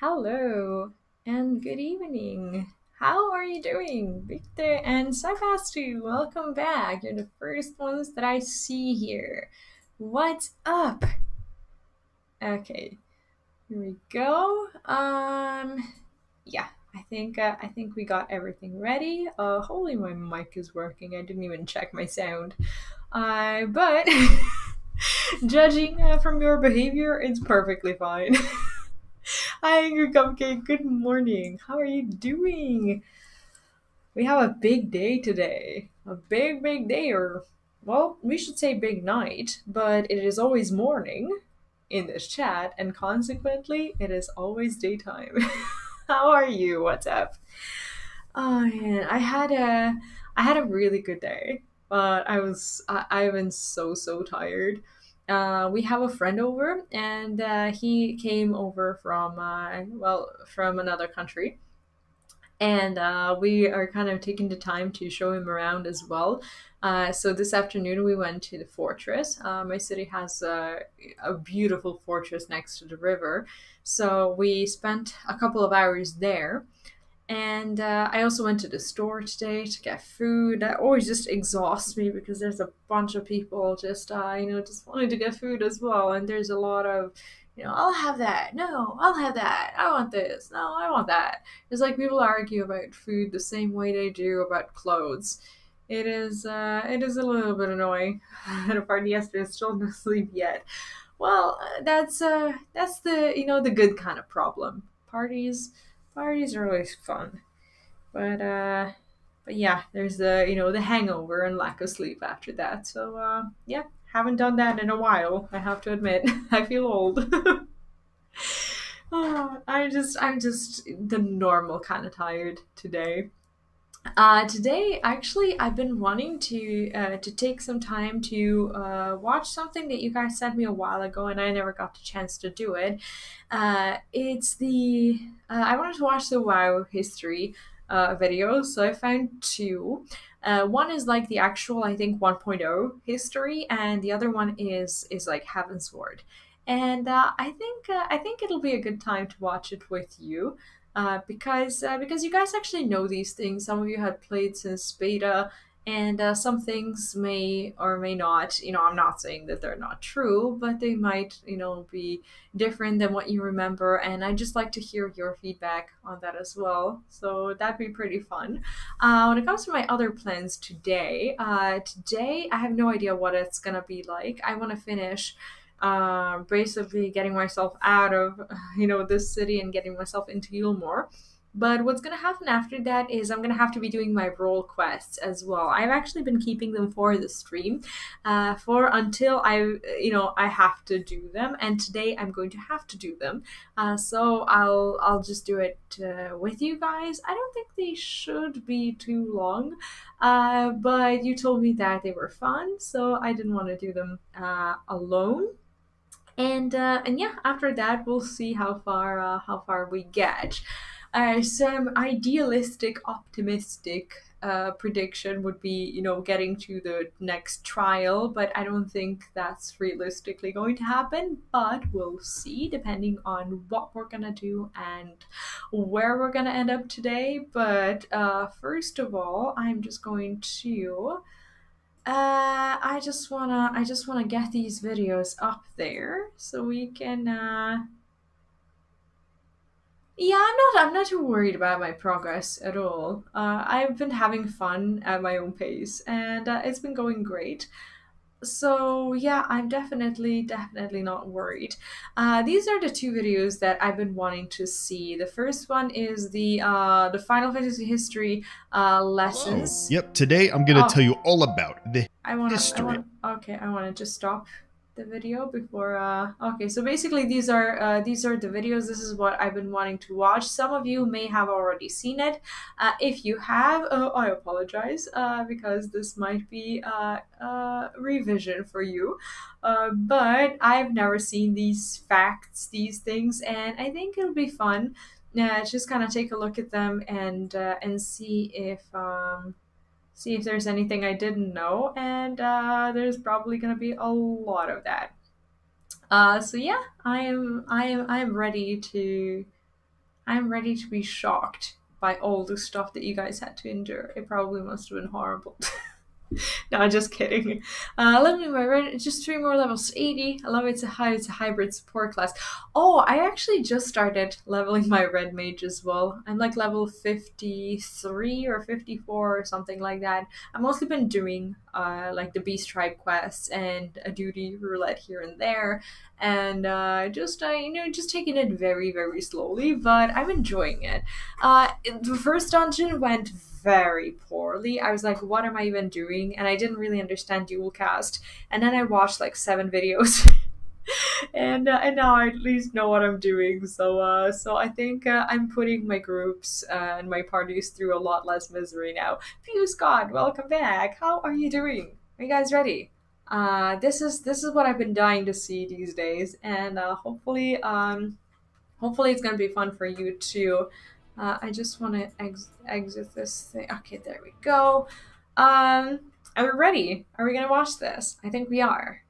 Hello and good evening. How are you doing? Victor and Sakastu, welcome back. You're the first ones that I see here. What's up? Okay, here we go. Yeah, I think we got everything ready. Holy, my mic is working. I didn't even check my sound. But judging from your behavior, it's perfectly fine. Hi, Angry Cupcake. Good morning. How are you doing? We have a big day today. A big day, or, well, we should say big night, but it is always morning in this chat, and consequently, it is always daytime. How are you? What's up? Oh man, I had a really good day, but I've been so tired. We have a friend over, and he came over from from another country, and we are kind of taking the time to show him around as well. So this afternoon we went to the fortress. My city has a beautiful fortress next to the river, so we spent a couple of hours there. And I also went to the store today to get food. That always just exhausts me because there's a bunch of people just, just wanting to get food as well. And there's a lot of, I'll have that. No, I'll have that. I want this. No, I want that. It's like people argue about food the same way they do about clothes. It is a little bit annoying. At a party yesterday, still no sleep yet. Well, that's the good kind of problem. Parties are always fun, but yeah, there's the hangover and lack of sleep after that. So yeah, haven't done that in a while. I have to admit, I feel old. I'm just the normal kind of tired today. Today, actually, I've been wanting to take some time to watch something that you guys sent me a while ago, and I never got the chance to do it. It's the I wanted to watch the WoW history videos, so I found two. One is like the actual, I think, 1.0 history, and the other one is like Heavensward. And I think it'll be a good time to watch it with you because you guys actually know these things. Some of you had played since beta, and some things may or may not. I'm not saying that they're not true, but they might, be different than what you remember. And I just like to hear your feedback on that as well. So that'd be pretty fun. When it comes to my other plans today I have no idea what it's gonna be like. I want to finish basically getting myself out of this city and getting myself into Eulmore. But what's gonna happen after that is I'm gonna have to be doing my role quests as well. I've actually been keeping them for the stream, for until I have to do them, and today I'm going to have to do them. So I'll just do it with you guys. I don't think they should be too long, but you told me that they were fun, so I didn't want to do them alone. And yeah, after that we'll see how far we get. Some idealistic, optimistic prediction would be, getting to the next trial, but I don't think that's realistically going to happen. But we'll see, depending on what we're gonna do and where we're gonna end up today. But first of all, I'm just going to I just wanna get these videos up there so we can. Yeah, I'm not too worried about my progress at all. I've been having fun at my own pace, and it's been going great. So yeah, I'm definitely not worried. These are the two videos that I've been wanting to see. The first one is the Final Fantasy History lessons. Yep, today I'm going to tell you all about the history. I wanna just stop the video before. Okay, so basically these are the videos. This is what I've been wanting to watch. Some of you may have already seen it. If you have, I apologize, because this might be a revision for you. But I've never seen these facts, these things, and I think it'll be fun. Just kind of take a look at them and see if there's anything I didn't know, and there's probably gonna be a lot of that. So yeah, I am ready to I'm ready to be shocked by all the stuff that you guys had to endure. It probably must have been horrible. No, just kidding. Leveling my red, just 3 more levels, 80. I love it's a hybrid support class. Oh, I actually just started leveling my red mage as well. I'm like level 53 or 54 or something like that. I've mostly been doing like the beast tribe quests and a duty roulette here and there, and just taking it very, very slowly, but I'm enjoying it. The first dungeon went very poorly. I was like, what am I even doing? And I didn't really understand dual cast. And then I watched like 7 videos. and now I at least know what I'm doing. So I think I'm putting my groups and my parties through a lot less misery now. Pew Scott, welcome back. How are you doing? Are you guys ready? This is what I've been dying to see these days, and hopefully it's gonna be fun for you too. I just want to exit this thing. Okay, there we go. Are we ready? Are we gonna watch this? I think we are.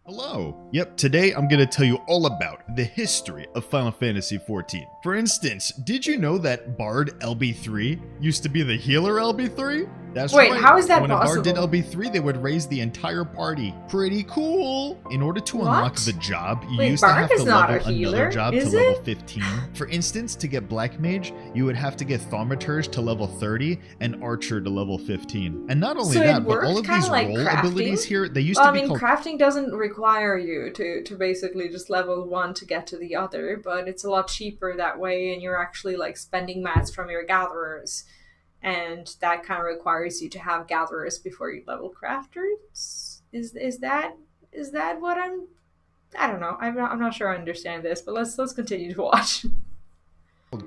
Hello. Yep, today I'm going to tell you all about the history of Final Fantasy XIV. For instance, did you know that Bard LB3 used to be the healer LB3? That's Wait, right. how is that when possible? When a Bard did LB3, they would raise the entire party. Pretty cool. In order to unlock the job, you used to have to level another job to level 15. For instance, to get Black Mage, you would have to get Thaumaturge to level 30 and Archer to level 15. And not only that, but all of these role abilities here, they used to be called... crafting doesn't require you to basically just level one to get to the other, but it's a lot cheaper that way, and you're actually like spending mats from your gatherers. And that kind of requires you to have gatherers before you level crafters. Is that what I don't know. I'm not sure I understand this, but let's continue to watch.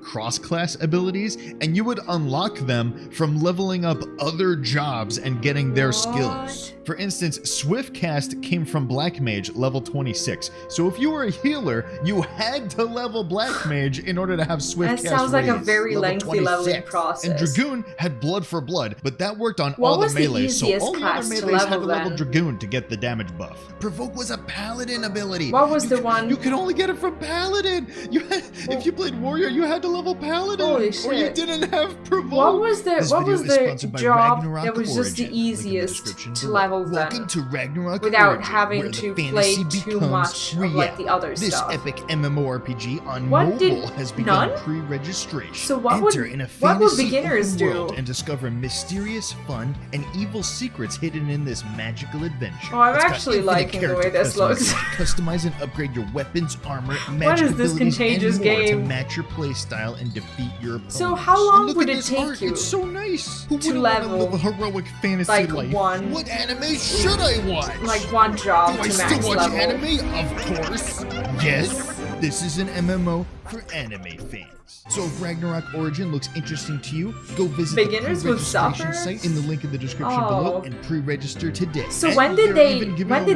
Cross-class abilities, and you would unlock them from leveling up other jobs and getting their skills. For instance, Swiftcast came from Black Mage level 26. So if you were a healer, you had to level Black Mage in order to have Swiftcast. That sounds like a very lengthy leveling process. And Dragoon had Blood for Blood, but that worked on all the melees. So all the other melees had to level Dragoon to get the damage buff. Provoke was a Paladin ability. What was the one? You could only get it from Paladin. If you played Warrior, you had to level Paladin. Holy shit. Or you didn't have Provoke. What was the job that was just the easiest to level them to Ragnarok without Origin, having to play too much of like the other stuff? This epic MMORPG on mobile has begun pre-registration. So what would beginners do? And discover mysterious, fun, and evil secrets hidden in this magical adventure. Oh, I'm actually liking the way this looks. Customize and upgrade your weapons, armor, magic what is this contagious game? To match your playstyle and defeat your opponents. So how long would it take you? It's so nice. Who to level live a heroic fantasy like life? One? What anime should I watch? Like one job Do to I max still watch level. anime? Of course. Yes. This is an MMO for anime fans. So if Ragnarok Origin looks interesting to you, go visit Beginners the with pre-registration suffers? site in the link in the description below and pre-register today. So and when did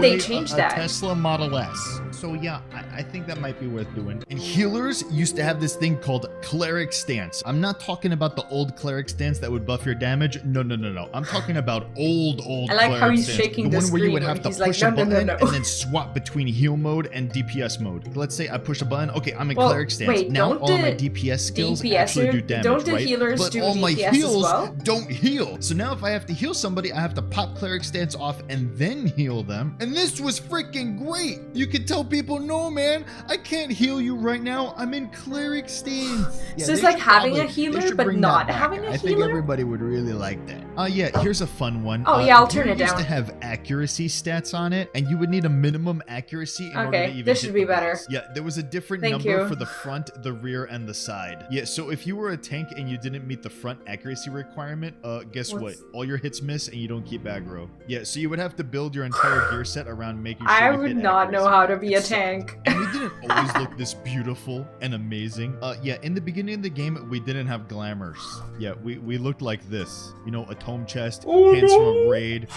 they change a that? Tesla Model S. So yeah, I think that might be worth doing. And healers used to have this thing called Cleric Stance. I'm not talking about the old Cleric Stance that would buff your damage. No. I'm talking about old I like how he's shaking the screen. Where you would have to push a button no. and then swap between heal mode and DPS mode. Let's say I push a button. Okay, I'm in Cleric Stance. Wait, now all my DPS skills actually do damage, don't the right? healers but do all my DPS heals as well? don't heal. So now if I have to heal somebody, I have to pop Cleric Stance off and then heal them. And this was freaking great. You could tell people, no man, I can't heal you right now. I'm in Cleric Stance. Yeah, so it's like having a healer but not having a healer? I think everybody would really like that. Yeah, here's a fun one. Oh yeah, I'll turn it down. Used to have accuracy stats on it, and you would need a minimum accuracy in order to even this should be better. Yeah, there was a different number for the front, the rear, and the side. Yeah, so if you were a tank and you didn't meet the front accuracy requirement, guess what? All your hits miss and you don't keep aggro. Yeah, so you would have to build your entire gear set around making sure I would not know how to be a tank. And we didn't always look this beautiful and amazing. Yeah, in the beginning of the game, we didn't have glamours. Yeah, we looked like this. You know, a tome chest, hands from a raid,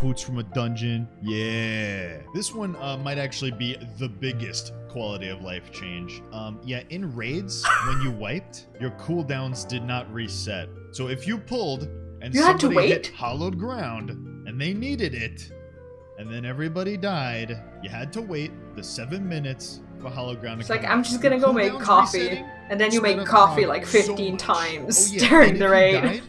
boots from a dungeon. Yeah. This one might actually be the biggest quality of life change. Yeah, in raids, when you wiped, your cooldowns did not reset. So if you pulled and somebody hit hollowed ground and they needed it, and then everybody died, you had to wait the 7 minutes for Holographic. It's like, I'm just gonna go make coffee. And then you make coffee like 15 times Oh, yeah. during the raid. Died,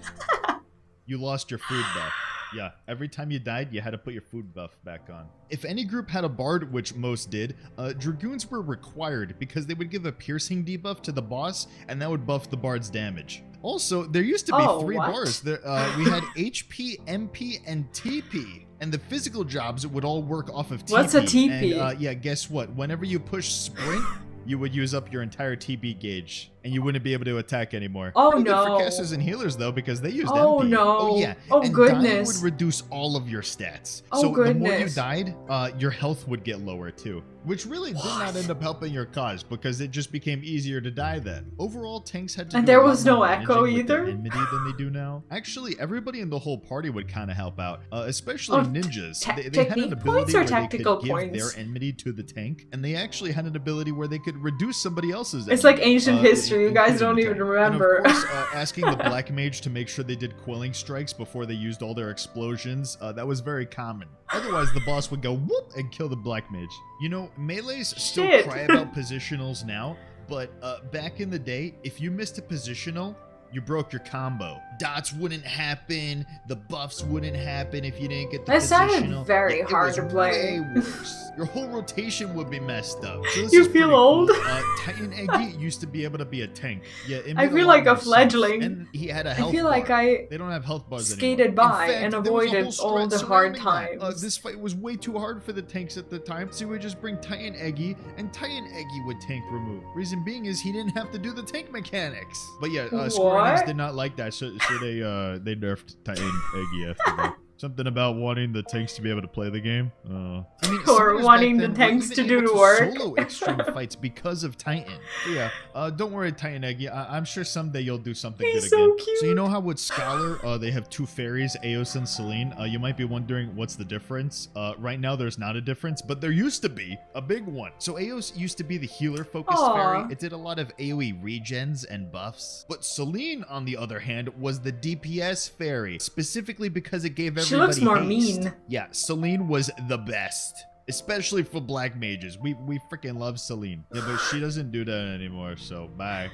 you lost your food buff. Yeah, every time you died, you had to put your food buff back on. If any group had a bard, which most did, dragoons were required because they would give a piercing debuff to the boss, and that would buff the bard's damage. Also, there used to be 3 bars. There, we had HP, MP, and TP. And the physical jobs would all work off of TP. What's a TP? And, yeah, guess what? Whenever you push sprint, you would use up your entire TP gauge, and you wouldn't be able to attack anymore. Oh, Pretty no. good for casters and healers, though, because they used Oh, MP. no. Oh, yeah. Oh, and goodness. dying would reduce all of your stats. Oh, so goodness. the more you died, your health would get lower, too. Which really did not end up helping your cause, because it just became easier to die then. Overall, tanks had to And do there a lot was no more echo managing with their either? enmity than they do now. Actually, everybody in the whole party would kind of help out, especially ninjas. They had an technique ability points or where they tactical could give points? their enmity to the tank, and they actually had an ability where they could reduce somebody else's It's enmity, like ancient history, you guys including don't the even tank. remember. And of course, asking the black mage to make sure they did quelling strikes before they used all their explosions, that was very common. Otherwise, the boss would go whoop and kill the black mage. You know, melees still cry about positionals now, but back in the day, if you missed a positional, you broke your combo. Dots wouldn't happen, the buffs wouldn't happen if you didn't get the That positional. sounded very hard to play. Way worse. Your whole rotation would be messed up. So this You is feel pretty old? Cool. Titan Eggy used to be able to be a tank. Yeah, it I made feel lot like a more sense. fledgling. And he had a I health feel bar. like I They don't have health bars skated anymore. by In fact, and there was a avoided whole all strat the hard surrounding that. times. This fight was way too hard for the tanks at the time, so we would just bring Titan Eggy, and Titan Eggy would tank remove. Reason being is he didn't have to do the tank mechanics. But yeah, Square Enix did not like that, so they nerfed Titan Eggy after that. Something about wanting the tanks to be able to play the game. I mean, or wanting the tanks to do the work. Solo extreme fights because of Titan. So yeah, don't worry, Titan Eggy. I'm sure someday you'll do something good so again. cute. So you know how with Scholar, they have 2 fairies, Eos and Celine. You might be wondering what's the difference. Right now there's not a difference, but there used to be a big one. So Eos used to be the healer-focused fairy. It did a lot of AoE regens and buffs. But Celine, on the other hand, was the DPS fairy, specifically because it gave everybody She looks more haste. mean. Yeah, Celine was the best. Especially for black mages. We freaking love Celine. Yeah, but she doesn't do that anymore, so bye.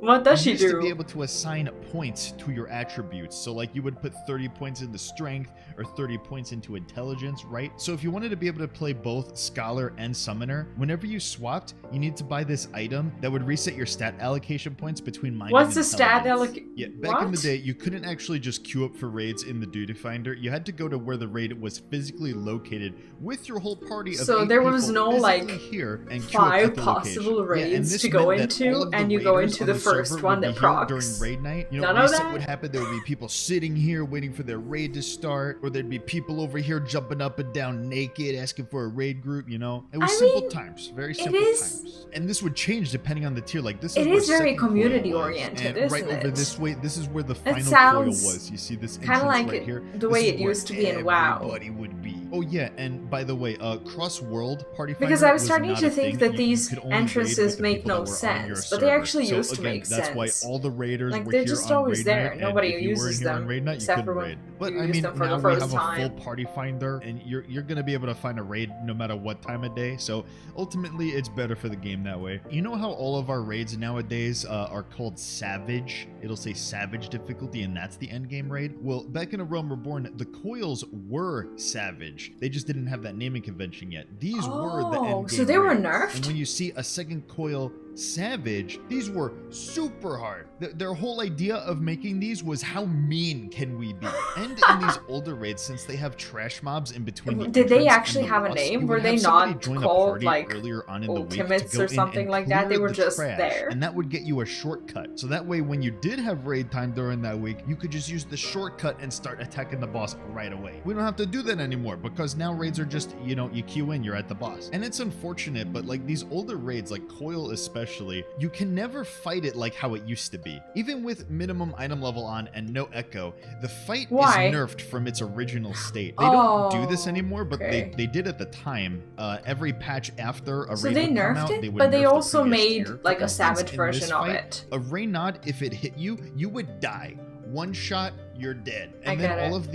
What does she You used to do? be able to assign points to your attributes. So like you would put 30 points into strength or 30 points into intelligence, right? So if you wanted to be able to play both Scholar and Summoner, whenever you swapped, you need to buy this item that would reset your stat allocation points between Mind What's and the stat Intelligence. Yeah, back in the What? day, you couldn't actually just queue up for raids in the Duty Finder. You had to go to where the raid was physically located with your whole party of So 8 there was people no, like, physically here and queue up 5 at the possible location. Yeah, and raids this to go meant that into, all of the and you go raiders into on the server first would one be that here procs. during raid night. You know, None of reset that? would happen. There would be people sitting here waiting for their raid to start, or there'd be people over here jumping up and down naked asking for a raid group. You know, it was simple times, very simple times. And this would change depending on the tier. Like this is It where is very second coil community was, oriented, and right isn't over it? this way, this is where the final coil sounds was. You see this kinda entrance like right here. the way This it is where used to be in WoW. Everybody would be. Oh yeah, and by the way, cross-world party Because finder I was starting not to a think thing. that You these could only raid entrances with the make people no that were on your sense, but they server. actually So used to again, make that's sense. why all the raiders Like, were they're here just on always raid there. night, Nobody and if you weren't uses here on them, raid night, you except couldn't for when raid. But you I use mean, them for now the we first have a time. full party finder, and you're gonna be able to find a raid no matter what time of day. So ultimately, it's better for the game that way. You know how all of our raids nowadays are called Savage? It'll say Savage difficulty, and that's the end game raid. Well, back in A Realm Reborn, the coils were Savage. They just didn't have that naming convention yet. These were the end game so they were raids. nerfed? And when you see a second coil Savage, these were super hard. Their whole idea of making these was how mean can we be? And in these older raids, since they have trash mobs in between the Did they entrance actually and the have a boss, name? you Were would they have somebody not join the called, party like, earlier on in the week to ultimates go or in something and like that? They clear were the just trash, there. and that would get you a shortcut. So that way, when you did have raid time during that week, you could just use the shortcut and start attacking the boss right away. We don't have to do that anymore because now raids are just, you know, you queue in, you're at the boss. And it's unfortunate, but like these older raids, like Coil especially, you can never fight it like how it used to be. Even with minimum item level on and no echo, the fight is nerfed from its original state. They don't do this anymore, but they did at the time. Every patch after a raid So they would come nerfed out, it, they would but they nerf the also previous made tier. like For a savage instance, in version this of fight, it. A Reynad, if it hit you, you would die. One shot, you're dead. I And get then all it. of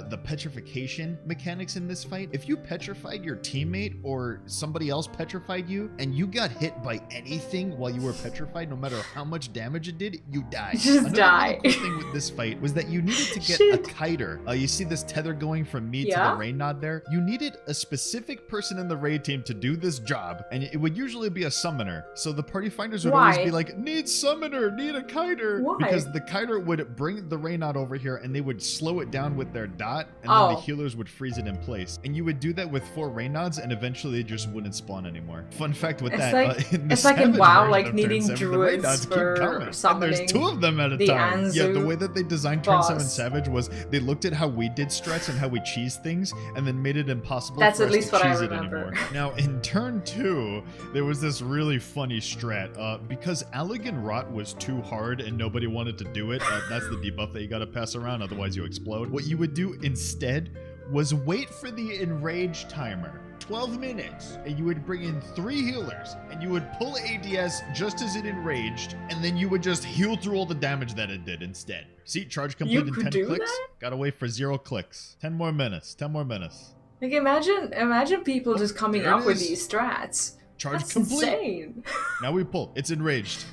the petrification mechanics in this fight, if you petrified your teammate or somebody else petrified you and you got hit by anything while you were petrified, no matter how much damage it did, you died. Just Another die. really cool thing with this fight was that you needed to get a Shit. kiter. You see this tether going from me to Yeah? the raid nod there? You needed a specific person in the raid team to do this job, and it would usually be a summoner. So the party finders would always Why? be like, need summoner, need a kiter. Why? Because the kiter would bring the raid nod over here and they would slow it down with their dot, and then Oh. the healers would freeze it in place. And you would do that with 4 raid nods, and eventually it just wouldn't spawn anymore. Fun fact with It's that, like- in the it's like in Savage WoW, version like of needing Turn 7, the raid druids nods keep for coming. And summoning there's 2 of them at a the time. Yeah, the Anzu way that they designed Turn 7 boss. Savage was they looked at how we did strats and how we cheese things, and then made it impossible That's for at us least to what I cheese it remember. anymore. Now, in Turn 2, there was this really funny strat. Because Allegan Rot was too hard and nobody wanted to do it, that's the debuff that you gotta pass around, otherwise you explode. What you would do instead was wait for the enrage timer. 12 minutes, and you would bring in 3 healers, and you would pull ADS just as it enraged, and then you would just heal through all the damage that it did instead. See, charge complete in could 10 do clicks. that? Gotta wait for 0 clicks. 10 more minutes. 10 more minutes. Like imagine people just coming There it up with is. these strats. Charge That's complete. insane. Now we pull. It's enraged.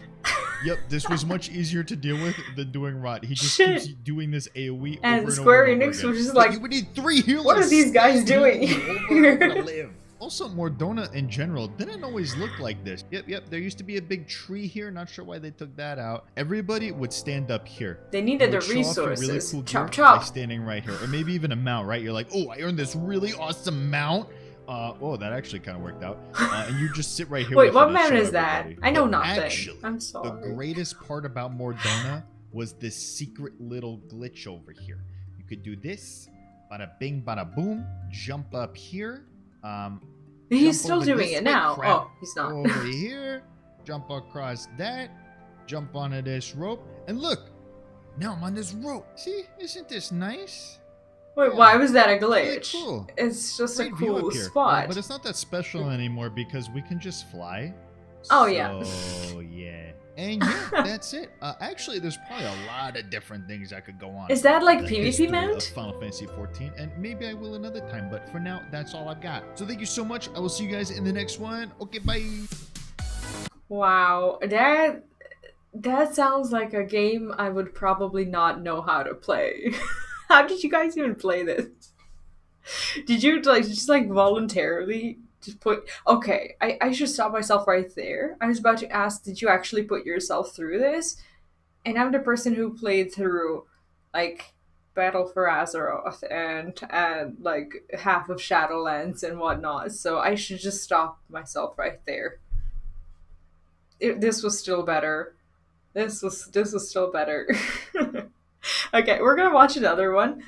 Yep, this was much easier to deal with than doing Rot. He just Shit. keeps doing this AoE And over and Square over and over Enix again. was just But like, you would need 3 healers. what are these guys doing? Over and over to live. Also, Mordona in general didn't always look like this. Yep, there used to be a big tree here. Not sure why they took that out. Everybody would stand up here. They needed You the would show off your resources. really cool Chop gear by chop. standing right here. Or maybe even a mount, right? You're like, oh, I earned this really awesome mount. Oh, that actually kind of worked out. And you just sit right here. Wait, with what it to mount show is that? everybody. I know But nothing. Actually, I'm the sorry. greatest part about Mordona was this secret little glitch over here. You could do this, bada bing, bada boom, jump up here. He's jump still over doing this- it wait, now. crap. Oh, he's not. Over here, jump across that, jump onto this rope, and look, now I'm on this rope. See, isn't this nice? Wait, Yeah. why was that a Really glitch? cool. It's just a Great view cool up here. spot. But it's not that special anymore because we can just fly. Oh, yeah. So, yeah. And yeah, that's it. Actually, there's probably a lot of different things I could go on. Is that like The PvP history mount? of Final Fantasy XIV, and maybe I will another time. But for now, that's all I've got. So thank you so much. I will see you guys in the next one. Okay, bye. Wow, that sounds like a game I would probably not know how to play. How did you guys even play this? Did you just voluntarily just put? Okay, I should stop myself right there. I was about to ask, did you actually put yourself through this? And I'm the person who played through like Battle for Azeroth and like half of Shadowlands and whatnot. So I should just stop myself right there. This was still better. This was still better. Okay, we're gonna watch another one.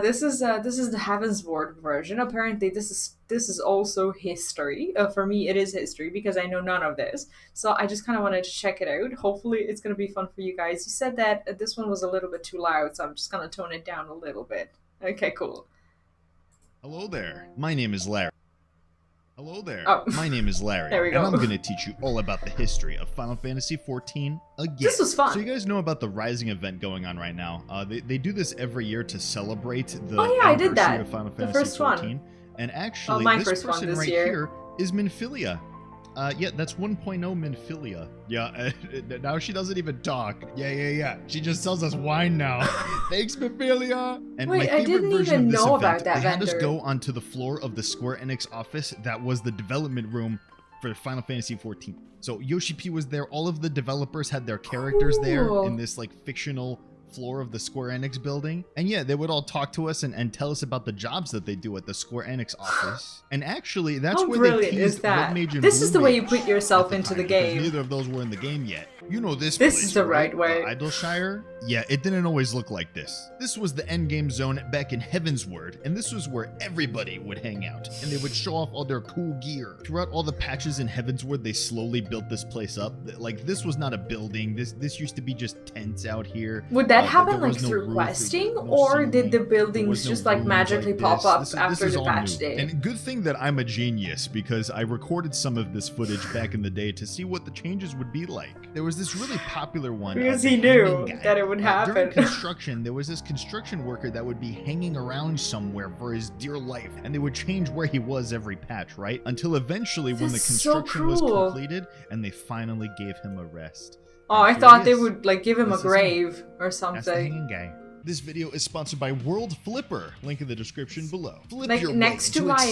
This is the Heavensward version. Apparently, this is also history. For me, it is history because I know none of this. So I just kind of wanted to check it out. Hopefully, it's gonna be fun for you guys. You said that this one was a little bit too loud, so I'm just gonna tone it down a little bit. Okay, cool. Hello there. My name is Larry. Hello there. Oh. My name is Larry. There we And go. I'm going to teach you all about the history of Final Fantasy XIV again. This was fun. So you guys know about the Rising event going on right now. They do this every year to celebrate the Oh, yeah, I did anniversary that. of Final The Fantasy first XIV. one. And actually, my this first one person this right year. here is Minfilia. Yeah, that's 1.0 Minfilia. Yeah, now she doesn't even talk. Yeah. She just sells us wine now. Thanks, Minfilia. And Wait, my I favorite didn't version even of this know event, about that they had us vendor. go onto the floor of the Square Enix office that was the development room for Final Fantasy XIV. So Yoshi P was there. All of the developers had their characters there Cool. in this like fictional floor of the Square Enix building. And yeah, they would all talk to us and tell us about the jobs that they do at the Square Enix office. And actually, that's How where brilliant they is teased that? Red Mage and This Blue is the way you Mage put yourself at the into time, the because game. Neither of those were in the game yet. You know this This place, is the right way. Idleshire? Yeah, it didn't always look like this. This was the endgame zone back in Heavensward, and this was where everybody would hang out, and they would show off all their cool gear. Throughout all the patches in Heavensward, they slowly built this place up. Like, this was not a building. This used to be just tents out here. Would that There happen like was no through roof, questing, no or ceiling, did the there buildings was no just like rooms magically like pop this. up This after is the all patch new. day? And good thing that I'm a genius, because I recorded some of this footage back in the day to see what the changes would be like. There was this really popular one. Because the he knew hanging guy. that it would happen. During construction, there was this construction worker that would be hanging around somewhere for his dear life, and they would change where he was every patch, right? Until eventually when the construction was completed, and they finally gave him a rest. Oh, I thought they would like give him a grave or something. That's the hanging guy. This video is sponsored by World Flipper. Link in the description below. Flip like your next to my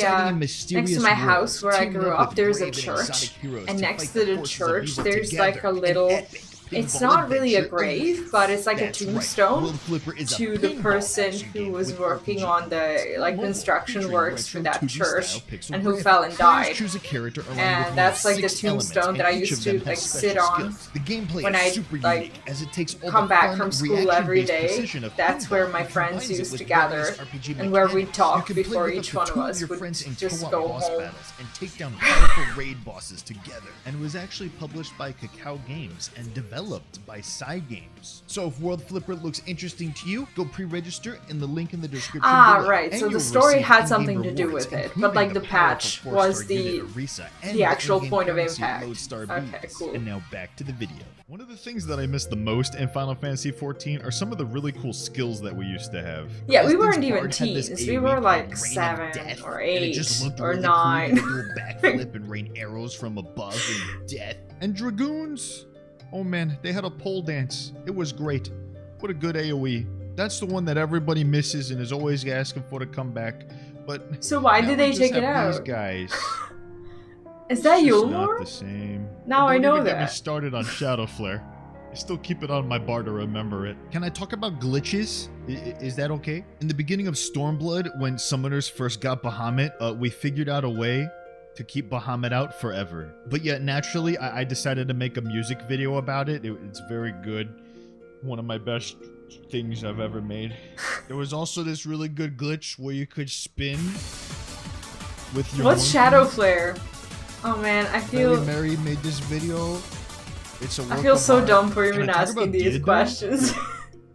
house where I grew up, there's a church, and next to the church there's like a little. It's not really a grave, but it's like a tombstone to the person who was working on the construction works for that church and who fell and died. And that's like the tombstone that I used to like sit on when I like come back from school every day. That's where my friends used to gather and where we'd talk before each one of us would just go home. And take down powerful raid bosses together. And it was actually published by Cacao Games and developed by Side Games. So if World Flipper looks interesting to you, go pre-register in the link in the description below. Right, so the story had something to do with it, but like the patch was the actual point of impact. Okay, cool. And now back to the video. One of the things that I miss the most in Final Fantasy XIV are some of the really cool skills that we used to have. Yeah, we weren't even teens. We were like 7 or 8 or 9. Cool, backflip and rain arrows from above and death. And dragoons. Oh man, they had a pole dance. It was great. What a good AoE. That's the one that everybody misses and is always asking for to come back. But so why did they take it out? These guys. Is that Eulmore? Not the same. Now I know that. Get me started on Shadowflare. I still keep it on my bar to remember it. Can I talk about glitches? Is that okay? In the beginning of Stormblood, when summoners first got Bahamut, we figured out a way to keep Bahamut out forever. But yet, naturally, I decided to make a music video about it. It's very good. One of my best things I've ever made. There was also this really good glitch where you could spin with your What's Shadowflare? Oh man, I feel... Mary made this video. It's a work I feel so art. Dumb for even asking these questions.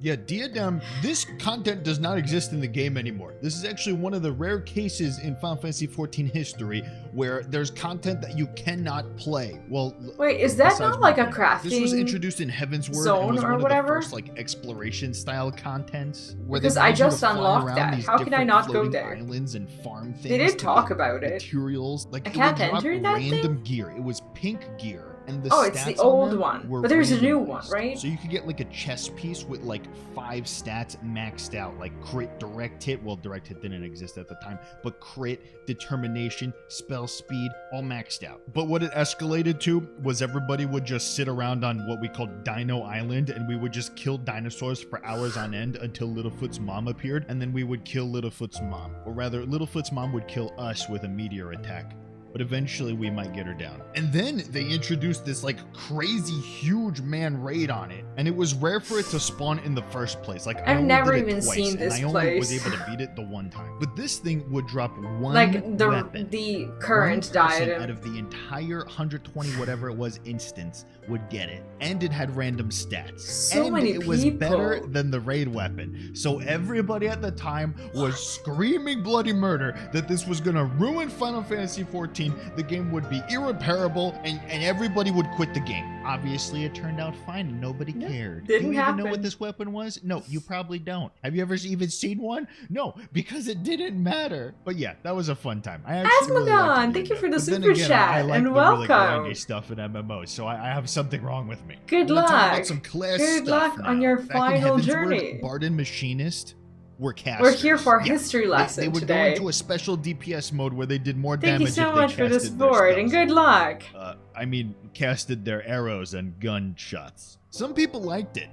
Yeah, Diadem, this content does not exist in the game anymore. This is actually one of the rare cases in Final Fantasy XIV history where there's content that you cannot play. Well, wait, is that not like a crafting This was introduced in Heavensward zone and was or one whatever? Of the first, like, exploration style contents. Where because I just unlocked that. How can I not go there? Islands and farm things. They did talk about it. Materials. Like, I can't enter that random thing? gear. It was pink gear. And the it's the old one. But there's a new one, right? So you could get like a chest piece with like 5 stats maxed out, like crit, direct hit. Well, direct hit didn't exist at the time, but crit, determination, spell speed, all maxed out. But what it escalated to was everybody would just sit around on what we called Dino Island, and we would just kill dinosaurs for hours on end until Littlefoot's mom appeared, and then we would kill Littlefoot's mom. Or rather, Littlefoot's mom would kill us with a meteor attack. But eventually we might get her down. And then they introduced this like crazy huge man raid on it. And it was rare for it to spawn in the first place. Like I've never even seen this and I only place. was able to beat it the one time. But this thing would drop one like weapon. The current diadem out of the entire 120 whatever it was instance would get it. And it had random stats. So and many it was people. better than the raid weapon. So everybody at the time was screaming bloody murder that this was gonna ruin Final Fantasy XIV. The game would be irreparable and everybody would quit the game. Obviously it turned out fine and nobody cared. Didn't Do you happen. even know what this weapon was? No, you probably don't. Have you ever even seen one? No, because it didn't matter. But yeah, that was a fun time. I actually really liked thank you for the but super then again, chat I like and the welcome. really grindy stuff in MMOs, so I have something wrong with me. Good We're gonna talk luck. about some class Good stuff luck now. on your Back in final Heavensward, journey. Bard and Machinist were casters. We're here for a Yeah. history lesson They would today. go into a special DPS mode where they did more Thank damage you so if they much for the casted their support and spells. good luck. I mean, casted their arrows and gunshots. Some people liked it.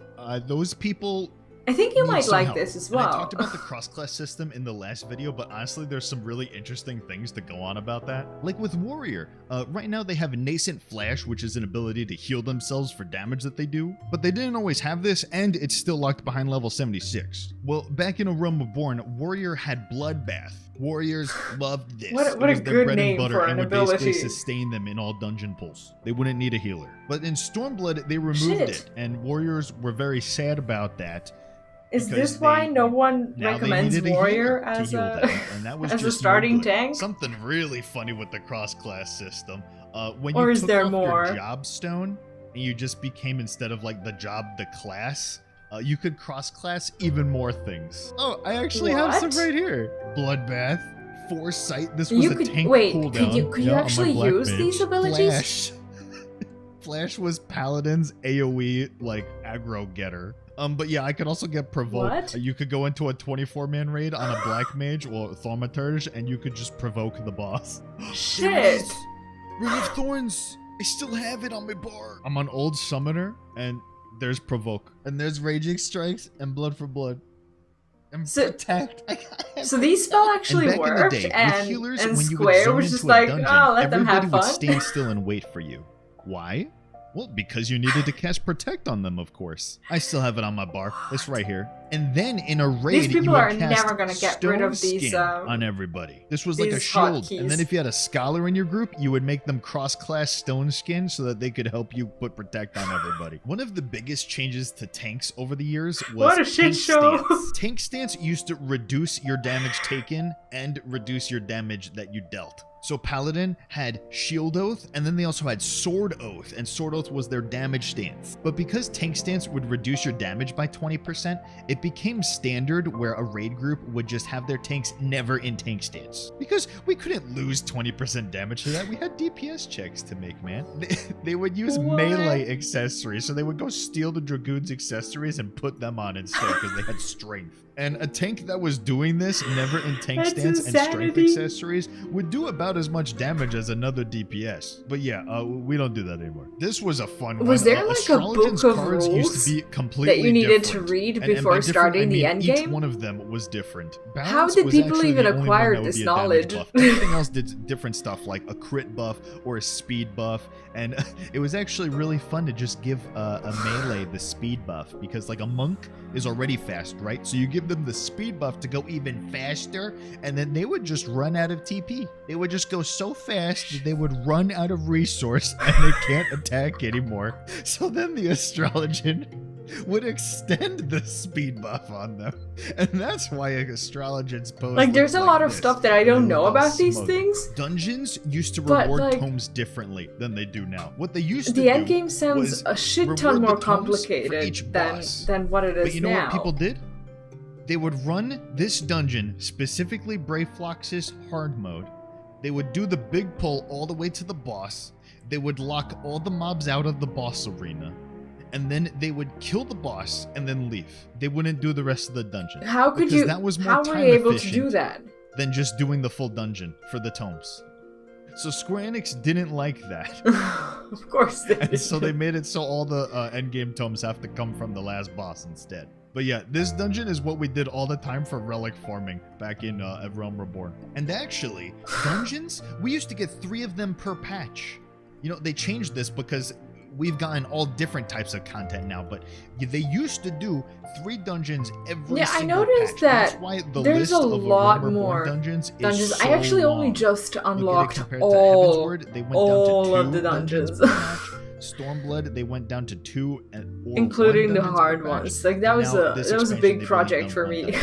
Those people... I think you need might some like help. this as And well. I talked about the cross-class system in the last video, but honestly, there's some really interesting things to go on about that. Like with Warrior, right now they have a nascent flash, which is an ability to heal themselves for damage that they do, but they didn't always have this, and it's still locked behind level 76. Well, back in A Realm of Born, Warrior had Bloodbath. Warriors loved this. What It a was their good bread name and butter for and an would ability. basically sustain them in all dungeon pulls. They wouldn't need a healer. But in Stormblood, they removed it, and Warriors were very sad about that. Is because this why no one now they recommends needed a Warrior healer to as heal a them, and that was as a just no starting good. tank? Something really funny with the cross-class system. When Or you is took there off more? your job stone, and you just became, instead of like the job, the class. You could cross-class even more things. Oh, I actually have some right here. Bloodbath, Foresight. This was a tank cooldown. Could you actually use these abilities? Flash was Paladin's AoE like aggro getter. But yeah, I could also get Provoke. What? You could go into a 24-man raid on a Black Mage or Thaumaturge, and you could just provoke the boss. Shit! Ring of Thorns! I still have it on my bar. I'm on Old Summoner, and there's Provoke. And there's Raging Strikes and Blood for Blood. And Protect. So these spell actually worked, and Square was just like, dungeon, oh, let them have fun. Everybody would stand still and wait for you. Why? Well, because you needed to cast Protect on them, of course. I still have it on my bar. It's right here. And then in a raid, these people you would are cast never gonna get rid of these on everybody. This was like a shield. And then if you had a scholar in your group, you would make them cross-class stone skin so that they could help you put Protect on everybody. One of the biggest changes to tanks over the years was what a shit show. Tank stance used to reduce your damage taken and reduce your damage that you dealt. So Paladin had Shield Oath, and then they also had Sword Oath, and Sword Oath was their damage stance. But because Tank Stance would reduce your damage by 20%, it became standard where a raid group would just have their tanks never in Tank Stance. Because we couldn't lose 20% damage to that, we had DPS checks to make, man. They would use melee accessories, so they would go steal the Dragoon's accessories and put them on instead because they had strength. And a tank that was doing this, never in Tank Stance and strength accessories, would do about as much damage as another DPS. But yeah, we don't do that anymore. This was a fun one. Was there like a book of rules used to be completely that you needed different. to read before starting the endgame? Each one of them was different. Balance How did was people even acquire this knowledge? Everything else did different stuff, like a crit buff or a speed buff. And it was actually really fun to just give a melee the speed buff, because like a monk is already fast, right? So you give them the speed buff to go even faster, and then they would just run out of TP. They would just go so fast that they would run out of resource and they can't attack anymore. So then the Astrologian would extend the speed buff on them. And that's why Astrologians pose like there's a lot of this. stuff that I don't know about these things. Dungeons used to reward tomes differently than they do now. What they used to do, the endgame sounds a shit ton more complicated than what it is now. But you know what people did? They would run this dungeon, specifically Brave Flox's hard mode. They would do the big pull all the way to the boss. They would lock all the mobs out of the boss arena. And then they would kill the boss and then leave. They wouldn't do the rest of the dungeon. How could you? That was more how were you able to do that? Than just doing the full dungeon for the tomes. So Square Enix didn't like that. Of course they did. And so they made it so all the endgame tomes have to come from the last boss instead. But yeah, this dungeon is what we did all the time for relic farming back in Realm Reborn. And actually, dungeons, we used to get 3 of them per patch. You know, they changed this because we've gotten all different types of content now, but they used to do 3 dungeons every single I noticed patch. that That's why the there's list a of lot Realm more Reborn dungeons is so I actually long. only just unlocked all of the dungeons. Stormblood, they went down to 2, including the hard ones. Like that was a big project for me.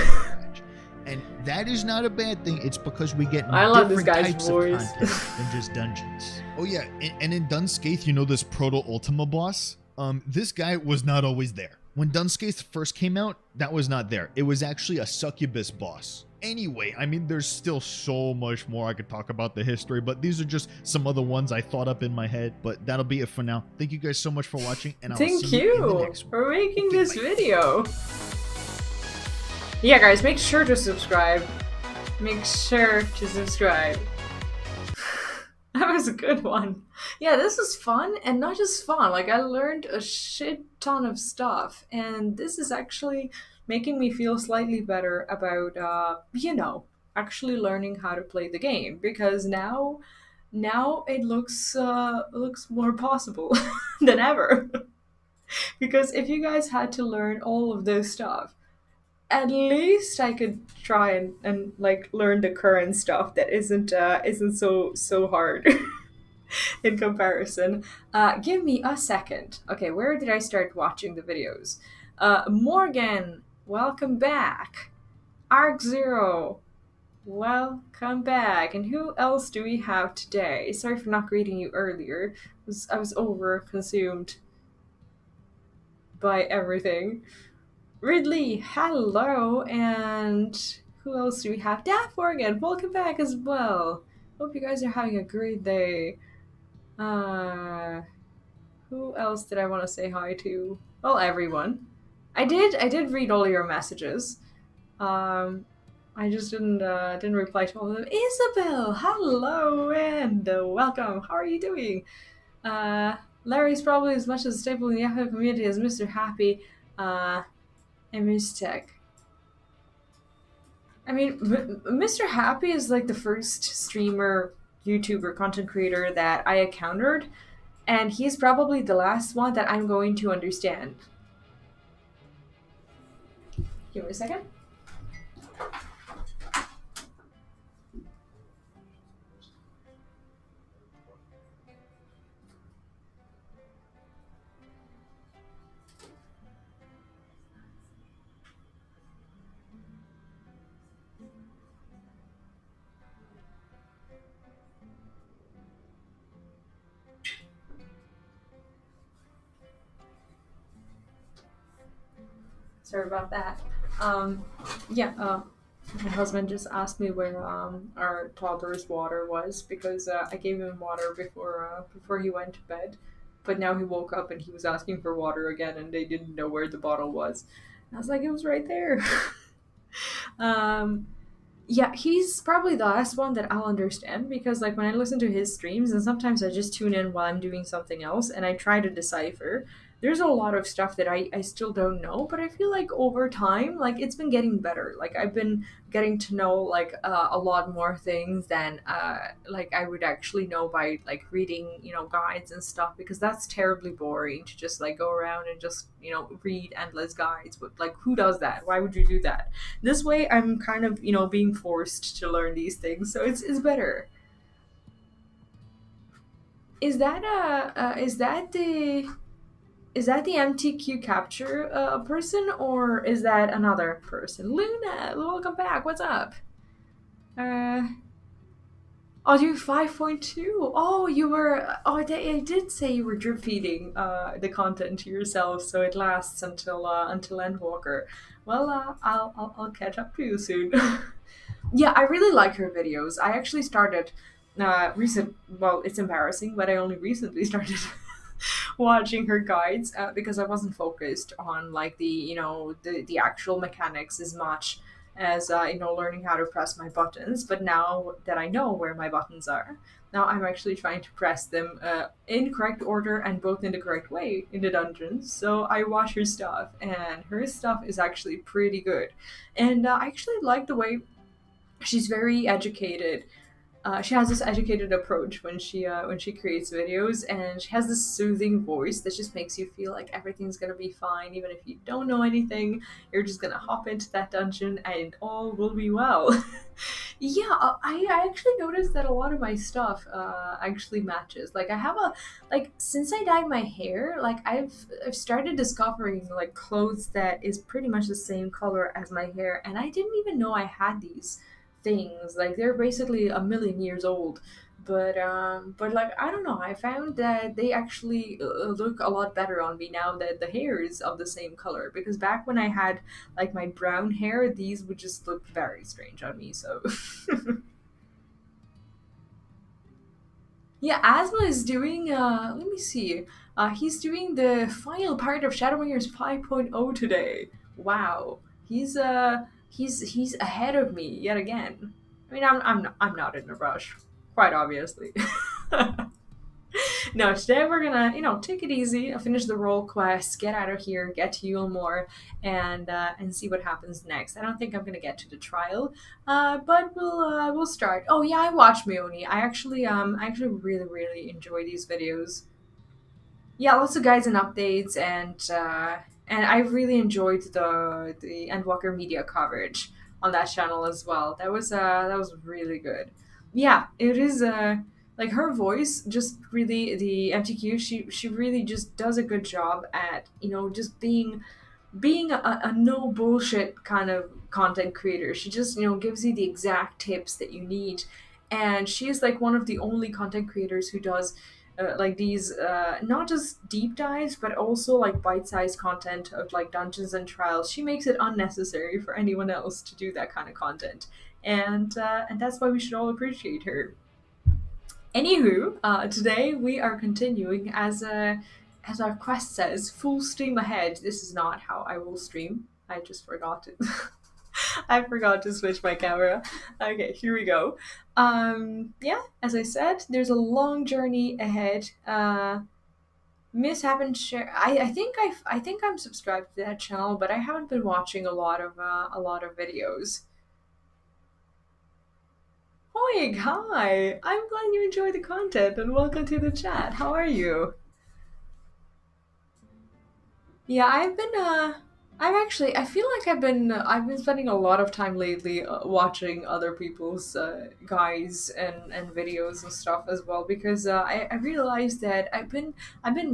And that is not a bad thing. It's because we get I love this different guy's types voice. of content than just dungeons. Oh yeah, and in Dunscaith, you know this Proto Ultima boss? This guy was not always there. When Dunscaith first came out, that was not there. It was actually a succubus boss. Anyway, I mean, there's still so much more I could talk about the history, but these are just some other ones I thought up in my head. But that'll be it for now. Thank you guys so much for watching, and I'll see you in the next one. for making this video. Yeah, guys, make sure to subscribe. Make sure to subscribe. That was a good one. Yeah, this is fun, and not just fun. Like, I learned a shit ton of stuff, and this is actually making me feel slightly better about, actually learning how to play the game, because now it looks more possible than ever. Because if you guys had to learn all of those stuff, at least I could try and like learn the current stuff that isn't so hard in comparison. Give me a second. Okay, where did I start watching the videos? Morgan, welcome back. Arc Zero, welcome back. And who else do we have today? Sorry for not greeting you earlier. I was over consumed by everything. Ridley, hello, and who else do we have? Daff Morgan, welcome back as well. Hope you guys are having a great day. Uh, who else did I want to say hi to? Well, everyone. I did read all your messages. Um, I just didn't reply to all of them. Isabel, hello and welcome. How are you doing? Uh, Larry's probably as much a staple in the FF community as Mr. Happy, and Miss Tech. I mean, Mr. Happy is like the first streamer, YouTuber, content creator that I encountered, and he's probably the last one that I'm going to understand. Give me a second. Sorry about that. Yeah, my husband just asked me where our toddler's water was because I gave him water before he went to bed, but now he woke up and he was asking for water again, and they didn't know where the bottle was. And I was like, it was right there. um, yeah, he's probably the last one that I'll understand because, like, when I listen to his streams, and sometimes I just tune in while I'm doing something else and I try to decipher, there's a lot of stuff that I still don't know, but I feel like over time, like, it's been getting better. Like, I've been getting to know, like, a lot more things than, like, I would actually know by, like, reading, guides and stuff because that's terribly boring to just, like, go around and just, read endless guides. But, like, who does that? Why would you do that? This way I'm kind of being forced to learn these things, so it's better. Is that the MTQ capture person, or is that another person? Luna, welcome back. What's up? Audio 5.2. Oh, you were. Oh, I did say you were drip feeding the content to yourself, so it lasts until Endwalker. Well, I'll catch up to you soon. Yeah, I really like her videos. I actually started well, it's embarrassing, but I only recently started watching her guides because I wasn't focused on like the actual mechanics as much as learning how to press my buttons. But now that I know where my buttons are, now I'm actually trying to press them in correct order and both in the correct way in the dungeons. So I watch her stuff, and her stuff is actually pretty good. And I actually like the way she's very educated. She has this educated approach when she creates videos, and she has this soothing voice that just makes you feel like everything's gonna be fine, even if you don't know anything. You're just gonna hop into that dungeon, and all will be well. Yeah, I actually noticed that a lot of my stuff actually matches. Like I have a since I dyed my hair, like I've started discovering like clothes that is pretty much the same color as my hair, and I didn't even know I had these things. Like they're basically a million years old, but like I don't know, I found that they actually look a lot better on me now that the hair is of the same color, because back when I had like my brown hair, these would just look very strange on me. So yeah, Asma is doing let me see, he's doing the final part of Shadowbringers 5.0 today. Wow, he's ahead of me yet again. I mean, I'm not in a rush, quite obviously. No, today we're gonna, take it easy, finish the role quest, get out of here, get to Eulmore, and see what happens next. I don't think I'm gonna get to the trial, but we'll start. Oh yeah, I watched Meoni. I actually really enjoy these videos. Yeah, lots of guides and updates, and I really enjoyed the Endwalker media coverage on that channel as well. That was really good. Yeah, it is like her voice just really, the MTQ, she really just does a good job at just being a no bullshit kind of content creator. She just gives you the exact tips that you need, and she's like one of the only content creators who does like these not just deep dives, but also like bite-sized content of like dungeons and trials. She makes it unnecessary for anyone else to do that kind of content, and that's why we should all appreciate her. Anywho, today we are continuing as our quest says, full steam ahead. This is not how I will stream. I just forgot it. I forgot to switch my camera. Okay, here we go. Yeah, as I said, there's a long journey ahead. Miss haven't shared. I think I'm subscribed to that channel, but I haven't been watching a lot of videos. Hoig, hi! I'm glad you enjoy the content and welcome to the chat. How are you? Yeah, I feel like I've been spending a lot of time lately watching other people's guides and videos and stuff as well because I realized that I've been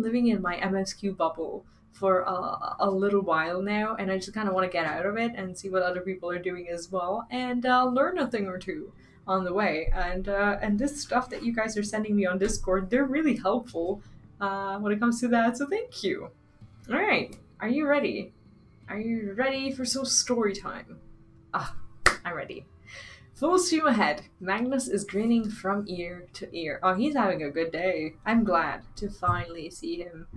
living in my MSQ bubble for a little while now, and I just kind of want to get out of it and see what other people are doing as well, and learn a thing or two on the way. And this stuff that you guys are sending me on Discord, they're really helpful when it comes to that. So thank you. All right, are you ready? Are you ready for some story time? Ah, I'm ready. Full steam ahead. Magnus is grinning from ear to ear. Oh, he's having a good day. I'm glad to finally see him.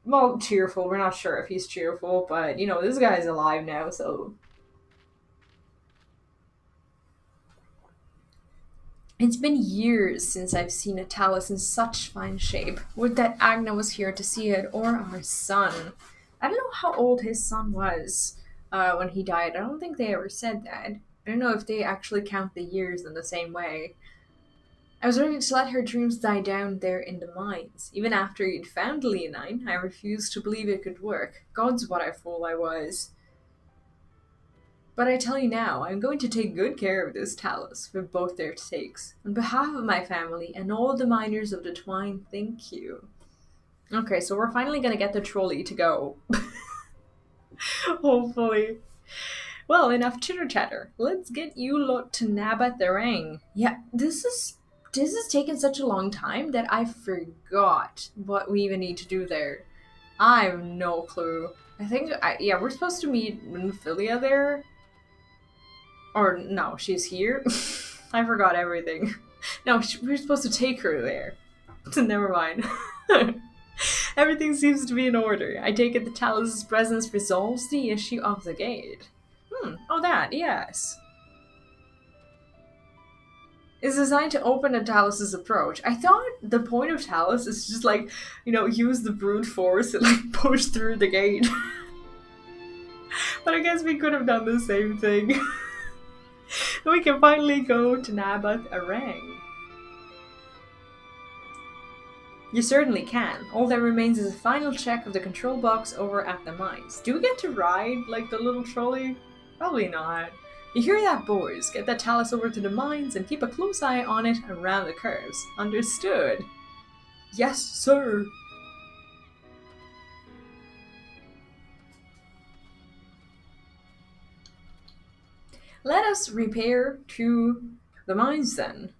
Well, cheerful. We're not sure if he's cheerful, but you know, this guy's alive now, so. It's been years since I've seen a talus in such fine shape. Would that Agna was here to see it, or our son. I don't know how old his son was when he died. I don't think they ever said that. I don't know if they actually count the years in the same way. I was ready to let her dreams die down there in the mines. Even after you'd found Leonine, I refused to believe it could work. God's what a fool I was. But I tell you now, I'm going to take good care of this talus for both their sakes. On behalf of my family and all the miners of the Twine, thank you. Okay, so we're finally gonna get the trolley to go. Hopefully. Well, enough chitter chatter. Let's get you lot to Nabat the Ring. Yeah, this is taken such a long time that I forgot what we even need to do there. I have no clue. Yeah, we're supposed to meet Nymphilia there. Or no, she's here. I forgot everything. No, we're supposed to take her there. Never mind. Everything seems to be in order. I take it the talus's presence resolves the issue of the gate. Oh that, yes. Is designed to open a talus's approach. I thought the point of talus is just like, you know, use the brute force and like push through the gate. But I guess we could have done the same thing. We can finally go to Nabat Arang. You certainly can. All that remains is a final check of the control box over at the mines. Do we get to ride like the little trolley? Probably not. You hear that, boys? Get that talus over to the mines and keep a close eye on it around the curves. Understood? Yes, sir. Let us repair to the mines then.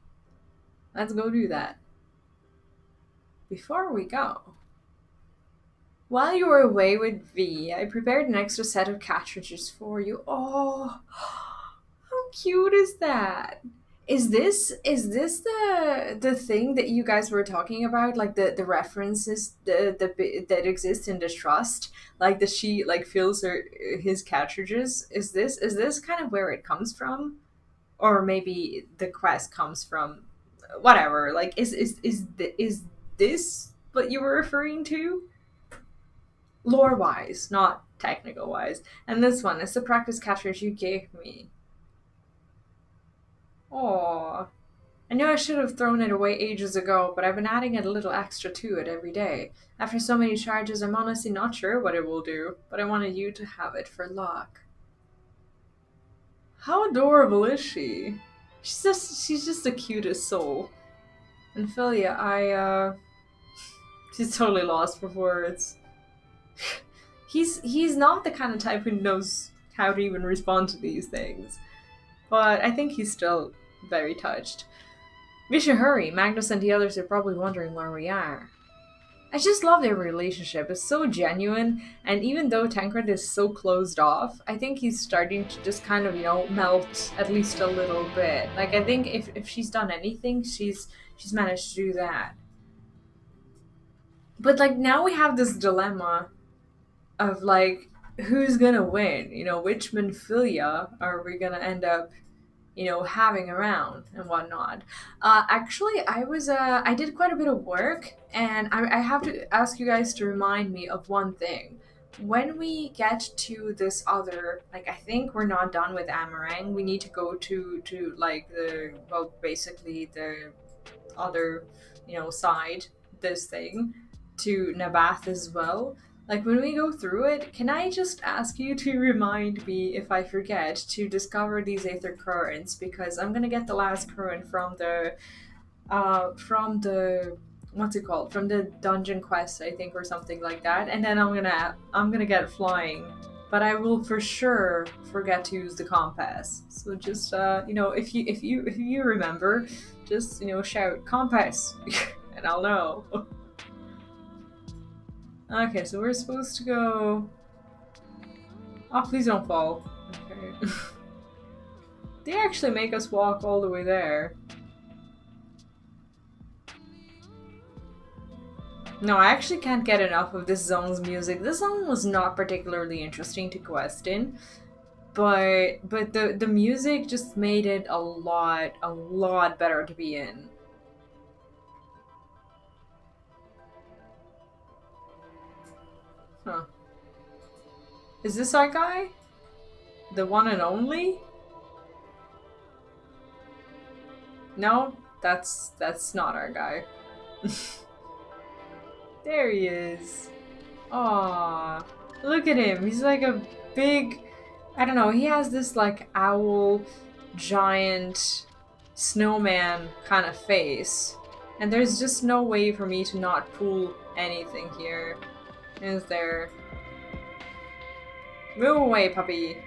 Let's go do that. Before we go, while you were away with V, I prepared an extra set of cartridges for you. Oh, how cute is that? Is this the thing that you guys were talking about? Like the references that exist in the trust? Like that she like fills his cartridges? Is this kind of where it comes from? Or maybe the quest comes from whatever. Like is this what you were referring to? Lore-wise, not technical-wise. And this one is the practice cartridge you gave me. Aww. I know I should have thrown it away ages ago, but I've been adding a little extra to it every day. After so many charges, I'm honestly not sure what it will do, but I wanted you to have it for luck. How adorable is she? She's just the cutest soul. And Philia, she's totally lost for words. He's not the kind of type who knows how to even respond to these things. But I think he's still very touched. We should hurry. Magnus and the others are probably wondering where we are. I just love their relationship. It's so genuine, and even though Tancred is so closed off, I think he's starting to just kind of, melt at least a little bit. Like, I think if she's done anything, she's managed to do that. But, like, now we have this dilemma of, like, who's gonna win? Which Minfilia are we gonna end up having around and whatnot. Actually, I did quite a bit of work, and I have to ask you guys to remind me of one thing. When we get to this other, like, I think we're not done with Amarang. We need to go to like basically the other, side, this thing, to Nabath as well. Like, when we go through it, can I just ask you to remind me, if I forget, to discover these Aether Currents, because I'm gonna get the last current from the, what's it called? From the dungeon quest, I think, or something like that, and then I'm gonna get flying. But I will for sure forget to use the compass. So just, if you remember, just, shout, compass, and I'll know. Okay, so we're supposed to go... Oh, please don't fall. Okay. They actually make us walk all the way there. No, I actually can't get enough of this zone's music. This zone was not particularly interesting to quest in, but the music just made it a lot better to be in. Huh. Is this our guy? The one and only? No, that's not our guy. There he is. Aww. Look at him. He's like a big... I don't know, he has this like owl, giant, snowman kind of face. And there's just no way for me to not pull anything here. Is there? Move away, puppy.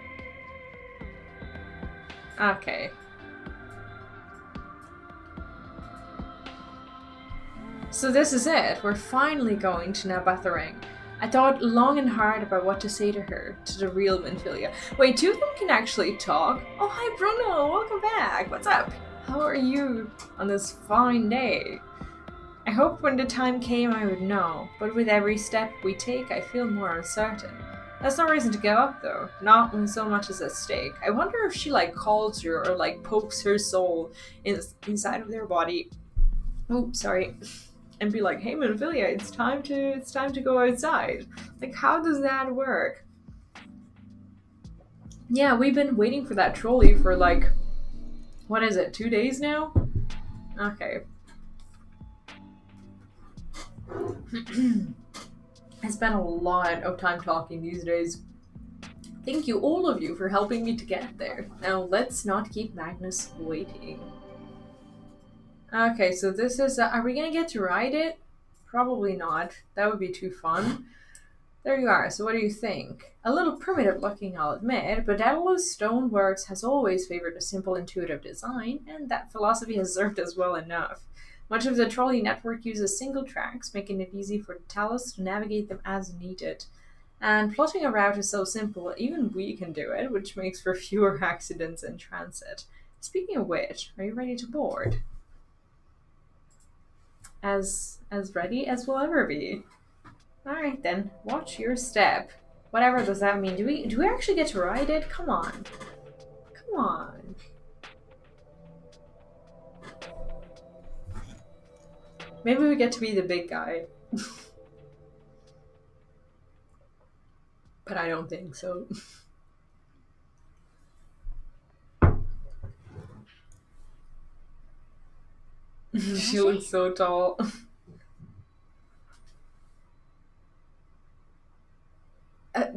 Okay. So this is it. We're finally going to Nabatharang. I thought long and hard about what to say to her, to the real Minfilia. Wait, two of them can actually talk? Oh, hi Bruno, welcome back. What's up? How are you on this fine day? I hoped when the time came I would know, but with every step we take I feel more uncertain. That's no reason to give up though, not when so much is at stake. I wonder if she like calls her or like pokes her soul inside of their body. Oh, sorry. And be like, hey Minfilia, it's time to go outside. Like, how does that work? Yeah, we've been waiting for that trolley for like, what is it, 2 days now? Okay. I spent a lot of time talking these days. Thank you, all of you, for helping me to get there. Now, let's not keep Magnus waiting. Okay, so this is... are we gonna get to ride it? Probably not. That would be too fun. There you are. So what do you think? A little primitive looking, I'll admit, but Daedalus Stoneworks has always favored a simple, intuitive design, and that philosophy has served us well enough. Much of the trolley network uses single tracks, making it easy for Talos to navigate them as needed. And plotting a route is so simple, even we can do it, which makes for fewer accidents in transit. Speaking of which, are you ready to board? As ready as we'll ever be. Alright then, watch your step. Whatever does that mean? Do we actually get to ride it? Come on. Come on. Maybe we get to be the big guy. But I don't think so. She looks so tall.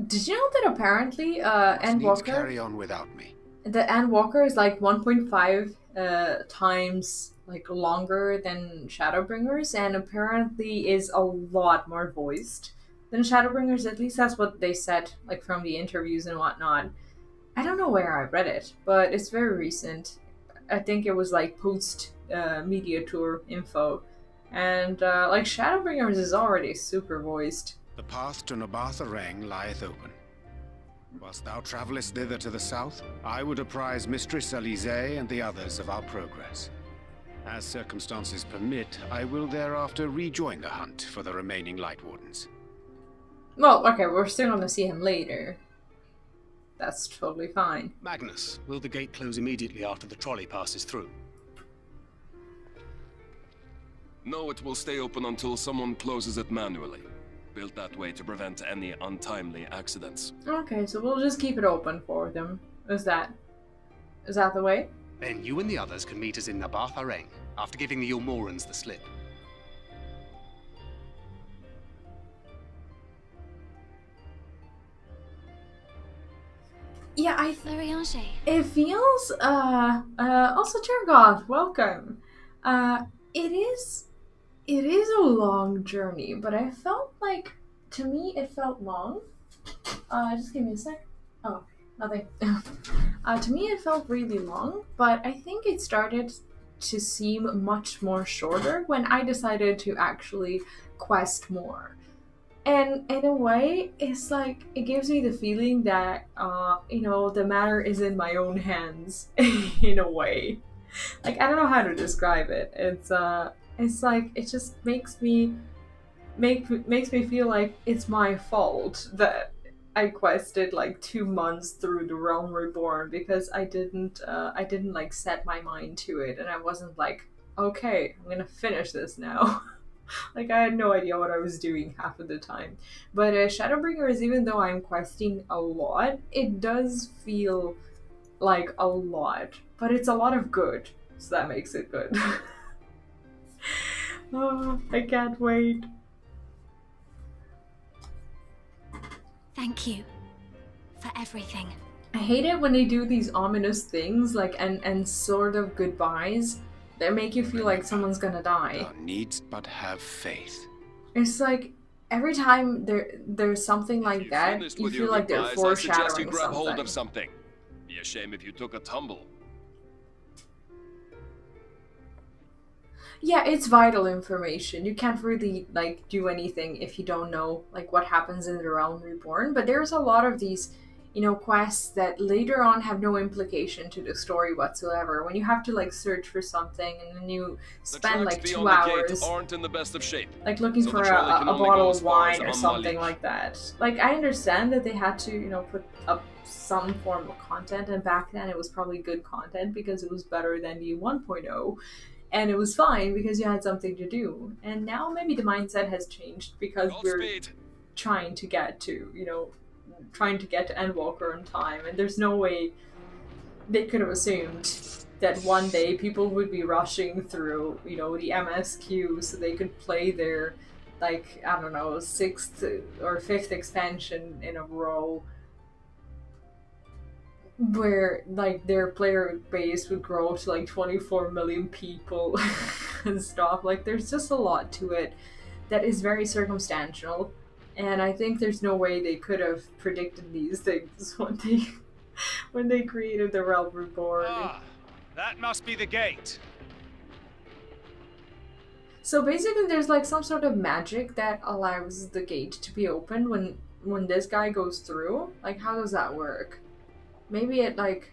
Did you know that apparently Endwalker carry on without me. The Endwalker is like 1.5 times like longer than Shadowbringers, and apparently is a lot more voiced than Shadowbringers. At least that's what they said, like from the interviews and whatnot. I don't know where I read it, but it's very recent. I think it was like post media tour info. And like Shadowbringers is already super voiced. The path to Nabatha Rang lieth open. Whilst thou travellest thither to the south, I would apprise Mistress Elise and the others of our progress. As circumstances permit, I will thereafter rejoin the hunt for the remaining Light Wardens. Well, okay, we're still gonna see him later. That's totally fine. Magnus, will the gate close immediately after the trolley passes through? No, it will stay open until someone closes it manually. Built that way to prevent any untimely accidents. Okay, so we'll just keep it open for them. Is that the way? Then you and the others can meet us in Nabatha Rang, after giving the Eulmorans the slip. Yeah, Lariange. it feels, also Chergoth, welcome. It is a long journey, but I felt like, to me, it felt long. Just give me a sec. Oh, nothing. To me, it felt really long, but I think it started to seem much more shorter when I decided to actually quest more. And in a way, it's like, it gives me the feeling that, the matter is in my own hands, in a way. Like, I don't know how to describe it. It's like, it just makes me feel like it's my fault that I quested like 2 months through the Realm Reborn because I didn't like set my mind to it, and I wasn't like, okay, I'm gonna finish this now. Like, I had no idea what I was doing half of the time. But Shadowbringers, even though I'm questing a lot, it does feel like a lot. But it's a lot of good, so that makes it good. Oh, I can't wait. Thank you for everything. I hate it when they do these ominous things, like, and sort of goodbyes that make you feel like someone's gonna die. Thou needst but have faith. It's like every time there's something like that, you feel like they're foreshadowing I suggest you grab hold something. of something. Be a shame if you took a tumble. Yeah, it's vital information. You can't really like do anything if you don't know like what happens in the Realm Reborn. But there's a lot of these, quests that later on have no implication to the story whatsoever. When you have to like search for something and then you spend like 2 hours aren't in the best of shape. like looking So for the a trolley can only bottle go of as far as wine or on something Malikah. like that. Like, I understand that they had to, put up some form of content, and back then it was probably good content because it was better than the 1.0. And it was fine because you had something to do. And now maybe the mindset has changed because we're trying to get to, Endwalker in time. And there's no way they could have assumed that one day people would be rushing through, the MSQ so they could play their, like, I don't know, 6th or 5th expansion in a row, where like their player base would grow to like 24 million people and stuff. Like, there's just a lot to it that is very circumstantial, and I think there's no way they could have predicted these things when they created the Realm Reborn. That must be the gate. So basically there's like some sort of magic that allows the gate to be opened when this guy goes through. Like, how does that work? Maybe it like...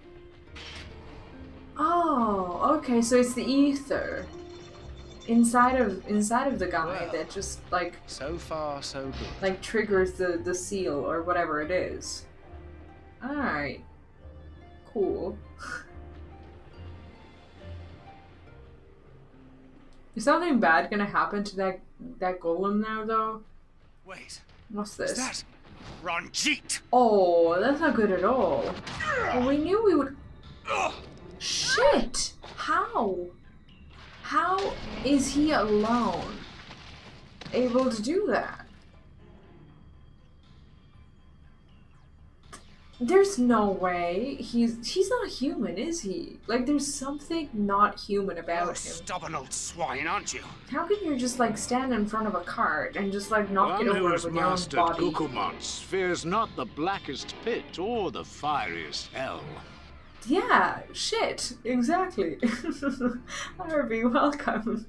Oh, okay, so it's the ether inside of the guy that just like... So far, so good. Like triggers the seal or whatever it is. Alright. Cool. Is something bad gonna happen to that golem now, though? Wait. What's this? Is that Ranjit? Oh, that's not good at all. Well, we knew we would... Shit! How? How is he alone able to do that? There's no way. He's not human, is he? Like, there's something not human about You're a him. stubborn old swine, aren't you? How can you just like stand in front of a cart and just like knock One it over who with has your own mastered body? Kukumans fears not the blackest pit or the fieriest hell. Yeah, shit, exactly. RB, welcome.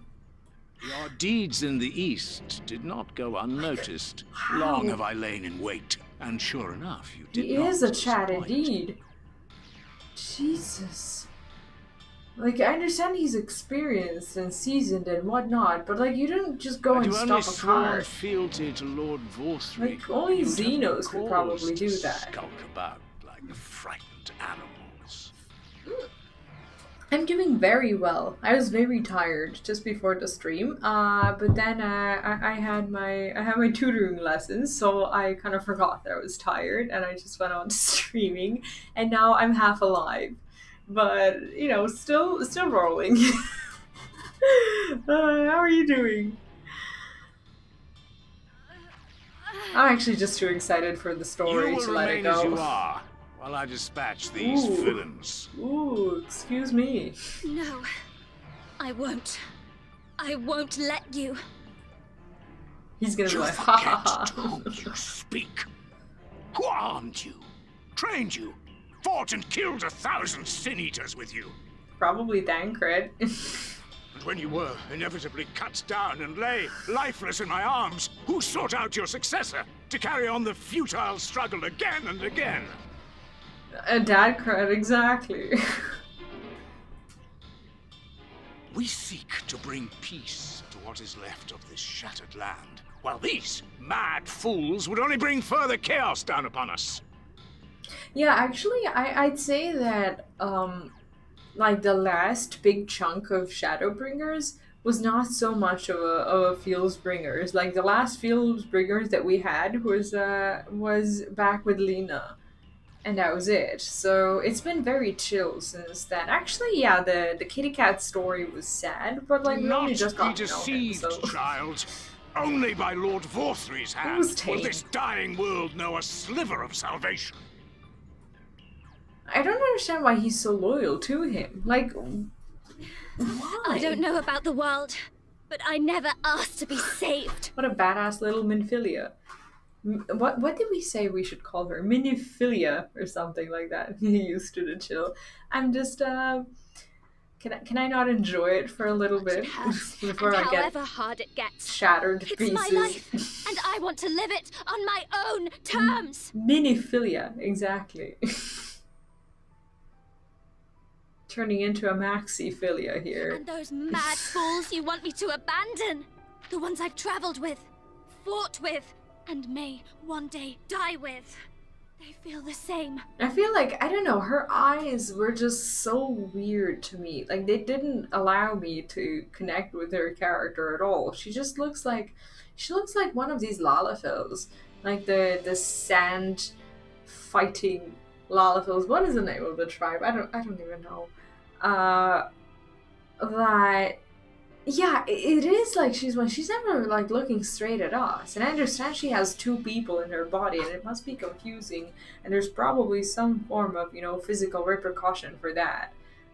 Your deeds in the East did not go unnoticed. Long have I lain in wait, and sure enough, you did He not is a chat disappoint. indeed. Jesus. Like, I understand he's experienced and seasoned and whatnot, but like, you didn't just go Had and you only stop a sworn car. fealty to Lord Vorthry, Like, only you'd have Xenos could cause probably to do that. Skulk about like the frightened animals. I'm doing very well. I was very tired just before the stream, but then I had my tutoring lessons, so I kind of forgot that I was tired, and I just went on to streaming, and now I'm half alive, but you know, still rolling. How are you doing? I'm actually just too excited for the story You will to let it remain as you go. are, while I dispatch these Ooh. villains. Ooh, excuse me. No, I won't. I won't let you. He's gonna be You like, ha ha forget to ha. whom you speak. Who armed you, trained you, fought and killed 1,000 sin-eaters with you? Probably Dankred. And when you were inevitably cut down and lay lifeless in my arms, who sought out your successor to carry on the futile struggle again and again? Dankred, exactly. We seek to bring peace to what is left of this shattered land, while these mad fools would only bring further chaos down upon us. Yeah, actually, I'd say that, like, the last big chunk of Shadowbringers was not so much of a Fieldsbringers. Like, the last Fieldsbringers that we had was back with Lena. And that was it. So it's been very chill since then. Actually, yeah, the kitty cat story was sad, but like we Not only just got be to know him, deceived, so child. Only by Lord Vorthry's hand was will tame. this dying world know a sliver of salvation. I don't understand why he's so loyal to him. Like, why? I don't know about the world, but I never asked to be saved. What a badass little Minfilia. What did we say we should call her? Miniphilia or something like that. He used to the chill. I'm just can I not enjoy it for a little bit It hurts, before and I get however hard it gets, shattered to it's pieces? my life, and I want to live it on my own terms. Miniphilia, exactly. Turning into a maxiphilia here. And those mad fools you want me to abandon, the ones I've traveled with, fought with, and may one day die with. They feel the same. I feel like, I don't know, her eyes were just so weird to me. Like, they didn't allow me to connect with her character at all. She just looks like, she looks like one of these Lalafels. Like the sand fighting Lalafels. What is the name of the tribe? I don't even know. That, yeah, it is like she's never like looking straight at us. And I understand she has two people in her body, and it must be confusing. And there's probably some form of, you know, physical repercussion for that.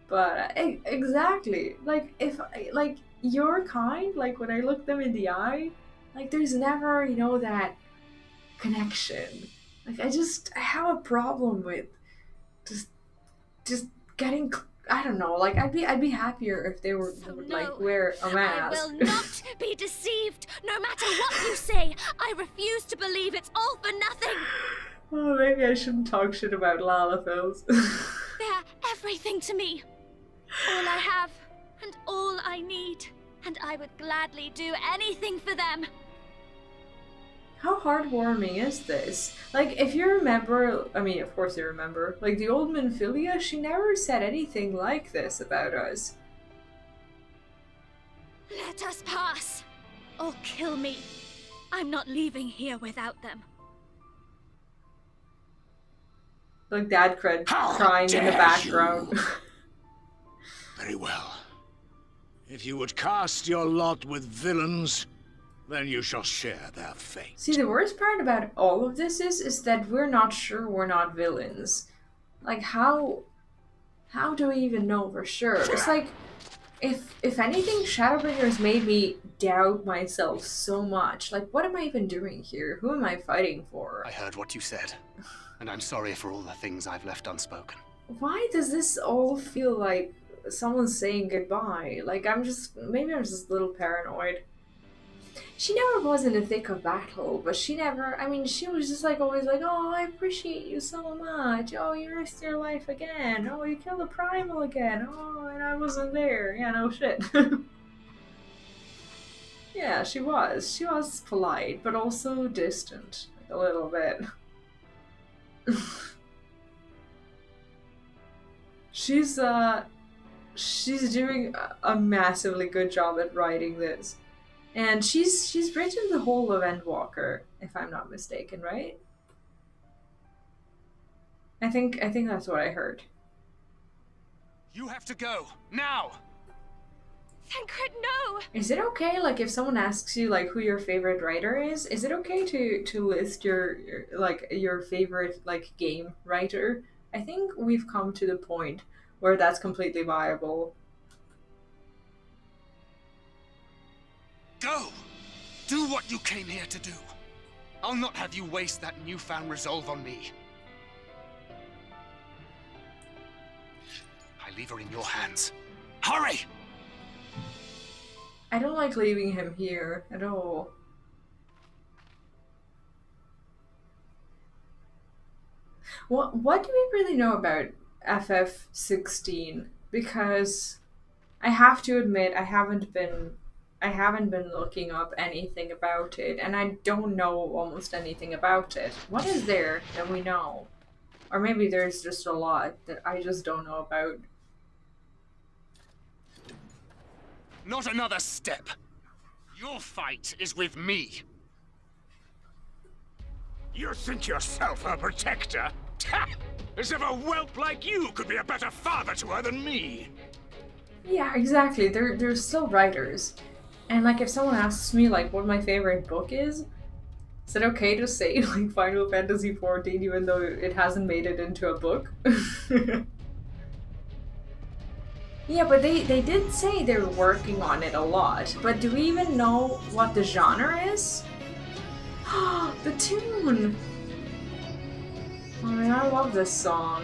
But exactly, like if like your kind, like when I look them in the eye, like there's never, you know, that connection. Like I have a problem with just getting. I don't know. Like I'd be happier if they would like wear a mask. I will not be deceived. No matter what you say, I refuse to believe it's all for nothing. Oh, maybe I shouldn't talk shit about Lalafels. They're everything to me. All I have and all I need. And I would gladly do anything for them. How heartwarming is this? Like, if you remember, I mean, of course you remember, like the old Minfilia, she never said anything like this about us. Let us pass. Or kill me. I'm not leaving here without them. Like Dad crying in the dare background. Very well. If you would cast your lot with villains, then you shall share their fate. See, the worst part about all of this is that we're not sure we're not villains. Like, how do we even know for sure? It's like, if anything, Shadowbringers made me doubt myself so much. Like, what am I even doing here? Who am I fighting for? I heard what you said, and I'm sorry for all the things I've left unspoken. Why does this all feel like someone's saying goodbye? Like, maybe I'm just a little paranoid. She never was in the thick of battle, but she never, I mean, she was just like always like, oh, I appreciate you so much. Oh, you risked your life again. Oh, you killed a primal again. Oh, and I wasn't there. Yeah, no shit. Yeah, she was. She was polite, but also distant. Like, a little bit. She's doing a massively good job at writing this. And she's written the whole of Endwalker, if I'm not mistaken, right? I think that's what I heard. You have to go now. Thancred, no! Is it okay, like, if someone asks you, like, who your favorite writer is it okay to list your favorite, like, game writer? I think we've come to the point where that's completely viable. Go! Do what you came here to do. I'll not have you waste that newfound resolve on me. I leave her in your hands. Hurry! I don't like leaving him here at all. What do we really know about FF16? Because I have to admit I haven't been looking up anything about it, and I don't know almost anything about it. What is there that we know? Or maybe there's just a lot that I just don't know about. Not another step. Your fight is with me. You think yourself a protector? Ha! As if a whelp like you could be a better father to her than me. Yeah, exactly. They're still writers. And like if someone asks me like what my favorite book is it okay to say like Final Fantasy XIV even though it hasn't made it into a book? Yeah, but they did say they're working on it a lot. But do we even know what the genre is? The tune! Oh man, I love this song.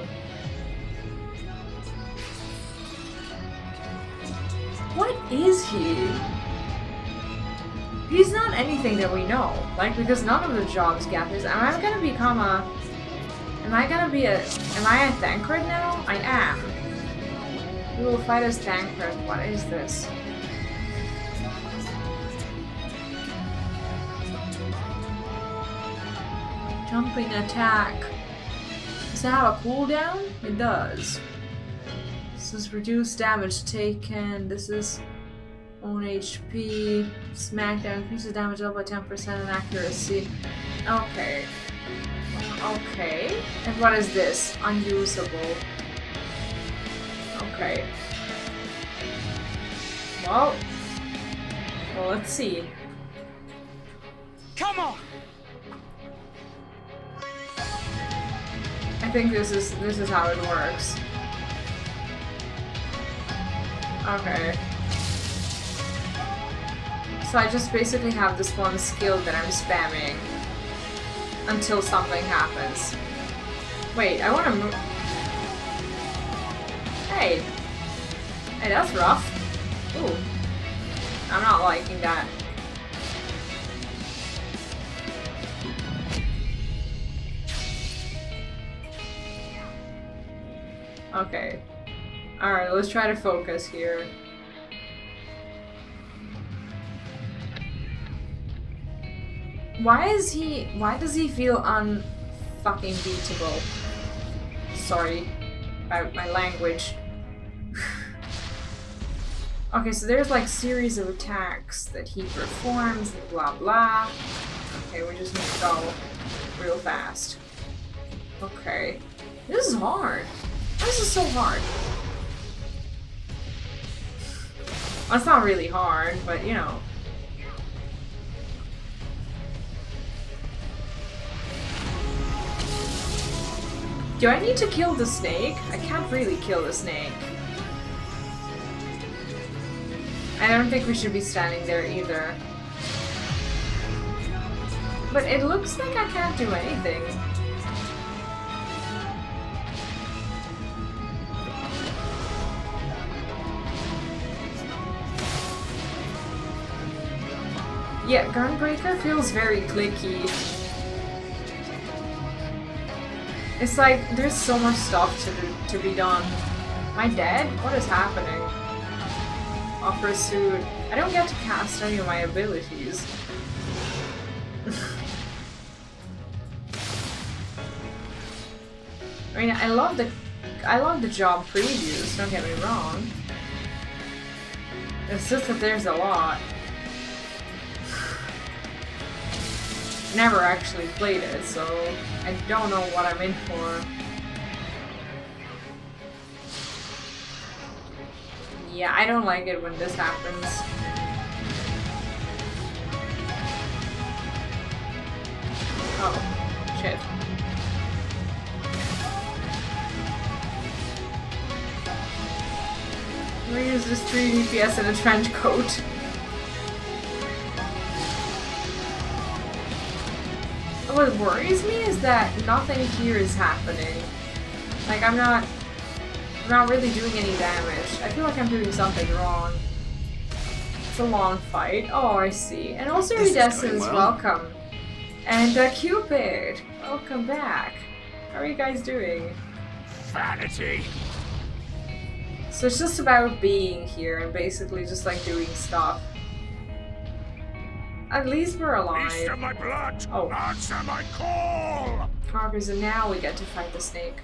What is he? He's not anything that we know. Like, because none of the jobs gathers. Am I a Thancred now? I am. We will fight as Thancred. What is this? Jumping attack. Does it have a cooldown? It does. This is reduced damage taken. This is own HP. Smackdown increases damage up by 10% and accuracy. Okay. Okay. And what is this? Unusable. Okay. Well, let's see. Come on! I think this is how it works. Okay. So I just basically have this one skill that I'm spamming until something happens. Wait, I want to move. Hey! Hey, that's rough. Ooh. I'm not liking that. Okay. Alright, let's try to focus here. Why does he feel unfucking beatable? Sorry about my language. Okay, so there's like series of attacks that he performs and blah blah. Okay, we just need to go real fast. Okay. This is hard. This is so hard. Well, it's not really hard, but you know. Do I need to kill the snake? I can't really kill the snake. I don't think we should be standing there either. But it looks like I can't do anything. Yeah, Gunbreaker feels very clicky. It's like there's so much stuff to be done. Am I dead? What is happening? Oh, pursuit. I don't get to cast any of my abilities. I mean, I love the job previews, don't get me wrong. It's just that there's a lot. Never actually played it, so I don't know what I'm in for. Yeah, I don't like it when this happens. Oh, shit. I'm gonna use this 3 DPS in a trench coat. What worries me is that nothing here is happening. Like, I'm not really doing any damage. I feel like I'm doing something wrong. It's a long fight. Oh, I see. And also Iridescence, welcome. And Cupid, welcome back. How are you guys doing? Vanity. So it's just about being here and basically just like doing stuff. At least we're alive. East of my blood. Oh. Answer my call. Carvers, and now we get to fight the snake.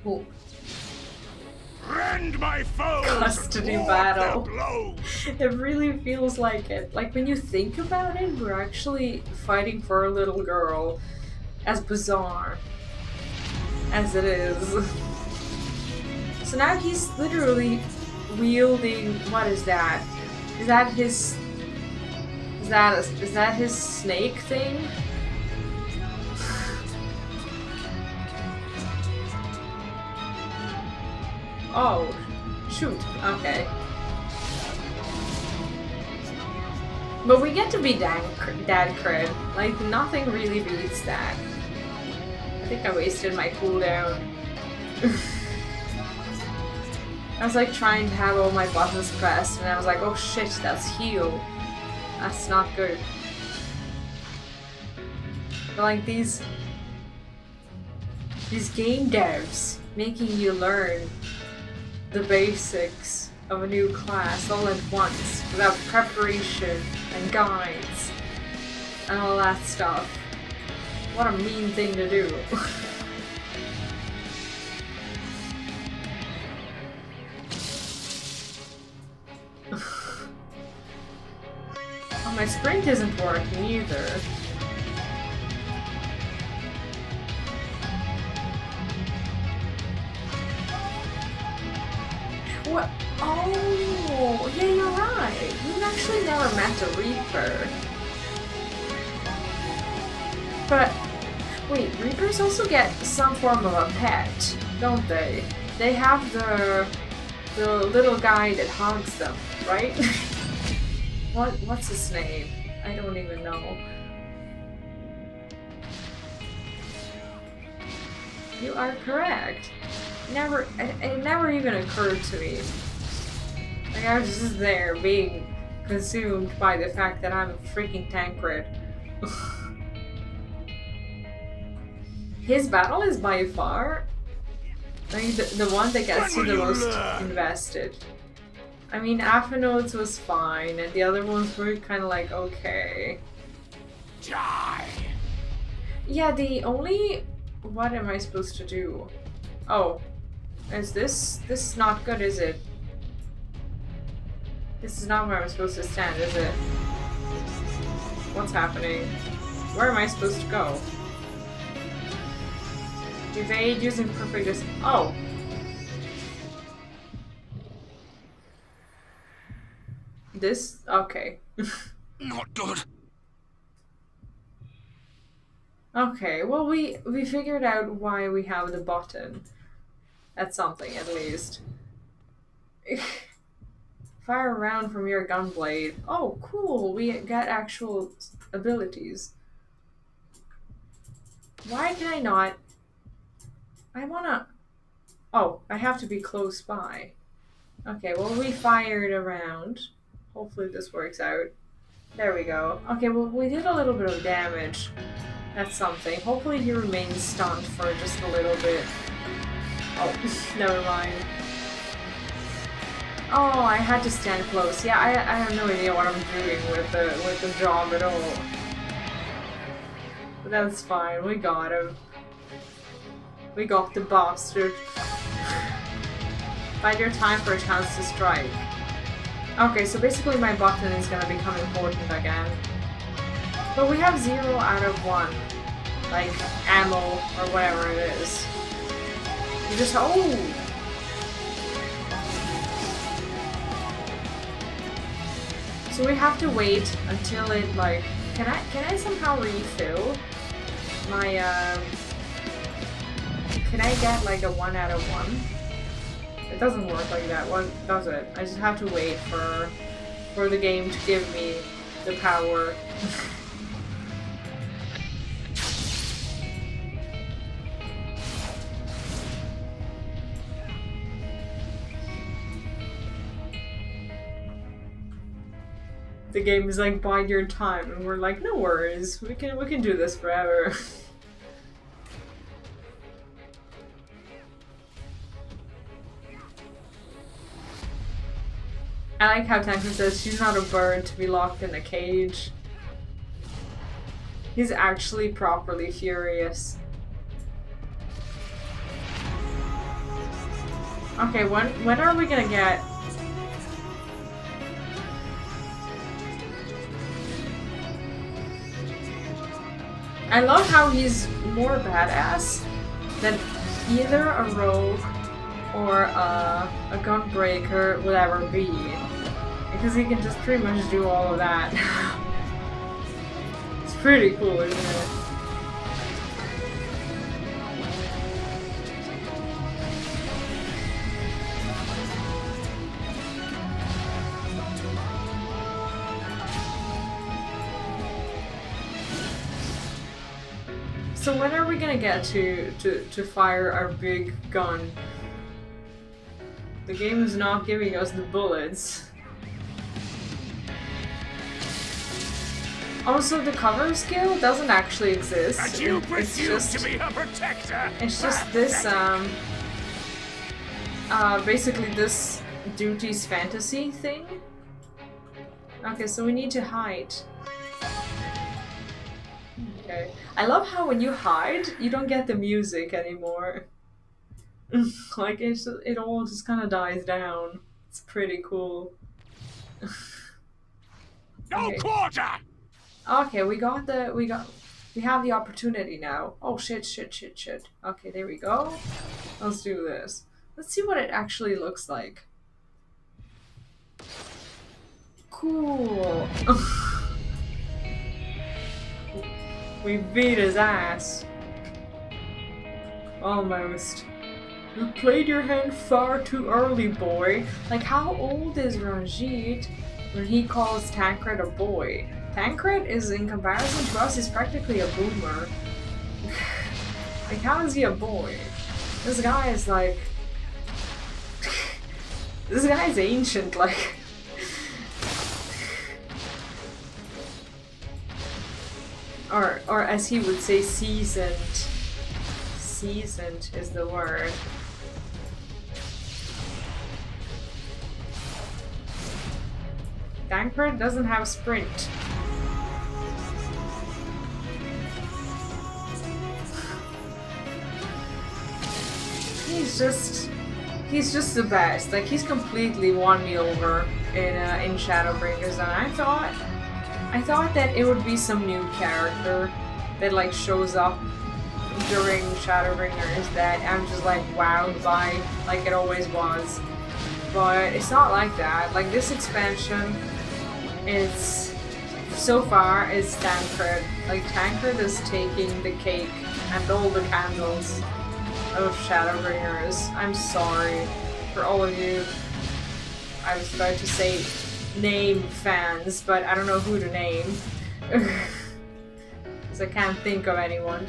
Oh. Rend my foes. Custody and battle. their blows. It really feels like it. Like when you think about it, we're actually fighting for a little girl. As bizarre as it is. So now he's literally wielding, what is that? Is that his snake thing? Oh, shoot, okay. But we get to be dad cred. Like, nothing really beats that. I think I wasted my cooldown. I was like trying to have all my buttons pressed and I was like, oh shit, that's heal. That's not good. But like these game devs making you learn the basics of a new class all at once without preparation and guides and all that stuff. What a mean thing to do. Oh, my sprint isn't working either. What? Oh, yeah, you're right. We've actually never met a Reaper. But, wait, Reapers also get some form of a pet, don't they? They have the little guy that hugs them, right? What's his name? I don't even know. You are correct. It never even occurred to me. Like I was just there being consumed by the fact that I'm a freaking Tancred. His battle is by far the one that gets you the most invested. I mean, Aphanodes was fine, and the other ones were kind of like, okay. Die. Yeah, the only... What am I supposed to do? Oh. Is this is not good, is it? This is not where I'm supposed to stand, is it? What's happening? Where am I supposed to go? Evade using perfect distance. Oh! This? Okay. Not good. Okay, well we figured out why we have the button. That's something, at least. Fire around from your gunblade. Oh, cool! We got actual abilities. Why can I not... I wanna... Oh, I have to be close by. Okay, well, we fired around. Hopefully this works out. There we go. Okay, well, we did a little bit of damage. That's something. Hopefully he remains stunned for just a little bit. Oh, never mind. Oh, I had to stand close. Yeah, I have no idea what I'm doing with the job at all. But that's fine. We got him. We got the bastard. Bide your time for a chance to strike. Okay, so basically my button is gonna become important again. But we have 0 out of 1. Like, ammo or whatever it is. You just... oh! So we have to wait until it, like... Can I somehow refill my, Can I get, like, a 1 out of 1? It doesn't work like that, what does it? I just have to wait for the game to give me the power. The game is like, bide your time, and we're like, no worries, we can do this forever. I like how Tankman says she's not a bird to be locked in a cage. He's actually properly furious. Okay, when are we gonna get... I love how he's more badass than either a rogue or a gunbreaker would ever be. Because he can just pretty much do all of that. It's pretty cool, isn't it? So when are we gonna get to fire our big gun? The game is not giving us the bullets. Also, the cover skill doesn't actually exist. And you It's presume just, to be a protector? it's just this, basically this Duty's fantasy thing. Okay, so we need to hide. Okay. I love how when you hide, you don't get the music anymore. Like, it all just kind of dies down. It's pretty cool. No Okay. quarter! Okay, we have the opportunity now. Oh shit. Okay, there we go. Let's do this. Let's see what it actually looks like. Cool. We beat his ass. Almost. You played your hand far too early, boy. Like, how old is Ranjit when he calls Tancred a boy? Tancred is, in comparison to us, is practically a boomer. Like, how is he a boy? This guy is like... This guy is ancient, like... Or as he would say, seasoned. Seasoned is the word. Tancred doesn't have sprint. He's just the best. Like, he's completely won me over in Shadowbringers, and I thought that it would be some new character that like shows up during Shadowbringers that I'm just like wowed by, like it always was. But it's not like that. Like, this expansion is so far is Tancred. Like, Tancred is taking the cake and all the candles of Shadowbringers. I'm sorry for all of you. I was about to say name fans, but I don't know who to name. Because I can't think of anyone.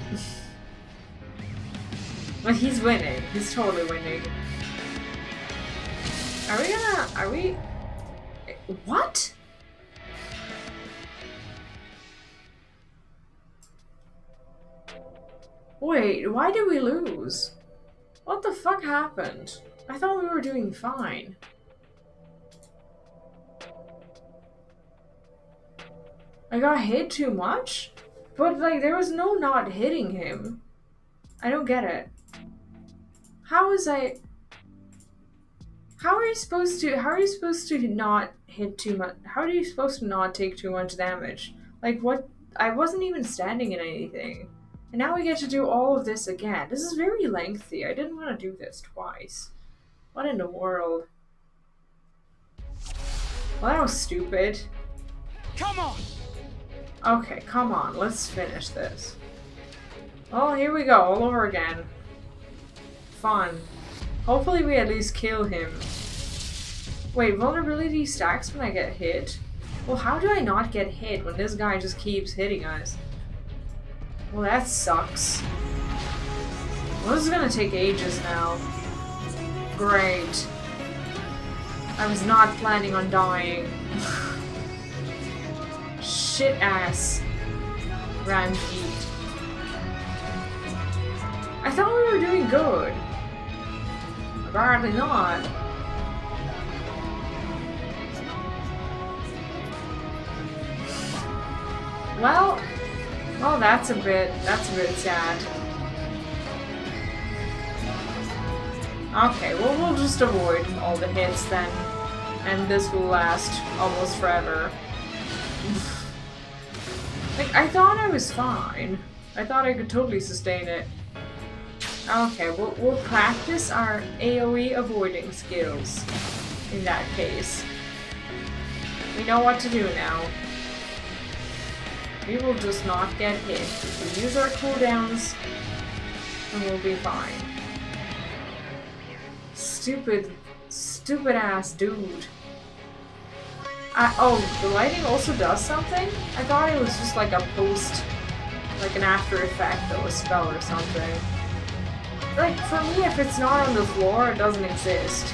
But he's winning. He's totally winning. Are we... What? Wait, why did we lose? What the fuck happened? I thought we were doing fine. I got hit too much? But, like, there was no not hitting him. I don't get it. How are you supposed to not hit too much? How are you supposed to not take too much damage? Like, what? I wasn't even standing in anything. And now we get to do all of this again. This is very lengthy. I didn't want to do this twice. What in the world? Well, that was stupid. Come on! Okay, come on. Let's finish this. Well, here we go. All over again. Fun. Hopefully we at least kill him. Wait, vulnerability stacks when I get hit? Well, how do I not get hit when this guy just keeps hitting us? Well, that sucks. Well, this is gonna take ages now. Great. I was not planning on dying. Shit ass. Rampede. I thought we were doing good. Apparently not. Well, that's a bit sad. Okay, well, we'll just avoid all the hits then, and this will last almost forever. Like, I thought I was fine. I thought I could totally sustain it. Okay, we'll practice our AoE avoiding skills in that case. We know what to do now. We will just not get hit. We use our cooldowns and we'll be fine. Stupid ass dude. Oh, the lighting also does something? I thought it was just like a post, like an after effect of a spell or something. Like, for me, if it's not on the floor, it doesn't exist.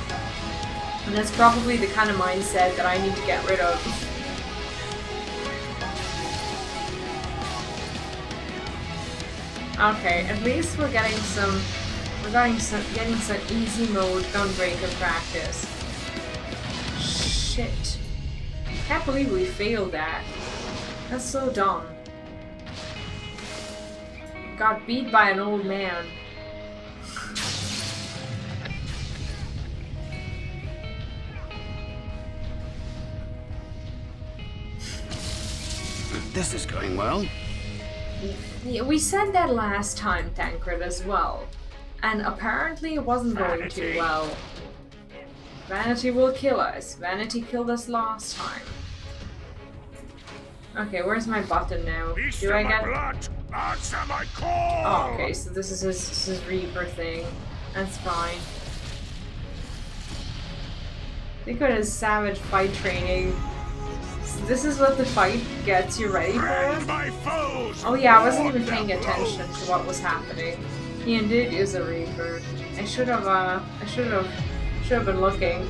And that's probably the kind of mindset that I need to get rid of. Okay, at least we're getting some easy mode Gunbreaker practice. Shit. Can't believe we failed that. That's so dumb. Got beat by an old man. This is going well. Yeah, we said that last time, Tancred, as well. And apparently it wasn't going too well. Vanity will kill us. Vanity killed us last time. Okay, where's my button now? Do I get... Oh, okay, so this is his Reaper thing. That's fine. I think it is savage fight training. So this is what the fight gets you ready for? Oh yeah, I wasn't even paying attention to what was happening. He indeed is a Reaper. I should have been looking.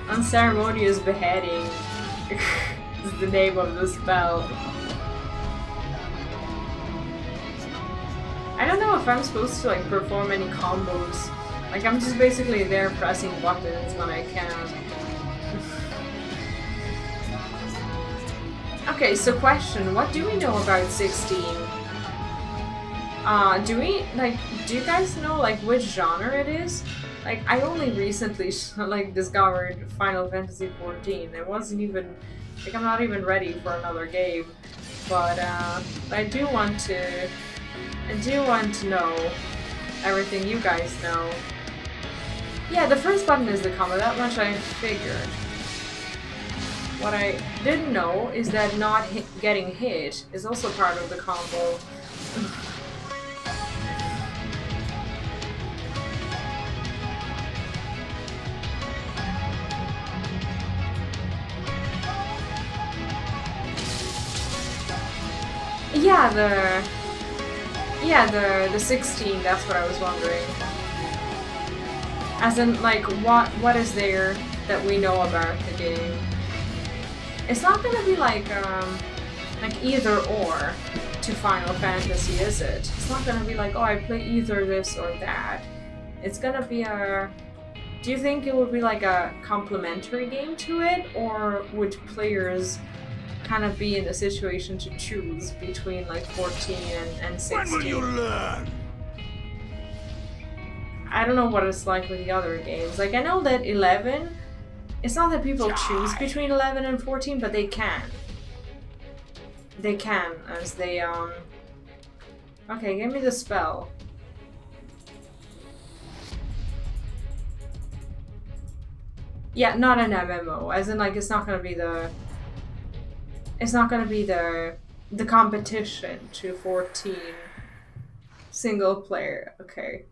Unceremonious beheading is the name of the spell. I don't know if I'm supposed to like perform any combos. Like I'm just basically there pressing buttons when I can. Okay, so question, what do we know about 16? Do you guys know like which genre it is? Like I only recently like discovered Final Fantasy XIV. I wasn't even like I'm not even ready for another game. But I do want to know everything you guys know. Yeah, the first button is the combo, that much I figured. What I didn't know is that not getting hit is also part of the combo. Yeah, the 16, that's what I was wondering. As in, like, what is there that we know about the game? It's not gonna be like either or to Final Fantasy, is it? It's not gonna be like, oh, I play either this or that. It's gonna be a... Do you think it would be like a complementary game to it, or would players kind of be in a situation to choose between like 14 and 16? When will you learn? I don't know what it's like with the other games. Like, I know that 11, it's not that people choose between 11 and 14, but they can. They can, as they, Okay, give me the spell. Yeah, not an MMO, as in, like, it's not gonna be the... It's not gonna be the competition to 14 single player. Okay.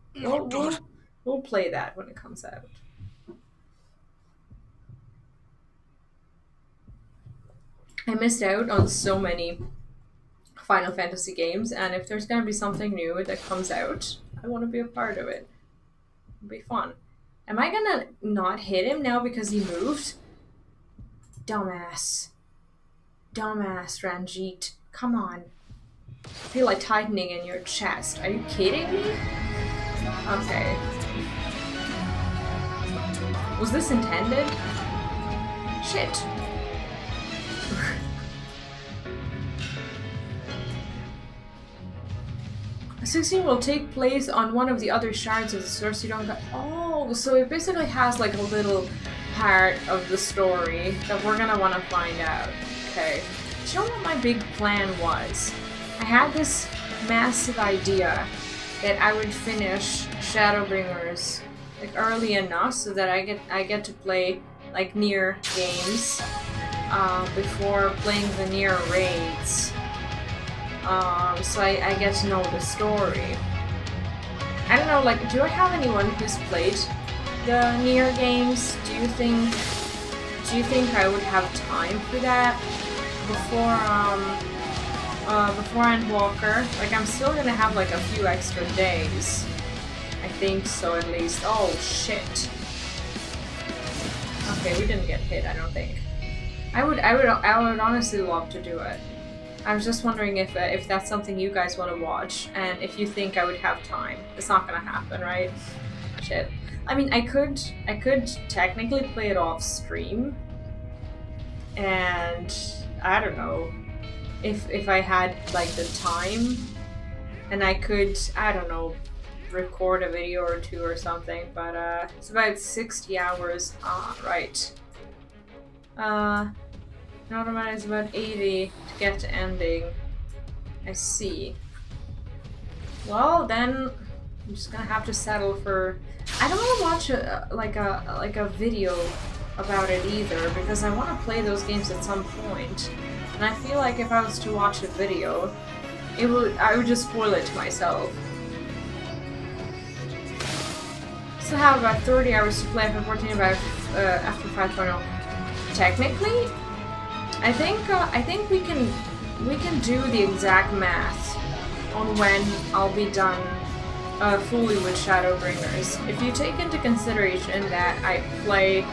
We'll play that when it comes out. I missed out on so many Final Fantasy games, and if there's gonna be something new that comes out, I want to be a part of it. It'll be fun. Am I gonna not hit him now because he moved? Dumbass. Dumbass, Ranjit. Come on. I feel like tightening in your chest. Are you kidding me? Okay. Was this intended? Shit. 16 will take place on one of the other shards of the source you don't got. Oh, so it basically has like a little part of the story that we're gonna want to find out. Okay. Do you know what my big plan was? I had this massive idea that I would finish Shadowbringers like early enough so that I get to play like near games before playing the near raids. So I get to know the story. I don't know, like, do I have anyone who's played the near games? Do you think I would have time for that before Endwalker? Like, I'm still gonna have like a few extra days. I think so, at least. Oh shit. Okay, we didn't get hit, I don't think. I would honestly love to do it. I was just wondering if that's something you guys want to watch, and if you think I would have time. It's not gonna happen, right? Shit. I mean, I could technically play it off stream, and I don't know if I had like the time, and I could, I don't know, record a video or two or something. But it's about 60 hours. Right. Automatic is about 80 to get to ending. I see. Well, then I'm just gonna have to settle for. I don't want to watch a video about it either, because I want to play those games at some point. And I feel like if I was to watch a video, I would just spoil it to myself. So have about 30 hours to play FF14 about after 5.0. Technically, I think we can do the exact math on when I'll be done fully with Shadowbringers. If you take into consideration that I play,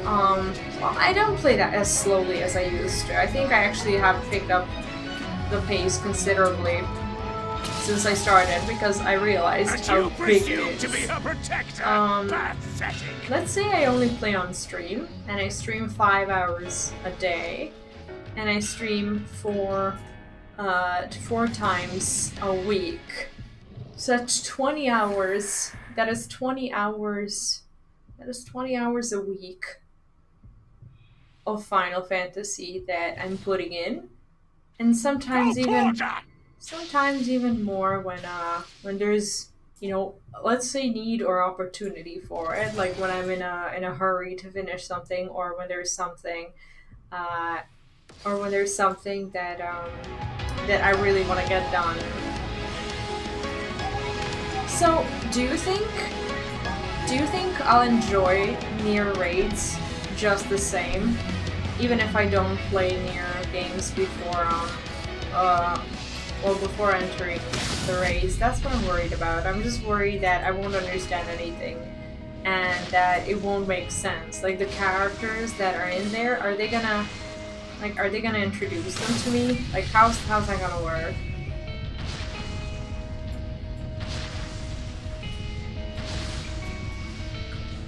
well, I don't play that as slowly as I used to. I think I actually have picked up the pace considerably since I started, because I realized how big it is. To be her protector. Pathetic. Let's say I only play on stream, and I stream 5 hours a day, and I stream 4 times a week. So that's 20 hours. That is 20 hours. That is 20 hours a week of Final Fantasy that I'm putting in, and sometimes even more when there's, you know, let's say need or opportunity for it, like when I'm in a hurry to finish something, or when there's something that that I really want to get done. So do you think I'll enjoy near raids just the same, even if I don't play near games before before entering the race. That's what I'm worried about. I'm just worried that I won't understand anything and that it won't make sense. Like the characters that are in there, are they gonna introduce them to me? Like how's that gonna work?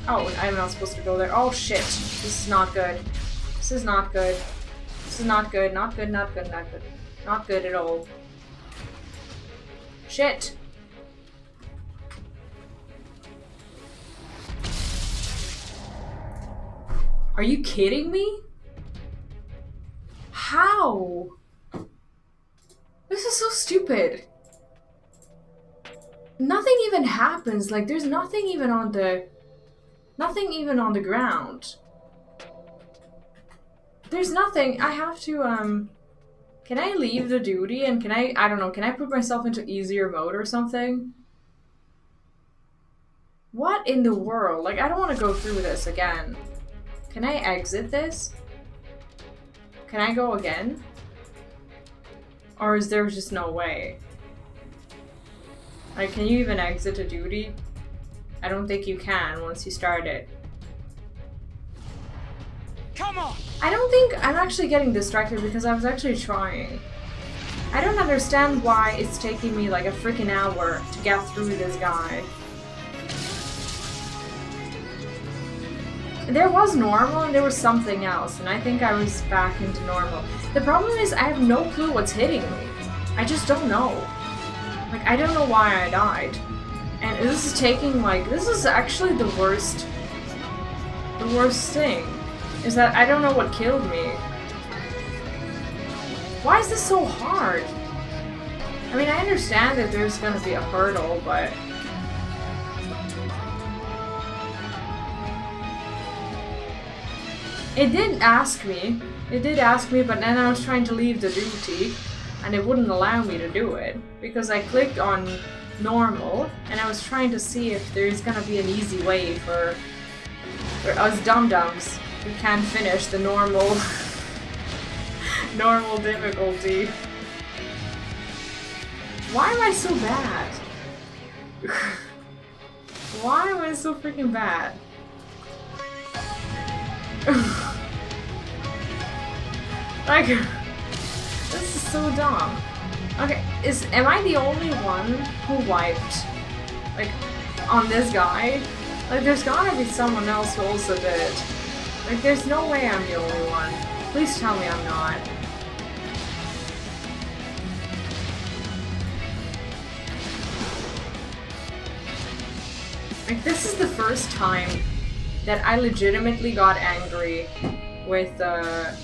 Oh, I'm not supposed to go there. Oh shit. This is not good. This is not good. This is not good. Not good, not good, not good. Not good at all. Shit. Are you kidding me? How? This is so stupid. Nothing even happens. Like there's nothing even on the ground. There's nothing. I have to can I leave the duty and can I don't know, can I put myself into easier mode or something? What in the world? Like I don't want to go through this again. Can I exit this? Can I go again? Or is there just no way? Like, can you even exit a duty? I don't think you can once you start it. Come on! I don't think I'm actually getting distracted because I was actually trying. I don't understand why it's taking me like a freaking hour to get through this guy. There was normal and there was something else, and I think I was back into normal. The problem is I have no clue what's hitting me. I just don't know. Like, I don't know why I died. And this is taking, like, this is actually the worst thing. Is that I don't know what killed me. Why is this so hard? I mean, I understand that there's gonna be a hurdle, but... It did ask me, but then I was trying to leave the duty, and it wouldn't allow me to do it, because I clicked on normal, and I was trying to see if there's gonna be an easy way for us dum-dums who can't finish the normal, normal difficulty. Why am I so bad? Why am I so freaking bad? Like, this is so dumb. Okay, am I the only one who wiped, like, on this guy? Like, there's gotta be someone else who also did. Like, there's no way I'm the only one. Please tell me I'm not. Like, this is the first time that I legitimately got angry with a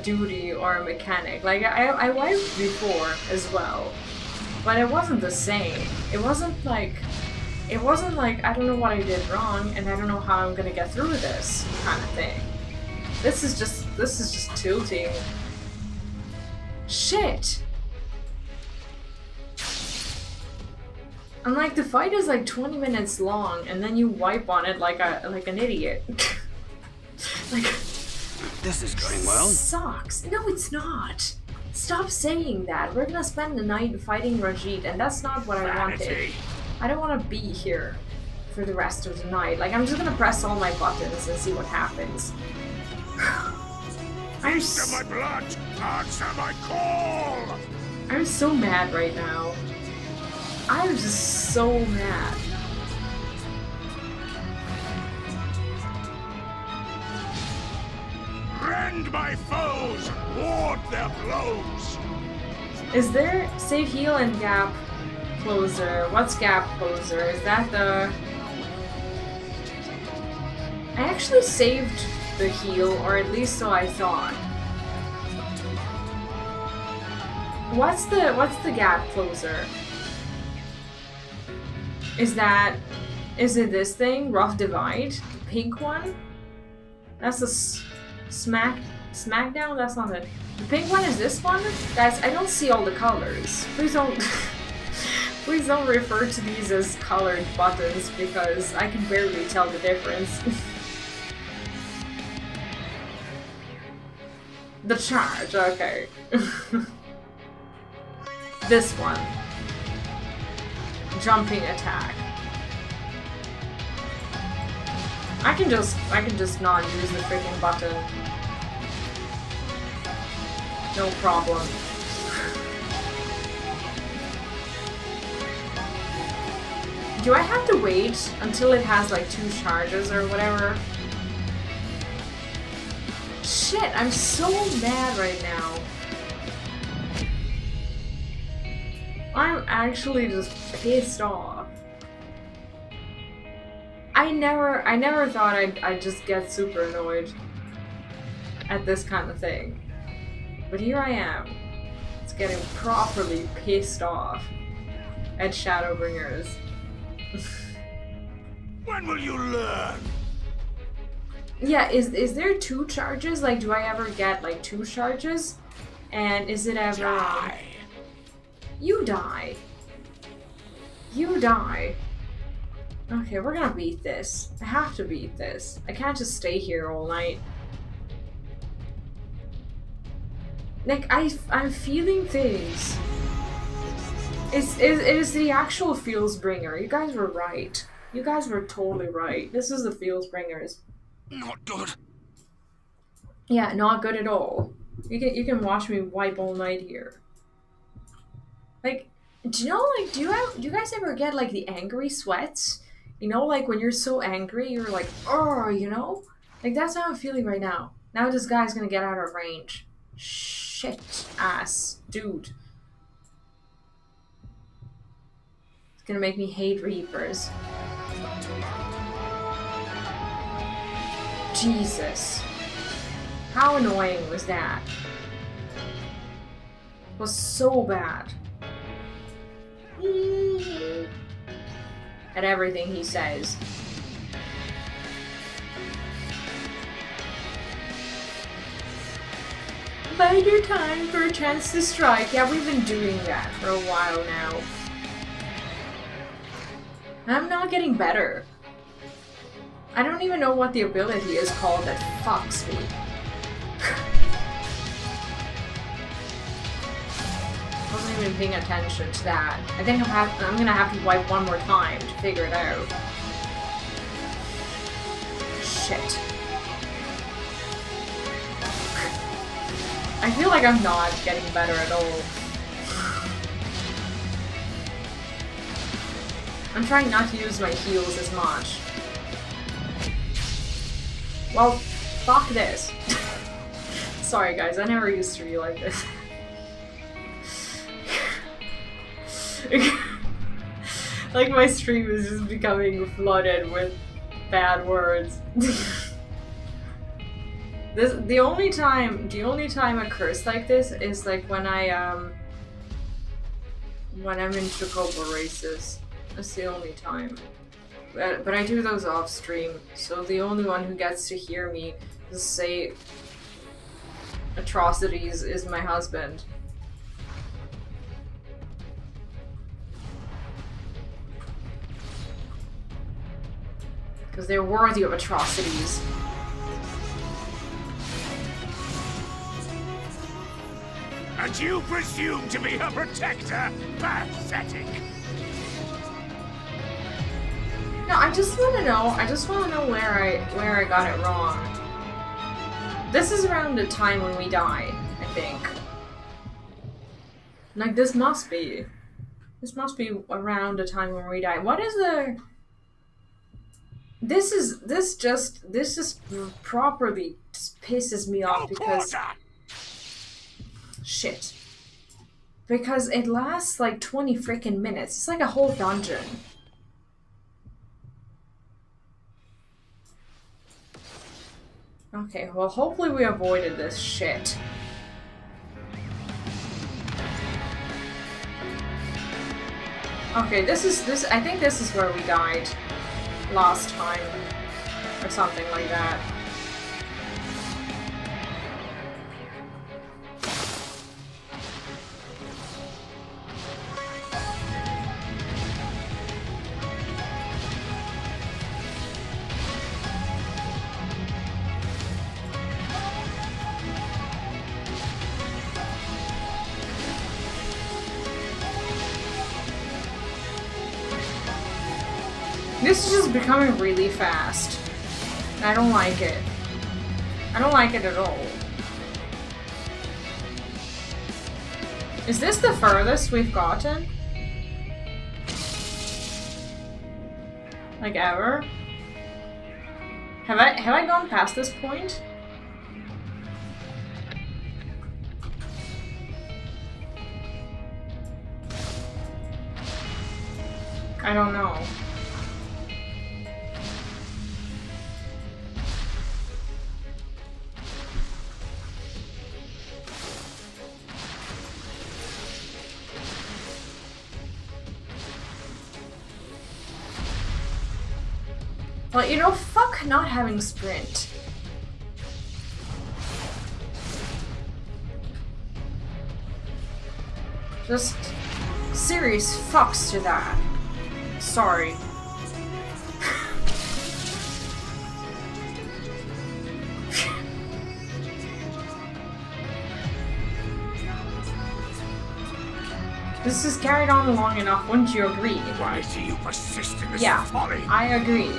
duty or a mechanic. Like, I wiped before as well, but it wasn't the same. It wasn't like, I don't know what I did wrong and I don't know how I'm gonna get through this kind of thing. This is just tilting. Shit! And like, the fight is like 20 minutes long and then you wipe on it like an idiot. Like, This is going well. Sucks. No, it's not. Stop saying that. We're gonna spend the night fighting Rajit, and that's not what I wanted. I don't want to be here for the rest of the night. Like, I'm just gonna press all my buttons and see what happens. Answer my blood! Answer my call! I'm so mad right now. I'm just so mad. Rend my foes! Ward their blows! Is there save heal and gap closer? What's gap closer? Is that the... I actually saved the heal, or at least so I thought. What's the gap closer? Is it this thing? Rough Divide? The pink one? That's a Smackdown? That's not it. The pink one is this one? I don't see all the colors. Please don't please don't refer to these as colored buttons because I can barely tell the difference. The charge, okay. This one. jumping attack. I can just not use the freaking button. No problem. Do I have to wait until it has like 2 charges or whatever? Shit, I'm so mad right now. I'm actually just pissed off. I never thought I'd just get super annoyed at this kind of thing. But here I am. It's getting properly pissed off at Shadowbringers. When will you learn? Yeah, is there 2 charges? Like, do I ever get like 2 charges? And is it ever... Die. You die. You die. Okay, we're gonna beat this. I have to beat this. I can't just stay here all night. Like, I'm feeling things. It is the actual Feelsbringer. You guys were right. You guys were totally right. This is the Feelsbringers. Not good. Yeah, not good at all. You can watch me wipe all night here. Like, do you know, like, do you guys ever get like the angry sweats? You know, like when you're so angry, you're like, oh, you know? Like, that's how I'm feeling right now. Now this guy's gonna get out of range. Shit ass dude. It's gonna make me hate Reapers. Jesus. How annoying was that? It was so bad. At everything he says. Bide your time for a chance to strike. Yeah, we've been doing that for a while now. I'm not getting better. I don't even know what the ability is called that fucks me. Wasn't even paying attention to that. I think I'm gonna have to wipe one more time to figure it out. Shit. I feel like I'm not getting better at all. I'm trying not to use my heals as much. Well, fuck this. Sorry guys, I never used to be like this. Like my stream is just becoming flooded with bad words. The only time I curse like this is like when I'm in Chocobo races. That's the only time. But I do those off stream, so the only one who gets to hear me say atrocities is my husband. Because they're worthy of atrocities. And you presume to be her protector? Pathetic! No, I just want to know where I got it wrong. This is around the time when we die, I think. Like, this must be around the time when we die. What is the... This just properly just pisses me off because... Shit. Because it lasts like 20 freaking minutes. It's like a whole dungeon. Okay, well hopefully we avoided this shit. Okay, I think this is where we died last time. Or something like that. This is just becoming really fast. I don't like it. I don't like it at all. Is this the furthest we've gotten? Like ever? Have I gone past this point? I don't know. Well, you know, fuck not having sprint. Just serious fucks to that. Sorry. This is carried on long enough, wouldn't you agree? Why do you persist in this folly? I agree.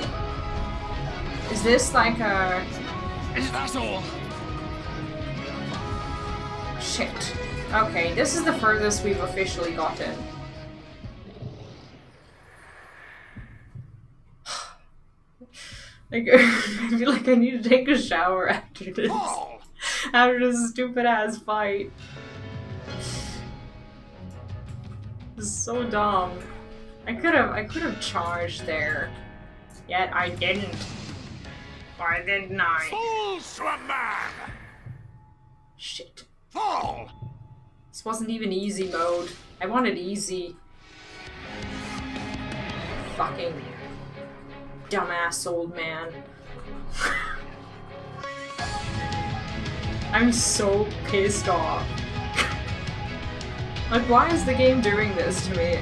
Is this like a... Is that all? Shit. Okay, this is the furthest we've officially gotten. Like, I feel like I need to take a shower after this. Fall! After this stupid ass fight. This is so dumb. I could have charged there. Yet I didn't. Why didn't I? Fools to a man! Shit. Fall! This wasn't even easy mode. I wanted easy. Fucking dumbass old man. I'm so pissed off. Like, why is the game doing this to me?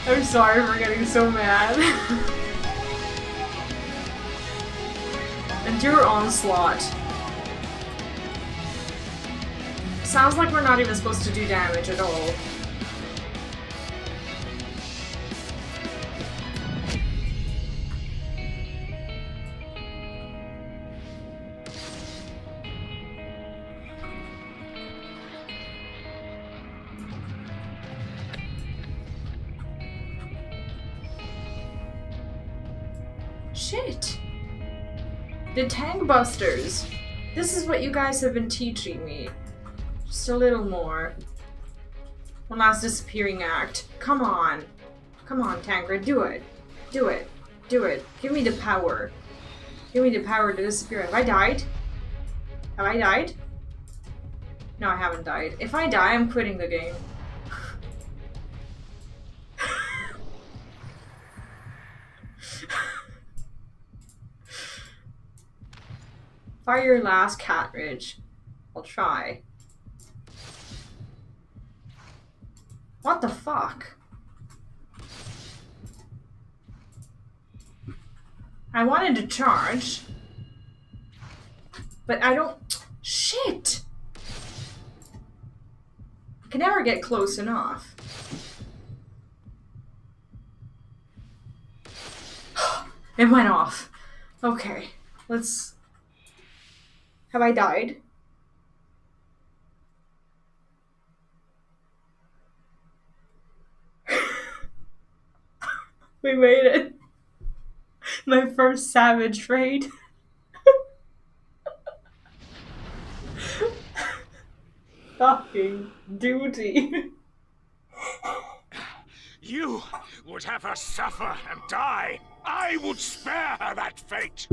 I'm sorry for getting so mad. Endure onslaught. Sounds like we're not even supposed to do damage at all. Shit. The tank busters. This is what you guys have been teaching me. Just a little more. One last disappearing act. Come on. Come on, Tangra, do it. Do it. Do it. Give me the power. Give me the power to disappear. Have I died? Have I died? No, I haven't died. If I die, I'm quitting the game. Fire your last cartridge. I'll try. What the fuck? I wanted to charge, but I don't... Shit! I can never get close enough. It went off. Okay, let's... Have I died? We made it. My first savage raid. Fucking duty. You would have her suffer and die. I would spare her that fate.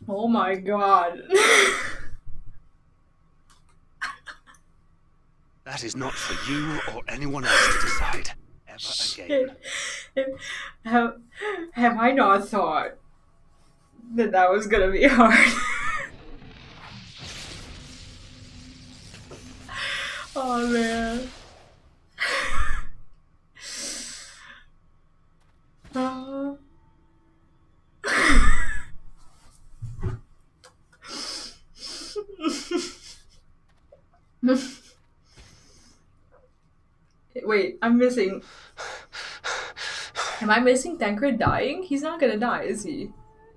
Oh my god. That is not for you or anyone else to decide ever again. Have I not thought that that was gonna be hard? Oh man. wait, I'm missing... Am I missing Tancred dying? He's not gonna die, is he?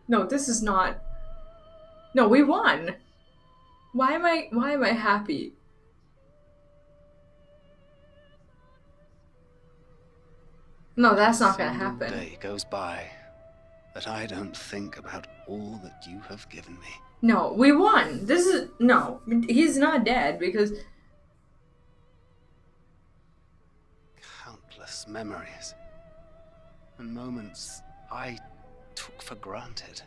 No, this is not... No, we won! Why am I happy? No, that's not gonna happen. No day goes by that I don't think about all that you have given me. No, we won! This is... No, he's not dead because... Countless memories. And moments I took for granted.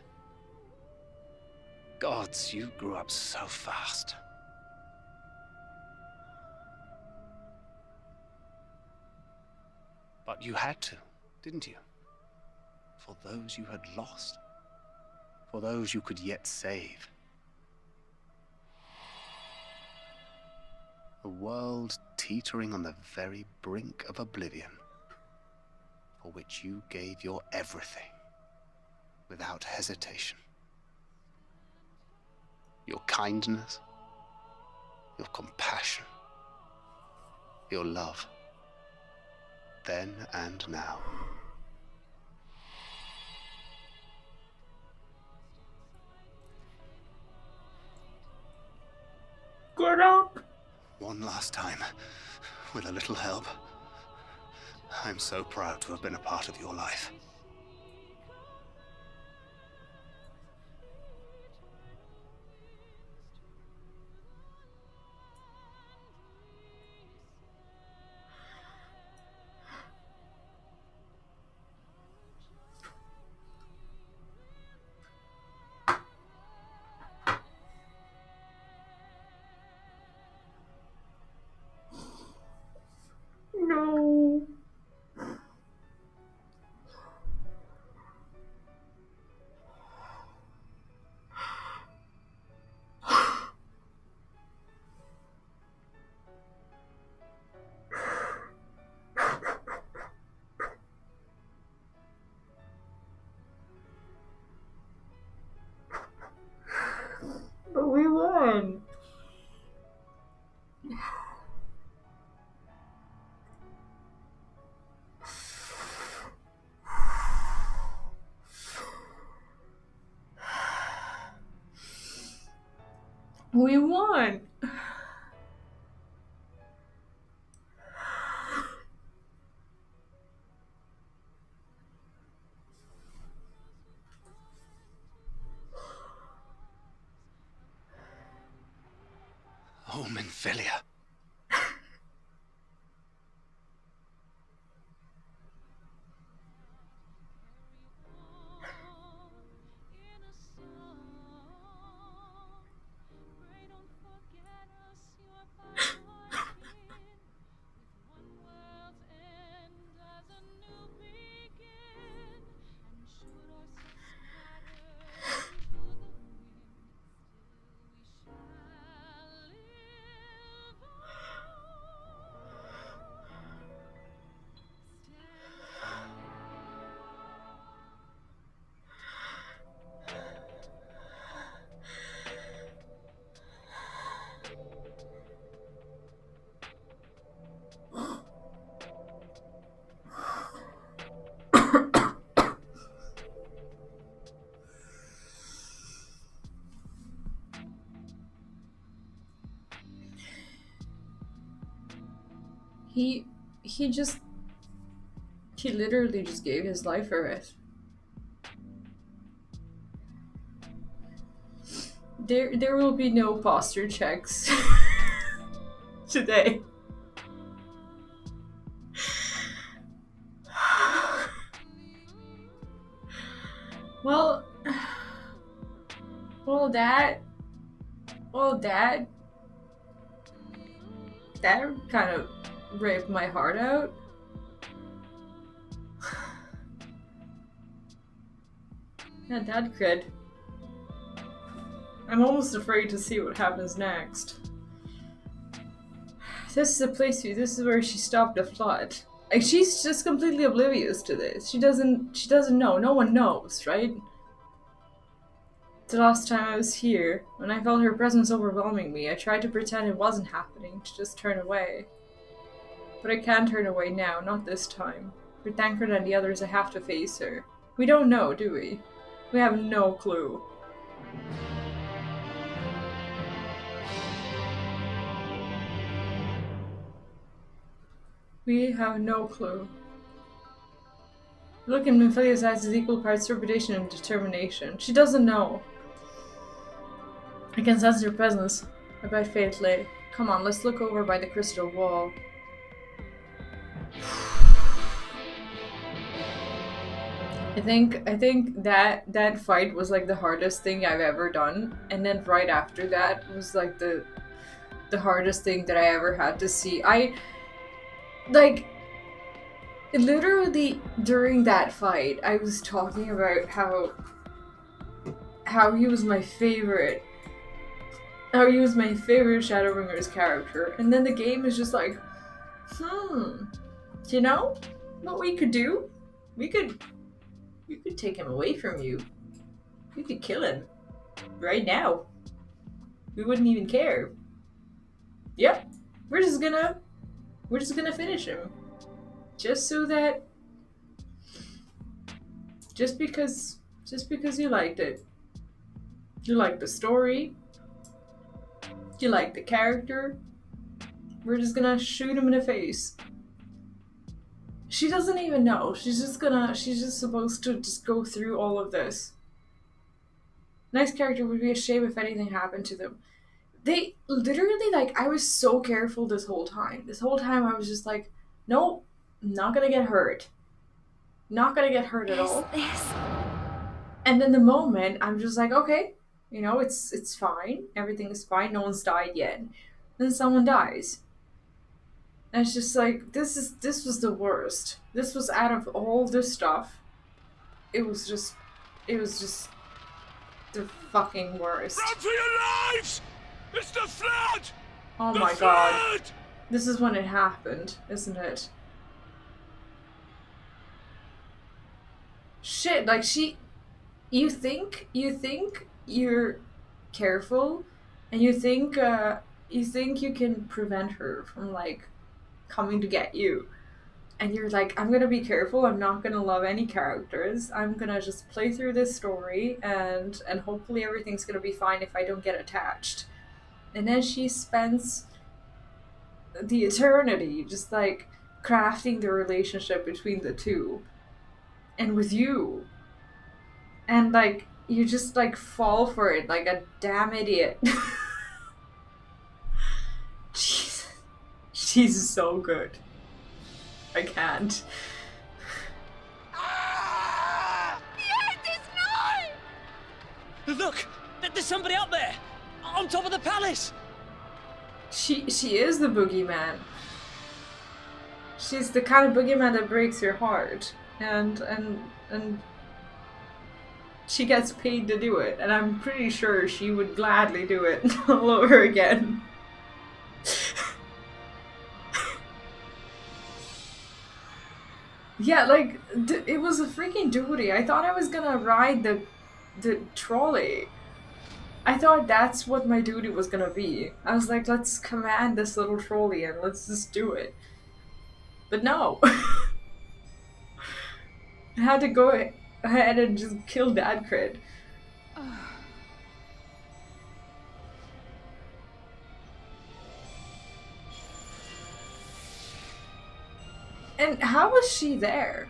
Gods, you grew up so fast. But you had to, didn't you? For those you had lost. For those you could yet save. A world teetering on the very brink of oblivion, for which you gave your everything, without hesitation. Your kindness, your compassion, your love, then and now. Get up! One last time, with a little help. I'm so proud to have been a part of your life. No. But we won. We won! Oh, Minfilia. He literally just gave his life for it. There will be no posture checks today. Well, that kind of ripped my heart out. Yeah, that could. I'm almost afraid to see what happens next. This is the place. This is where she stopped the flood. Like, she's just completely oblivious to this. She doesn't know. No one knows, right? The last time I was here, when I felt her presence overwhelming me, I tried to pretend it wasn't happening, to just turn away. But I can't turn away now, not this time. For Tancred and the others, I have to face her. We don't know, do we? We have no clue. We have no clue. Look in Minfilia's eyes is equal parts trepidation and determination. She doesn't know. I can sense your presence. I bet faintly. Come on, let's look over by the crystal wall. I think that fight was like the hardest thing I've ever done, and then right after that was like the hardest thing that I ever had to see. Literally during that fight, I was talking about how he was my favorite. How he was my favorite Shadowbringers character, and then the game is just like, you know what we could do? We could take him away from you. We could kill him right now. We wouldn't even care. Yep, we're just gonna finish him. Just so that, just because you liked it. You liked the story. You liked the character. We're just gonna shoot him in the face. She doesn't even know. She's just supposed to just go through all of this. Nice character, would be a shame if anything happened to them. They literally, like, I was so careful this whole time. This whole time I was just like, nope. Not gonna get hurt. Not gonna get hurt at all. And then the moment, I'm just like, okay, you know, it's fine. Everything is fine. No one's died yet. Then someone dies. And it's just like, this was the worst. This was out of all this stuff. It was just the fucking worst. Run for your lives! It's the flood! Oh my god. This is when it happened, isn't it? Shit, like you think you're careful, and you think you can prevent her from like coming to get you, and you're like, I'm gonna be careful, I'm not gonna love any characters, I'm gonna just play through this story and hopefully everything's gonna be fine if I don't get attached. And then she spends the eternity just like crafting the relationship between the two. And with you. And like, you just like fall for it like a damn idiot. Jesus. She's so good. I can't. The end is nigh! Look! There's somebody up there! On top of the palace! She is the boogeyman. She's the kind of boogeyman that breaks your heart. And she gets paid to do it, and I'm pretty sure she would gladly do it all over again. Yeah, like, it was a freaking duty. I thought I was gonna ride the trolley. I thought that's what my duty was gonna be. I was like, let's command this little trolley and let's just do it. But no. I had to go ahead and just kill Dadcred. And how was she there?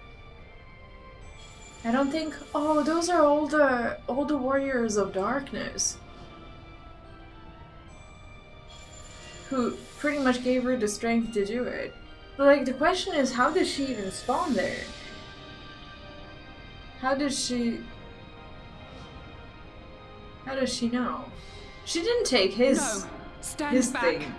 I don't think. Oh, those are all the warriors of darkness, who pretty much gave her the strength to do it. But like, the question is, how did she even spawn there? How does she know? She didn't take his his back. Thing.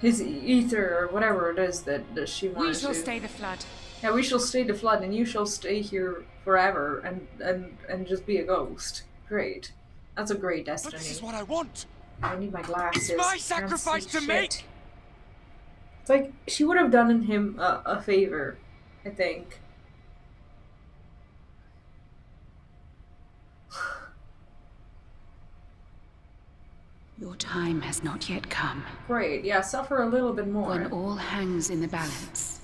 His ether or whatever it is that she wanted to. We shall stay the flood. Yeah, we shall stay the flood, and you shall stay here forever and just be a ghost. Great. That's a great destiny. But this is what I want. I need my glasses. It's my sacrifice to make. It's like she would have done him a favor, I think. Your time has not yet come. Great, yeah, suffer a little bit more. When all hangs in the balance,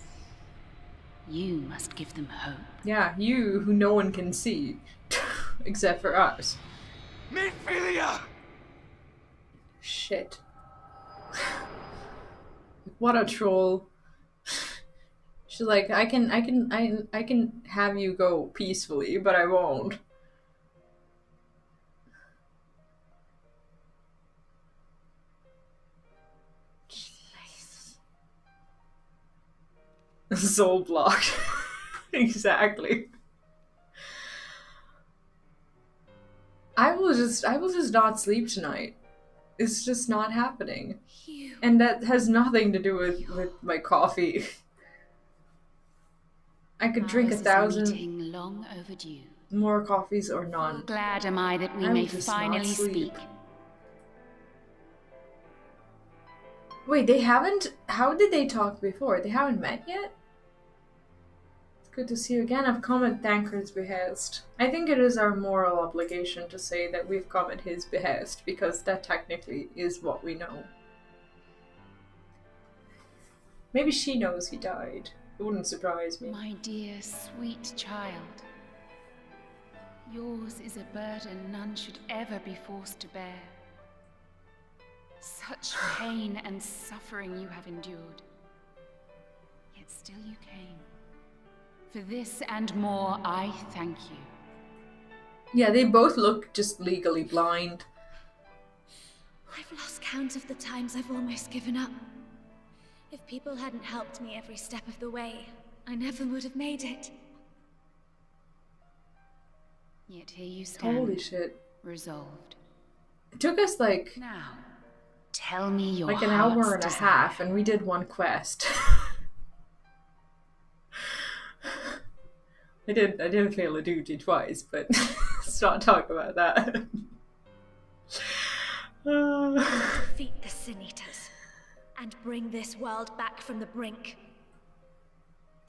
you must give them hope. Yeah, you who no one can see. Except for us. Midfilia! Shit. What a troll. She's like, I can have you go peacefully, but I won't. Soul block. Exactly. I will just not sleep tonight. It's just not happening. And that has nothing to do with my coffee. I could drink 1,000 long overdue. more coffees or none. Glad am I that we may finally speak. Wait, they haven't... How did they talk before? They haven't met yet? It's good to see you again. I've come at Tancred's behest. I think it is our moral obligation to say that we've come at his behest, because that technically is what we know. Maybe she knows he died. It wouldn't surprise me. My dear, sweet child. Yours is a burden none should ever be forced to bear. Such pain and suffering you have endured. Yet still you came. For this and more, I thank you. Yeah, they both look just legally blind. I've lost count of the times I've almost given up. If people hadn't helped me every step of the way, I never would have made it. Yet here you stand. Holy shit. Resolved. It took us like... Now, tell me your like an hour and a half, and we did one quest. I did fail a duty twice, but let's not talk about that. Defeat the Sin Eaters and bring this world back from the brink.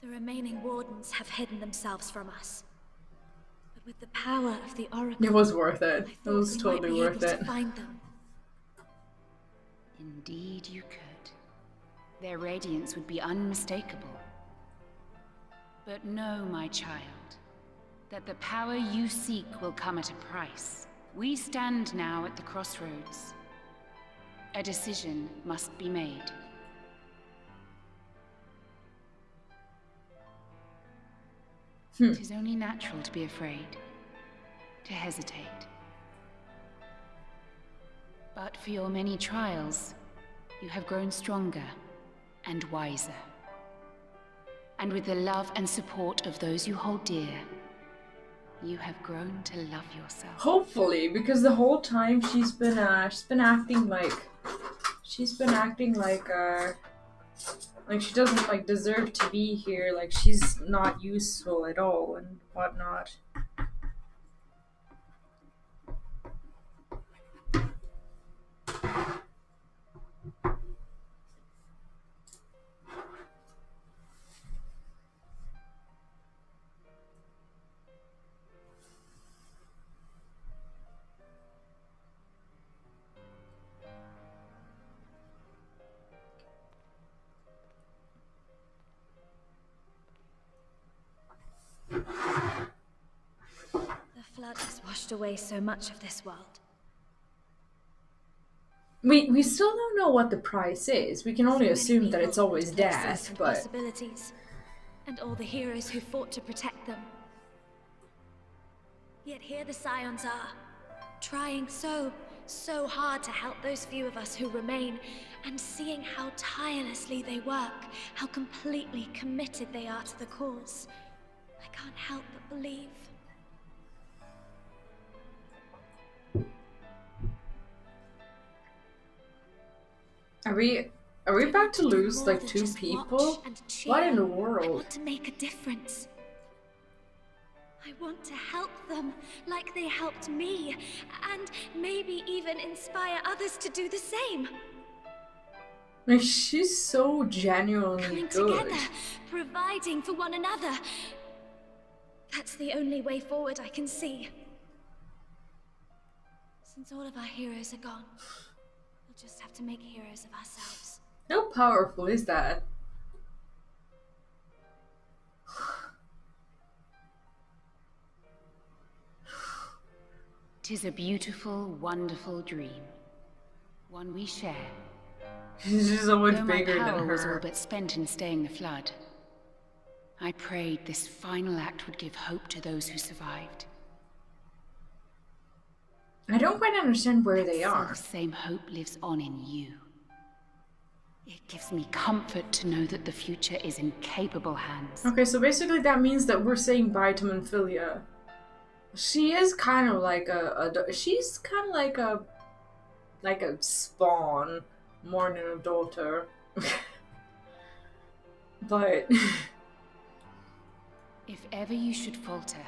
The remaining wardens have hidden themselves from us. But with the power of the Oracle, it was worth it. It was we might totally be worth able it. to find them. Indeed you could. Their radiance would be unmistakable. But know, my child, that the power you seek will come at a price. We stand now at the crossroads. A decision must be made. It is only natural to be afraid, to hesitate. But for your many trials, you have grown stronger and wiser. And with the love and support of those you hold dear, you have grown to love yourself. Hopefully, because the whole time she's been acting like she doesn't like deserve to be here, like she's not useful at all and whatnot. The flood has washed away so much of this world. We still don't know what the price is. We can only assume that it's always Places death, and but possibilities, and all the heroes who fought to protect them. Yet here the Scions are, trying so hard to help those few of us who remain, and seeing how tirelessly they work, how completely committed they are to the cause. I can't help but believe. are we about to lose like 2 people? What in the I world? want to make a difference. I want to help them like they helped me, and maybe even inspire others to do the same. Like, she's so genuinely Coming good. together, providing for one another. That's the only way forward I can see. Since all of our heroes are gone, We'll just have to make heroes of ourselves. How powerful is that? 'Tis a beautiful, wonderful dream. One we share. She's so much Though my bigger power than was all her. but spent in staying the flood, I prayed this final act would give hope to those who survived. I don't quite understand where they are. The same hope lives on in you. It gives me comfort to know that the future is in capable hands. Okay, so basically that means that we're saying bye to Minfilia. She is kind of like she's kind of like a spawn more than a daughter. But If ever you should falter,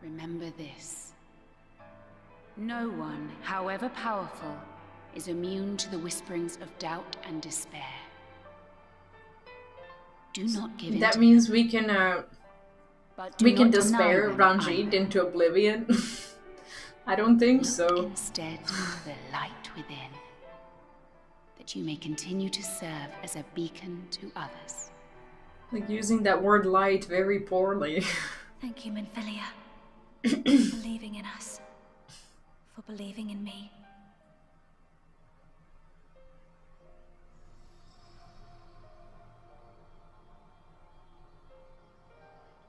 remember this. No one, however powerful, is immune to the whisperings of doubt and despair. Do not give in. that to means them, we can but do we can not deny despair them Ranjit either. into oblivion. I don't think Look so. instead to the light within, that you may continue to serve as a beacon to others. Like using that word light very poorly. Thank you, Minfilia, for believing in us, for believing in me.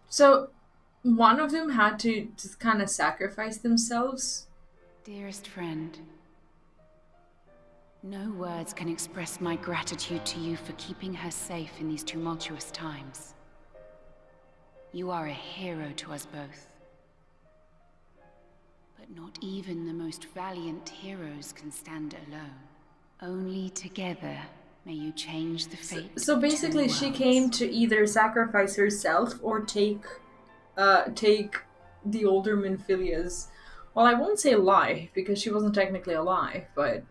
So, one of them had to just kind of sacrifice themselves. Dearest friend, no words can express my gratitude to you for keeping her safe in these tumultuous times. You are a hero to us both. But not even the most valiant heroes can stand alone. Only together may you change the fate. So of basically, two she worlds. came to either sacrifice herself or take the older Minfilia's. Well, I won't say life because she wasn't technically alive, but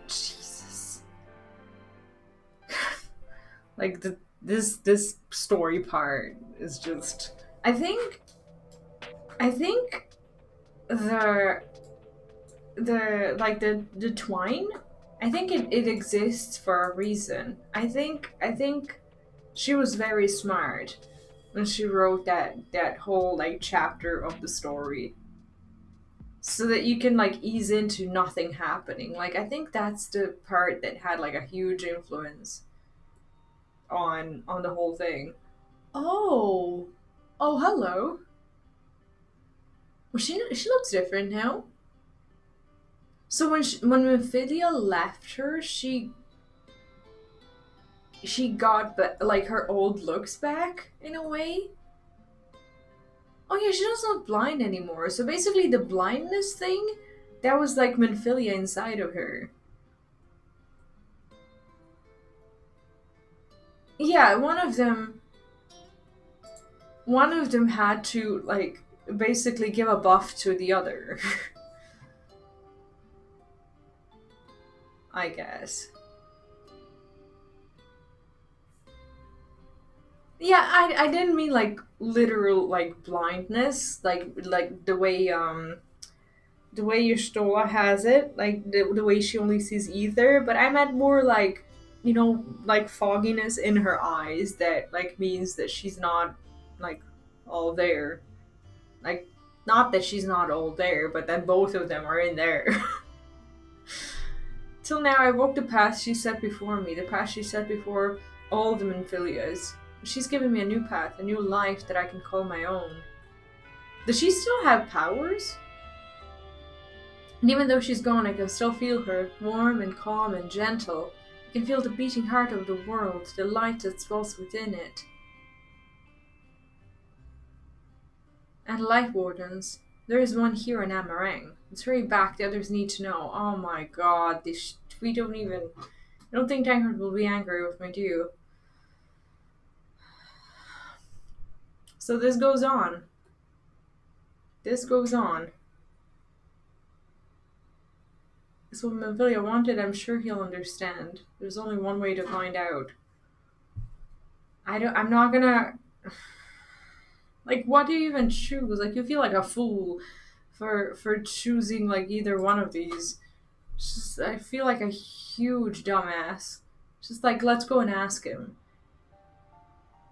Jesus, like this story part is just. I think the twine, I think it exists for a reason. I think she was very smart when she wrote that whole like chapter of the story, so that you can like ease into nothing happening. Like I think that's the part that had like a huge influence on the whole thing. Oh, hello. Well, she looks different now. So when Minfilia left her, she got like her old looks back in a way. Oh yeah, she's not blind anymore. So basically, the blindness thing, that was like Minfilia inside of her. Yeah, one of them had to like basically give a buff to the other. I guess. Yeah, I didn't mean like literal like blindness, like the way Y'shtola has it, like the way she only sees ether, but I meant more like, you know, like fogginess in her eyes that like means that she's not like all there. Like not that she's not all there, but that both of them are in there. Till now, I walked the path she set before me, the path she set before all the Minfilias. She's given me a new path, a new life that I can call my own. Does she still have powers? And even though she's gone, I can still feel her, warm and calm and gentle. I can feel the beating heart of the world, the light that swells within it. And Light Wardens. There is one here in Amarang. Let's hurry back, the others need to know. Oh my god, we don't even... I don't think Tancred will be angry with me, do you? So this goes on. This goes on. It's what Minfilia wanted, I'm sure he'll understand. There's only one way to find out. I'm not gonna... Like, what do you even choose? Like, you feel like a fool for choosing like either one of these. It's just, I feel like a huge dumbass. Just like, let's go and ask him.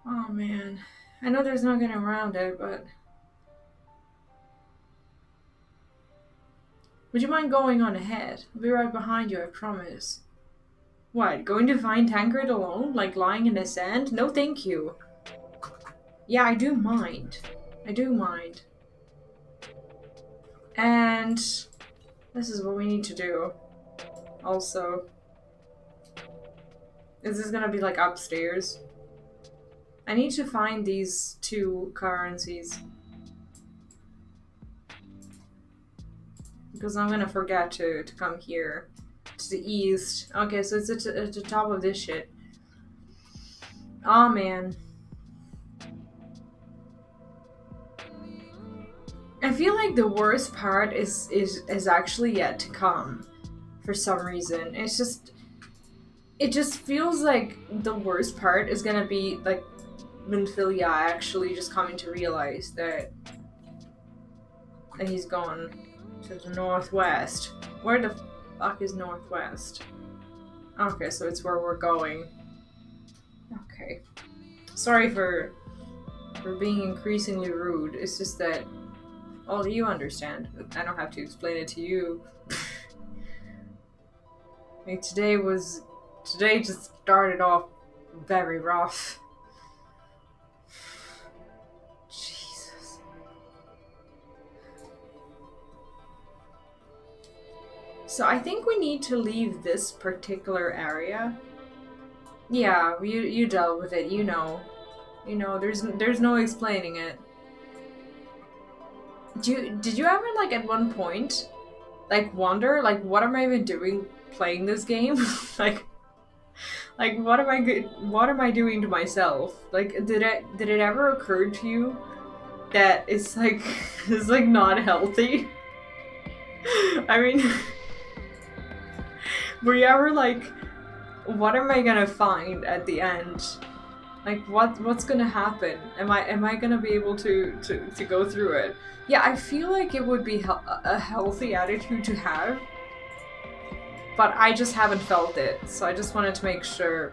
Oh man, I know there's no getting around it, but would you mind going on ahead? I'll be right behind you, I promise. What, going to find Tancred alone? Like lying in the sand? No thank you. Yeah, I do mind. I do mind. And this is what we need to do. Also. Is this gonna be like upstairs? I need to find these 2 currencies. Because I'm gonna forget to come here. To the east. Okay, so it's at the top of this shit. Oh man. I feel like the worst part is actually yet to come. For some reason. It just feels like the worst part is gonna be like Minfilia actually just coming to realize that he's gone to the northwest. Where the fuck is northwest? Okay, so it's where we're going. Okay. Sorry for being increasingly rude. It's just that, well, you understand. I don't have to explain it to you. Like today just started off very rough. Jesus. So I think we need to leave this particular area. Yeah, you dealt with it, you know. You know, there's no explaining it. Did you ever, like, at one point, like, wonder, like, what am I even doing playing this game? like, what am I doing to myself? Like, did it ever occur to you that it's like not healthy? I mean, were you ever like, what am I gonna find at the end? Like, what's gonna happen? Am I gonna be able to go through it? Yeah, I feel like it would be a healthy attitude to have, but I just haven't felt it. So I just wanted to make sure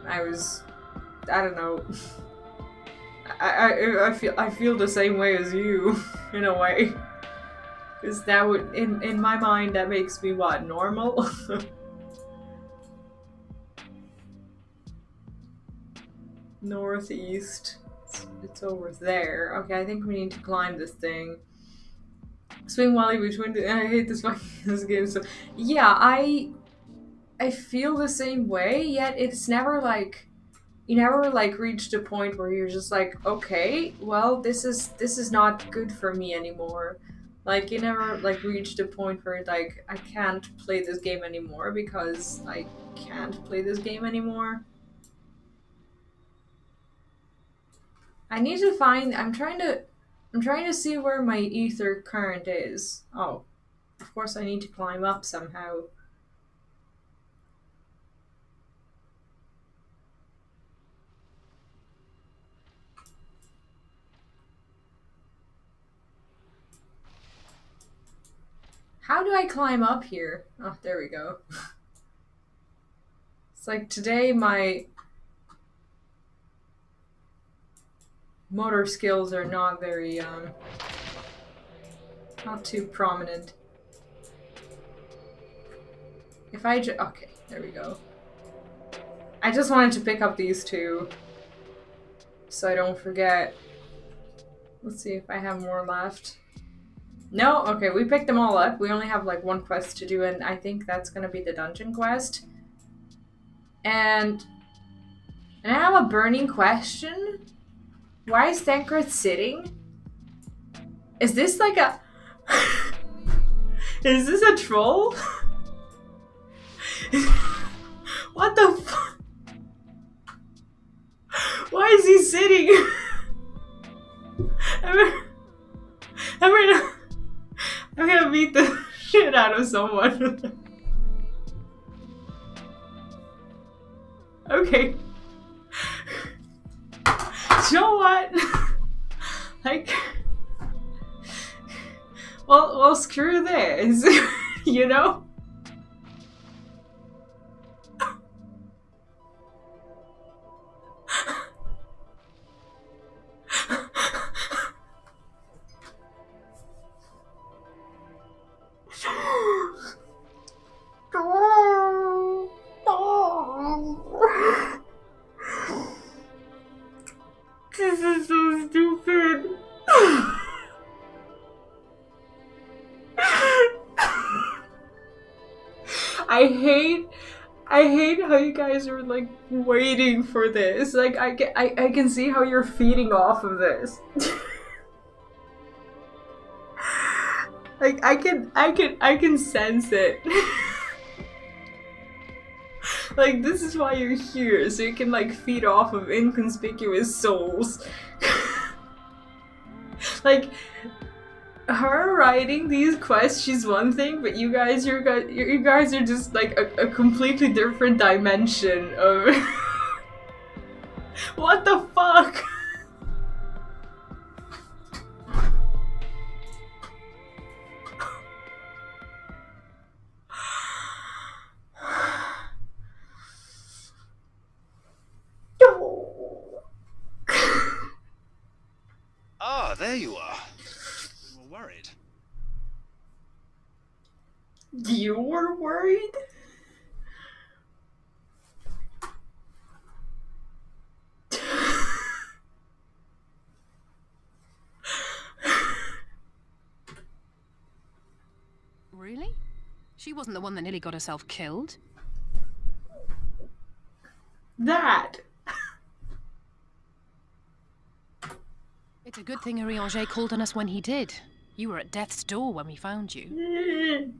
I don't know. I feel the same way as you in a way, because that would in my mind that makes me what, normal? Northeast. It's over there. Okay, I think we need to climb this thing. Swing Wally between the... I hate this game. So yeah, I feel the same way, yet it's never like... You never like reached a point where you're just like, okay, well, this is not good for me anymore. Like, you never like reached a point where like, I can't play this game anymore because I can't play this game anymore. I need to find... I'm trying to see where my ether current is. Oh, of course I need to climb up somehow. How do I climb up here? Oh, there we go. It's like today my motor skills are not very, not too prominent. If I okay, there we go. I just wanted to pick up these 2, so I don't forget. Let's see if I have more left. No? Okay, we picked them all up. We only have like 1 quest to do, and I think that's gonna be the dungeon quest. And I have a burning question. Why is Tancred sitting? Is this like a... Is this a troll? What the fuck? Why is he sitting? I'm gonna beat the shit out of someone. Okay. You know what? Like, well, screw this, you know? This is so stupid. I hate how you guys are like waiting for this. Like I can see how you're feeding off of this. Like I can sense it. Like this is why you're here, so you can like feed off of inconspicuous souls. Like her writing these quests, she's one thing, but you guys are just like a completely different dimension of what the fuck? Ah, there you are. We were worried. You were worried? Really? She wasn't the one that nearly got herself killed. That. It's a good thing Urianger called on us when he did. You were at death's door when we found you.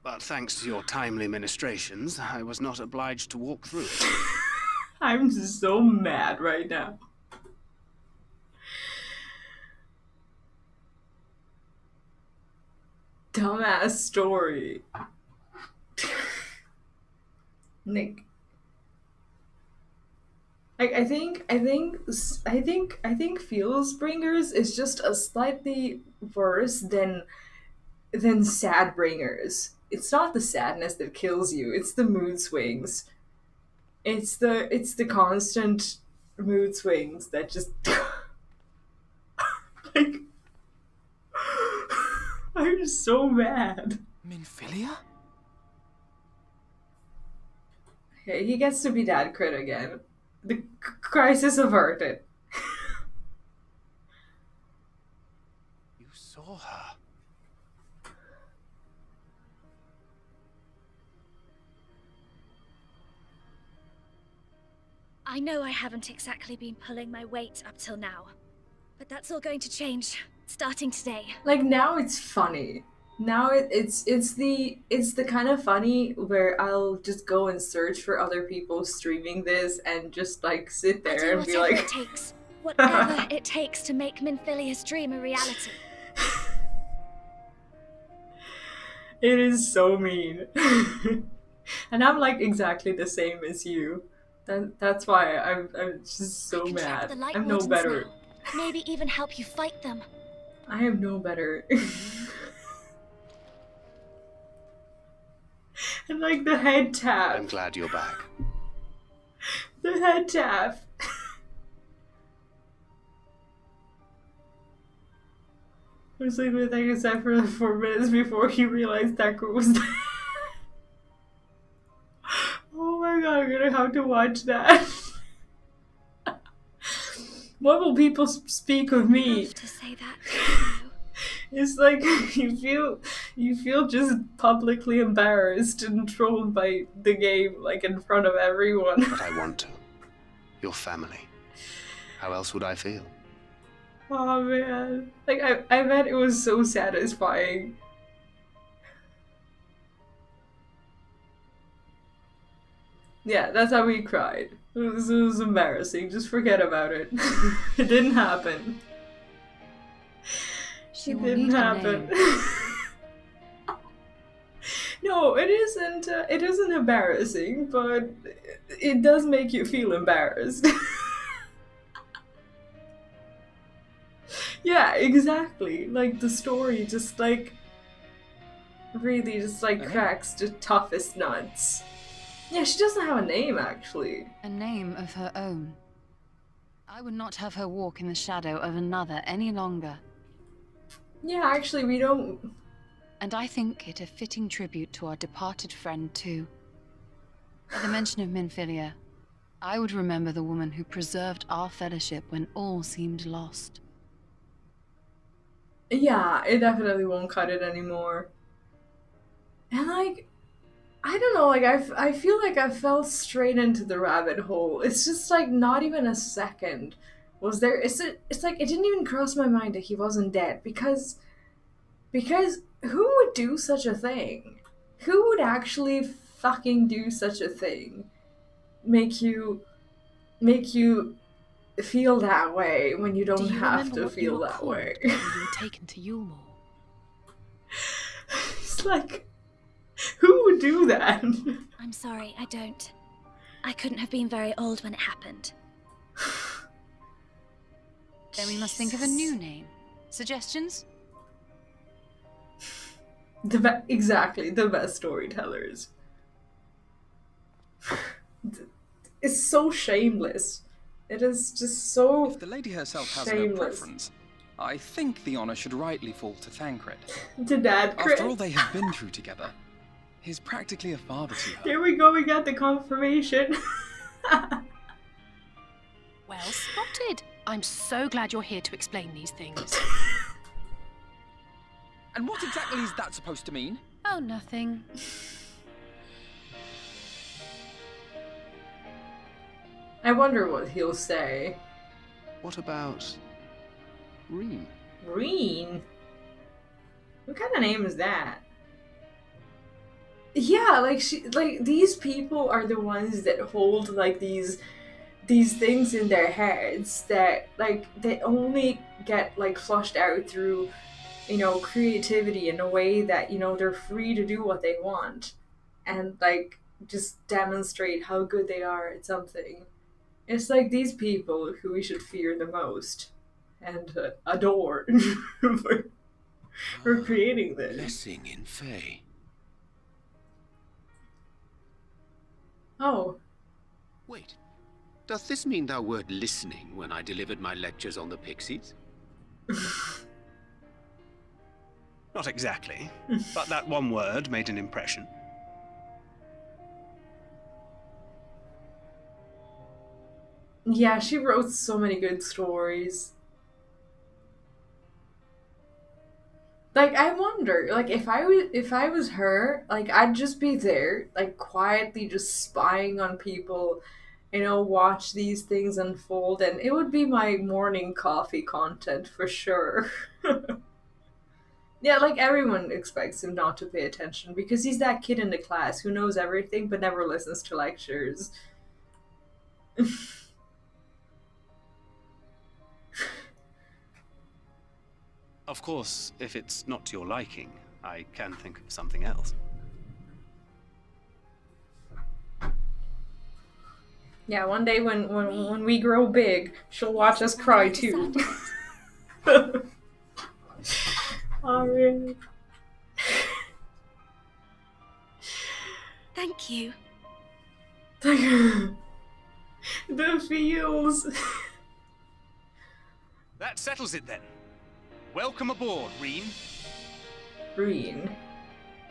But thanks to your timely ministrations, I was not obliged to walk through it. I'm so mad right now. Dumbass story. Nick. I think Heavensward is just a slightly worse than Shadowbringers. It's not the sadness that kills you, it's the mood swings. It's the constant mood swings that just like I'm so mad. Minfilia? Okay, he gets to be Dad Crit again. The crisis averted. You saw her. I know I haven't exactly been pulling my weight up till now, but that's all going to change, starting today. Like now it's funny. Now it's the kind of funny where I'll just go and search for other people streaming this and just like sit there and be like, it takes, whatever it takes to make Minfilia's dream a reality. It is so mean. And I'm like exactly the same as you. That's why I'm just so mad. I'm no better. Now. Maybe even help you fight them. I am no better. And like the head tap. I'm glad you're back. The head tap. I was like, with except for 4 minutes before he realized Deku was there. Oh my god, I'm gonna have to watch that. What will people speak of me? I love to say that. It's like you feel just publicly embarrassed and trolled by the game, like in front of everyone. But I want to. Your family. How else would I feel? Oh man. Like I bet it was so satisfying. Yeah, that's how we cried. It was embarrassing. Just forget about it. It didn't happen. It didn't happen. No, it isn't. It isn't embarrassing, but it does make you feel embarrassed. Yeah, exactly. Like, the story just, like, really just, like, cracks the toughest nuts. Yeah, she doesn't have a name, actually. A name of her own. I would not have her walk in the shadow of another any longer. Yeah, actually, we don't... And I think it a fitting tribute to our departed friend, too. At the mention of Minfilia, I would remember the woman who preserved our fellowship when all seemed lost. Yeah, it definitely won't cut it anymore. And, like, I don't know, like, I feel like I fell straight into the rabbit hole. It's just, like, not even a second was there. It's like, it didn't even cross my mind that he wasn't dead, because who would do such a thing? Who would actually fucking do such a thing? Make you feel that way when you don't have to feel that way. When you were taken to Eulmore? It's like, who would do that? I'm sorry, I don't. I couldn't have been very old when it happened. Then we must think of a new name. Suggestions? Exactly, the best storytellers. It's so shameless. It is just so If the lady herself has shameless. no preference, I think the honor should rightly fall to Thancred. To Dad Crit. After all they have been through together, he's practically a father to her. Here we go, we got the confirmation. Well spotted. I'm so glad you're here to explain these things. And what exactly is that supposed to mean? Oh, nothing. I wonder what he'll say. What about Reen? Reen? What kind of name is that? Yeah, like these people are the ones that hold like these things in their heads that like they only get like flushed out through, you know, creativity in a way that, you know, they're free to do what they want and like just demonstrate how good they are at something. It's like these people who we should fear the most and adore for creating this. Blessing in Fae. Oh. Wait. Does this mean thou wert listening when I delivered my lectures on the pixies? Not exactly, but that one word made an impression. Yeah, she wrote so many good stories. Like, I wonder, like, if I was her, like, I'd just be there, like, quietly just spying on people, you know, watch these things unfold, and it would be my morning coffee content for sure. Yeah, like, everyone expects him not to pay attention, because he's that kid in the class who knows everything but never listens to lectures. Of course, if it's not to your liking, I can think of something else. Yeah, one day when we grow big, she'll watch us cry too. Oh, really? Thank you. The feels. That settles it then. Welcome aboard, Reen. Reen.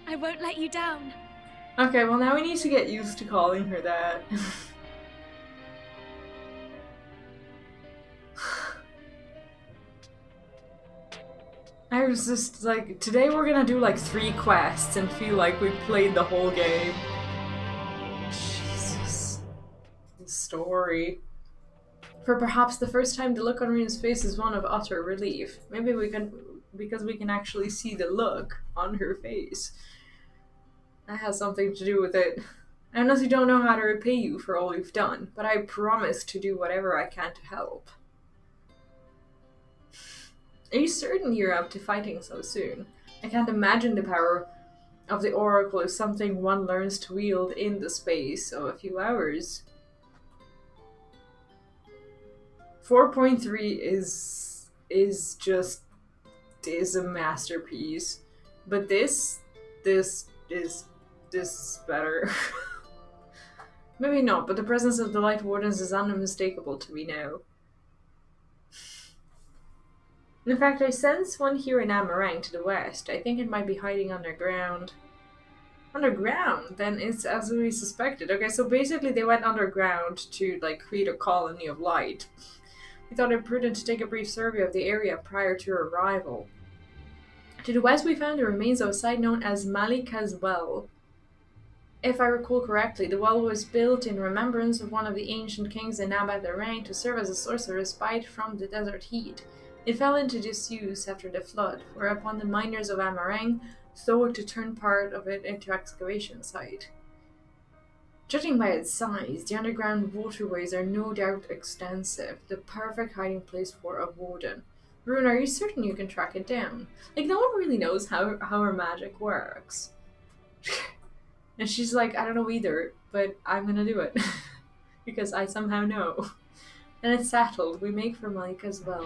I won't let you down. Okay, well now we need to get used to calling her that. I was just like, today we're gonna do like 3 quests and feel like we played the whole game. Jesus. The story. For perhaps the first time, the look on Reen's face is one of utter relief. Maybe because we can actually see the look on her face. That has something to do with it. I honestly don't know how to repay you for all you've done, but I promise to do whatever I can to help. Are you certain you're up to fighting so soon? I can't imagine the power of the Oracle is something one learns to wield in the space of a few hours. 4.3 is is a masterpiece. But this is better. Maybe not, but the presence of the Light Wardens is unmistakable to me now. In fact, I sense one here in Amarang to the west. I think it might be hiding underground. Underground? Then it's as we suspected. Okay, so basically they went underground to, like, create a colony of light. We thought it prudent to take a brief survey of the area prior to our arrival. To the west we found the remains of a site known as Malikah's Well. If I recall correctly, the well was built in remembrance of one of the ancient kings in Abadarang to serve as a source of respite from the desert heat. It fell into disuse after the flood, whereupon the miners of Amarang thought to turn part of it into excavation site. Judging by its size, the underground waterways are no doubt extensive, the perfect hiding place for a warden. Rune, are you certain you can track it down? Like, no one really knows how her magic works. And she's like, I don't know either, but I'm gonna do it. Because I somehow know. And it's settled. We make for Malikah's Well.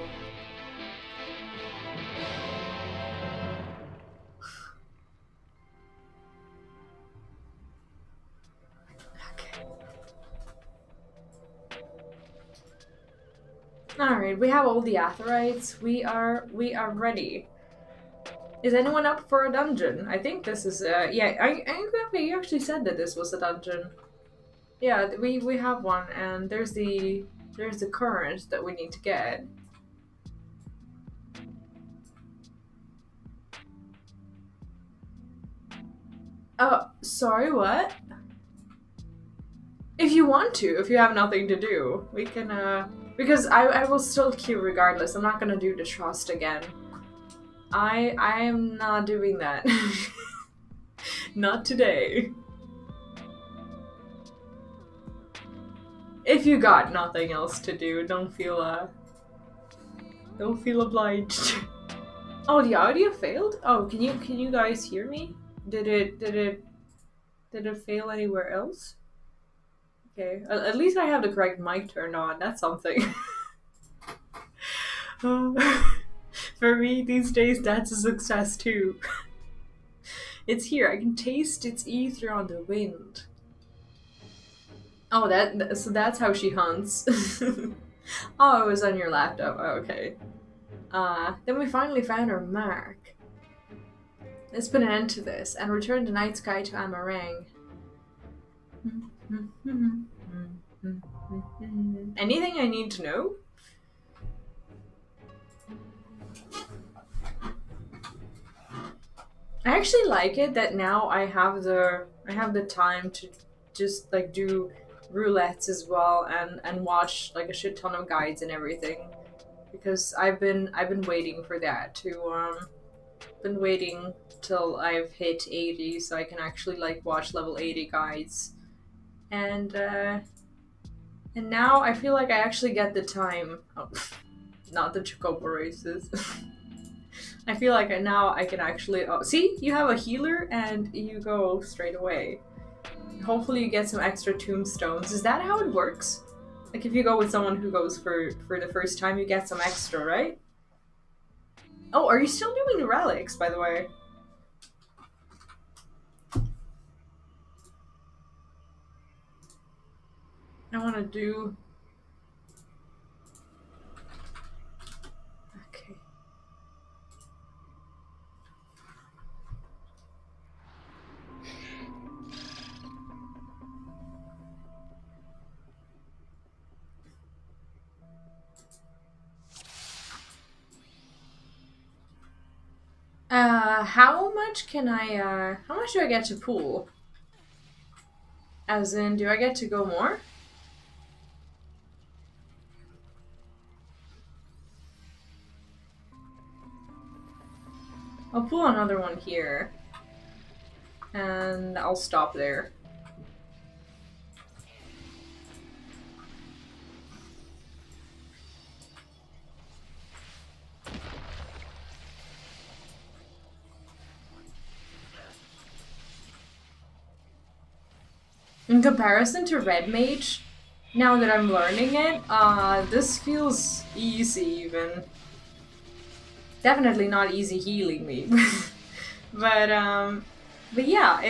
Alright, we have all the Aetherites. We are ready. Is anyone up for a dungeon? I think this is yeah, you actually said that this was a dungeon. Yeah, we have one, and there's the current that we need to get. Oh, sorry, what? If you want to, if you have nothing to do, we can because I will still queue regardless. I'm not gonna do the trust again. I am not doing that. Not today. If you got nothing else to do, don't feel obliged. Oh, the audio failed? Oh, can you guys hear me? Did it fail anywhere else? Okay, at least I have the correct mic turned on. That's something. For me, these days, that's a success too. It's here. I can taste its ether on the wind. Oh, so that's how she hunts. Oh, it was on your laptop. Oh, okay. Then we finally found our mark. Let's put an end to this and return the night sky to Amarang. Anything I need to know? I actually like it that now I have the time to just like do roulettes as well and watch like a shit ton of guides and everything, because I've been waiting for that to been waiting till I've hit 80 so I can actually like watch level 80 guides, and now I feel like I actually get the time. Oh, not the Chocobo races. I feel like now I can actually... Oh, see? You have a healer and you go straight away. Hopefully you get some extra tombstones. Is that how it works? Like if you go with someone who goes for the first time, you get some extra, right? Oh, are you still doing the relics, by the way? I want to do... How much can I, how much do I get to pool? As in, do I get to go more? I'll pull another one here. And I'll stop there. In comparison to Red Mage, now that I'm learning it, this feels easy even. definitely not easy healing me. But yeah,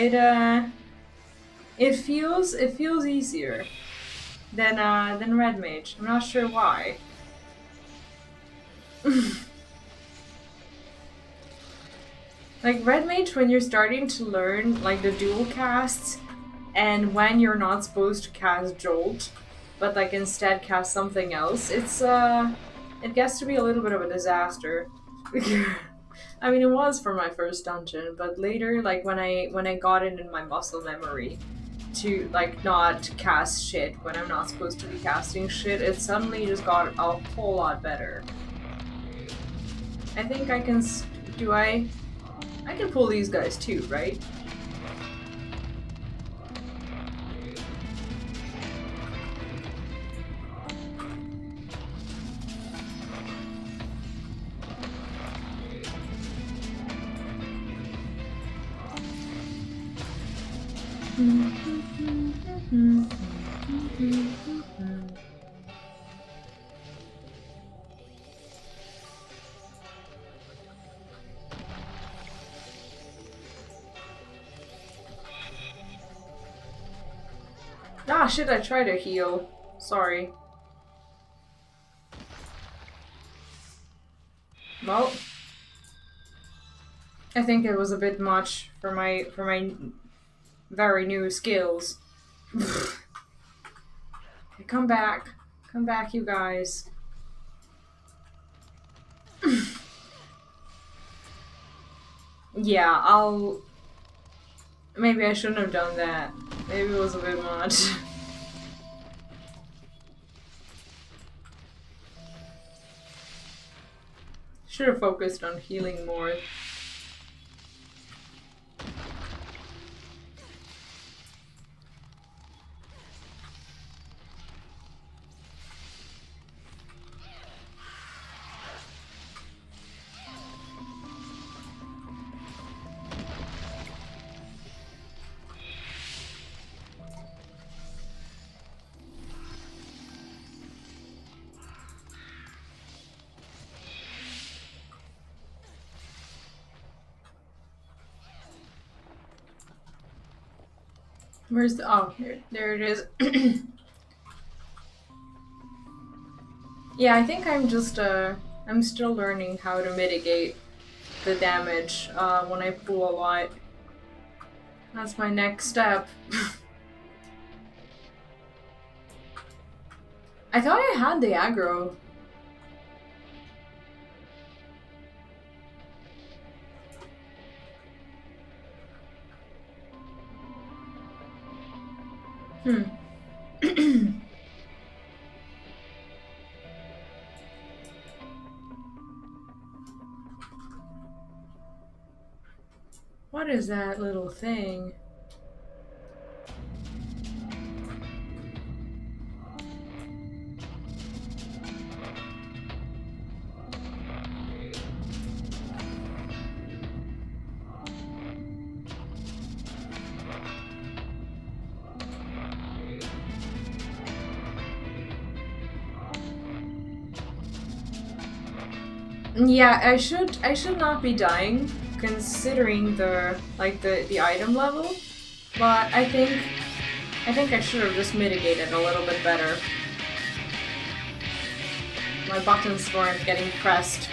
it feels easier than Red Mage. I'm not sure why. Like Red Mage, when you're starting to learn like the dual casts, and when you're not supposed to cast Jolt, but like instead cast something else, it gets to be a little bit of a disaster. I mean, it was for my first dungeon, but later, like when I got it in my muscle memory to like not cast shit when I'm not supposed to be casting shit, it suddenly just got a whole lot better. I think I can. I can pull these guys too, right? Ah, shit, I tried to heal. Sorry. Well, I think it was a bit much for my very new skills. Okay, come back, you guys. Yeah, maybe I shouldn't have done that. Maybe it was a bit much. Should have focused on healing more. Where's the... oh, there it is. Yeah, I think I'm just, I'm still learning how to mitigate the damage, when I pull a lot. That's my next step. I thought I had the aggro. What is that little thing? Yeah, I should not be dying considering the item level, but I think I should have just mitigated a little bit better. My buttons weren't getting pressed.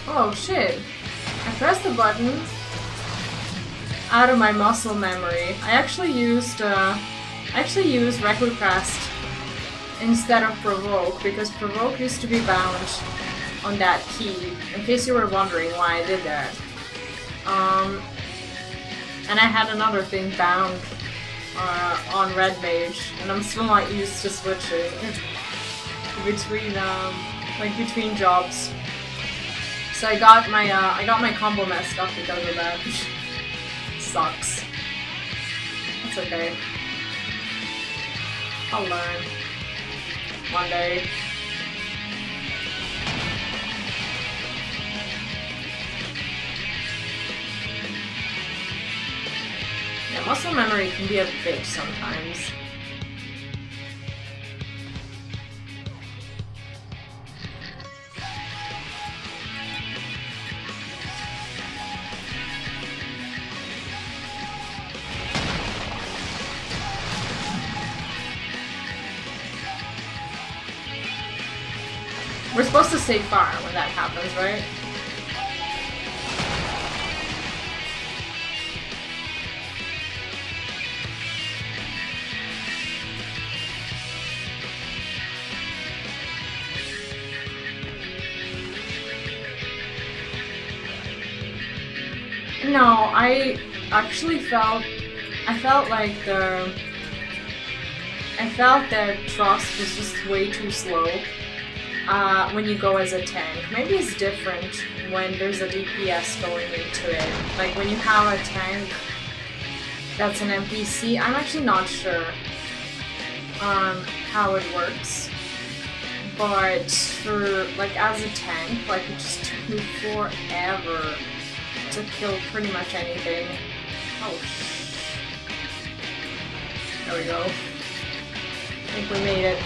Oh shit. I pressed the button out of my muscle memory. I actually used Request instead of Provoke, because Provoke used to be bound on that key, in case you were wondering why I did that. And I had another thing bound on Red Mage, and I'm still not used to switching between jobs. So I got my combo messed up because of that. Sucks. Let's It's okay. I'll learn. One day. Yeah, muscle memory can be a bitch sometimes. We're supposed to say fire when that happens, right? No, I actually felt like that Trust was just way too slow when you go as a tank. Maybe it's different when there's a DPS going into it. Like when you have a tank that's an NPC, I'm actually not sure how it works. But for, like, as a tank, like, it just took me forever to kill pretty much anything. Oh, there we go. I think we made it.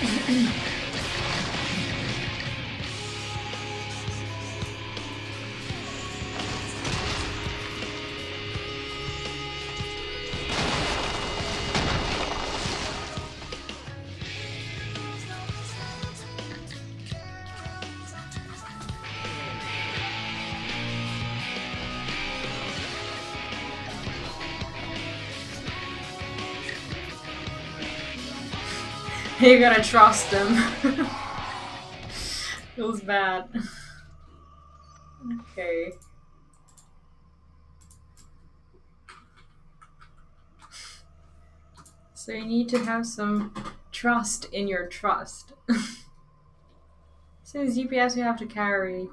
You gotta trust him. Feels bad. Okay. So you need to have some trust in your trust. Since DPS you have to carry.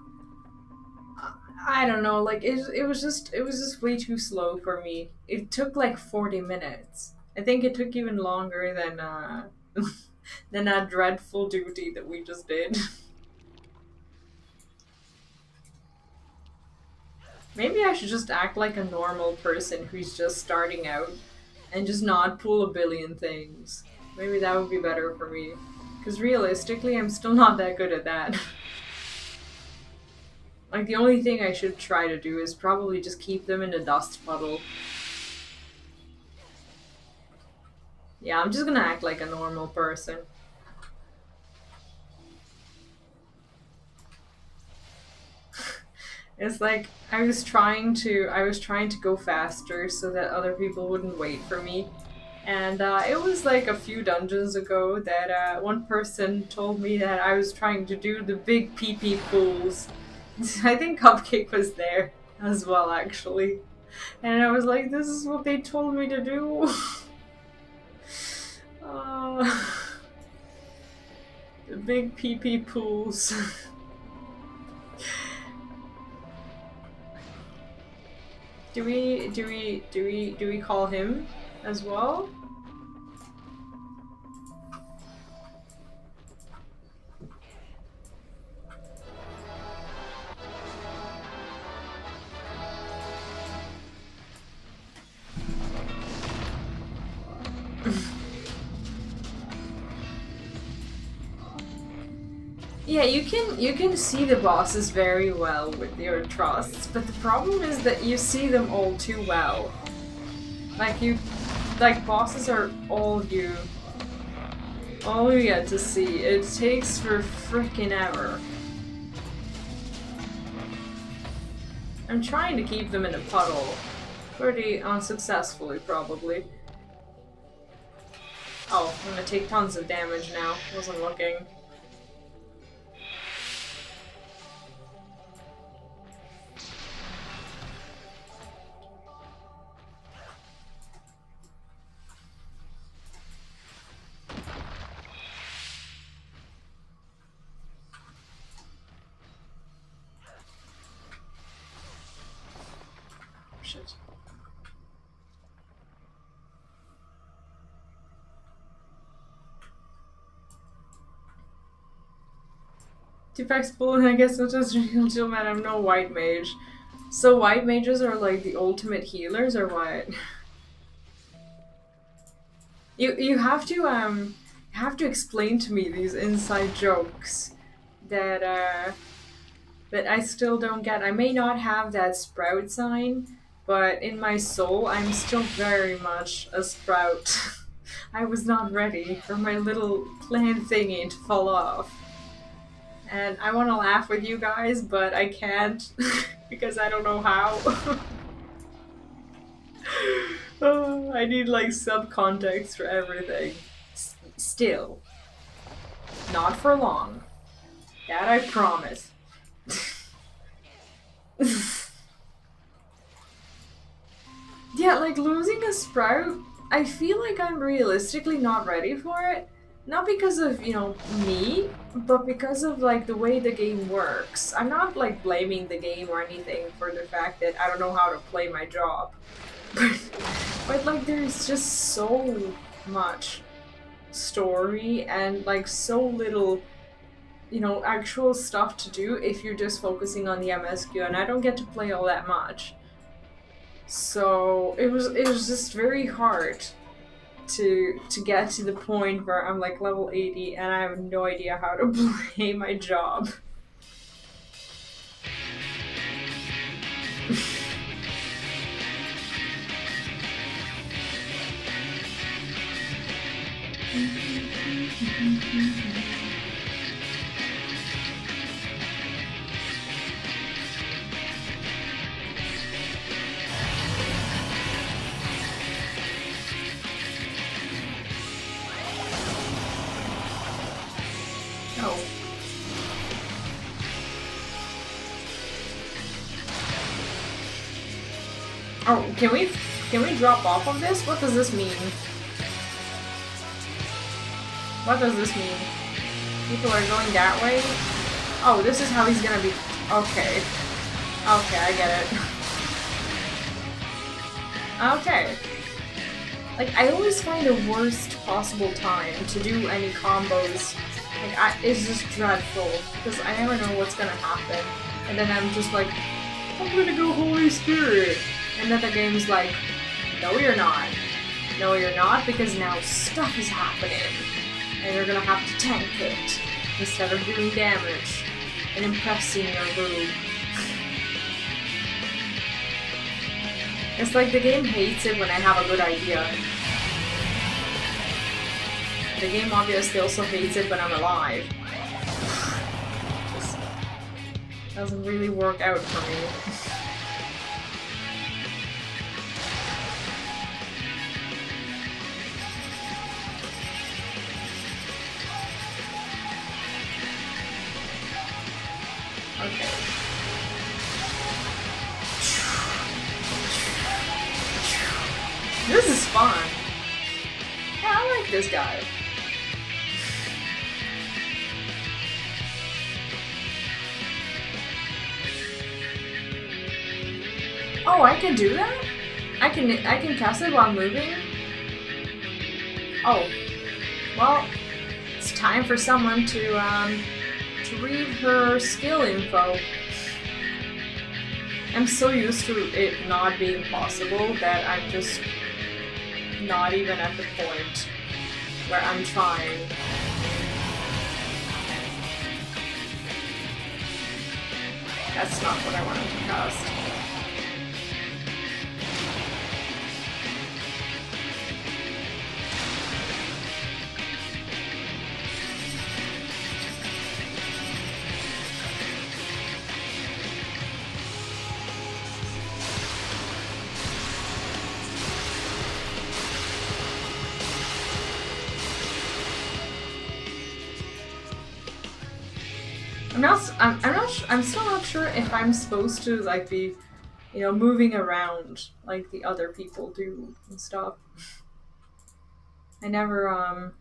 I don't know, like it was just way too slow for me. It took like 40 minutes. I think it took even longer than that dreadful duty that we just did. Maybe I should just act like a normal person who's just starting out and just not pull a billion things. Maybe that would be better for me. Because realistically, I'm still not that good at that. Like, the only thing I should try to do is probably just keep them in a dust puddle. Yeah, I'm just gonna act like a normal person. It's like I was trying to go faster so that other people wouldn't wait for me. And it was like a few dungeons ago that one person told me that I was trying to do the big PP pools. I think Cupcake was there as well, actually. And I was like, this is what they told me to do. The big PP pools. Do we call him as well? Yeah, you can see the bosses very well with your trusts, but the problem is that you see them all too well. Like bosses are all you get to see. It takes for frickin' ever. I'm trying to keep them in a puddle. Pretty unsuccessfully, probably. Oh, I'm gonna take tons of damage now. Wasn't looking. Shit. Defects full, and I guess I'll just real chill, man. I'm no white mage. So white mages are like the ultimate healers, or what? You have to explain to me these inside jokes that that I still don't get. I may not have that sprout sign, but in my soul I'm still very much a sprout. I was not ready for my little plant thingy to fall off. And I want to laugh with you guys, but I can't because I don't know how. Oh, I need like subcontext for everything. Still. Not for long. That I promise. Yeah, like losing a sprout, I feel like I'm realistically not ready for it. Not because of, you know, me, but because of like the way the game works. I'm not like blaming the game or anything for the fact that I don't know how to play my job. But like there's just so much story and like so little, you know, actual stuff to do if you're just focusing on the MSQ, and I don't get to play all that much. So it was just very hard to get to the point where I'm like level 80 and I have no idea how to play my job. Oh, can we drop off of this? What does this mean? What does this mean? People are going that way? Oh, this is how he's gonna be. Okay. Okay, I get it. Okay. Like, I always find the worst possible time to do any combos. Like, it's just dreadful, because I never know what's gonna happen. And then I'm just like, I'm gonna go Holy Spirit. And then the game's like, no you're not. No you're not, because now stuff is happening. And you're gonna have to tank it, instead of doing damage and impressing your boob. It's like the game hates it when I have a good idea. The game obviously also hates it when I'm alive. Just doesn't really work out for me. Okay. This is fun. Yeah, I like this guy. Oh, I can do that? I can cast it while moving? Oh. Well, it's time for someone to read her skill info. I'm so used to it not being possible that I'm just not even at the point where I'm trying. That's not what I wanted to cast. I'm still not sure if I'm supposed to like be, you know, moving around like the other people do and stuff. I never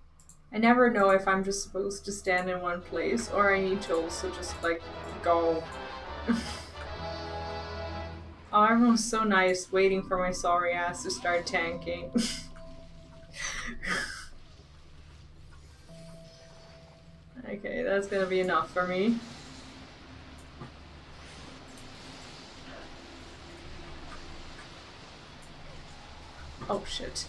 know if I'm just supposed to stand in one place or I need to also just like go. Oh, everyone's so nice waiting for my sorry ass to start tanking. Okay, that's gonna be enough for me. Oh shit.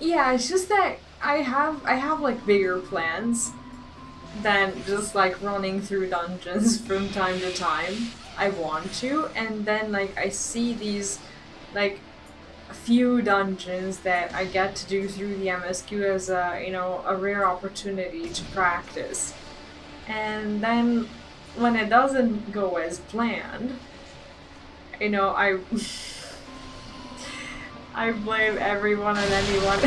Yeah, it's just that I have like bigger plans than just like running through dungeons from time to time. I want to, and then like I see these like a few dungeons that I get to do through the MSQ as a, you know, a rare opportunity to practice. And then when it doesn't go as planned, you know, I blame everyone and anyone.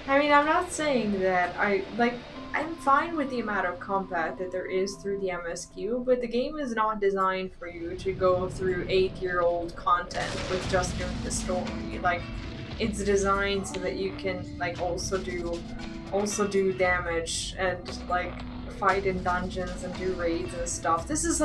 I mean, I'm not saying that I'm fine with the amount of combat that there is through the MSQ, but the game is not designed for you to go through 8-year-old content with just doing the story. Like, it's designed so that you can like also do damage and like fight in dungeons and do raids and stuff. This is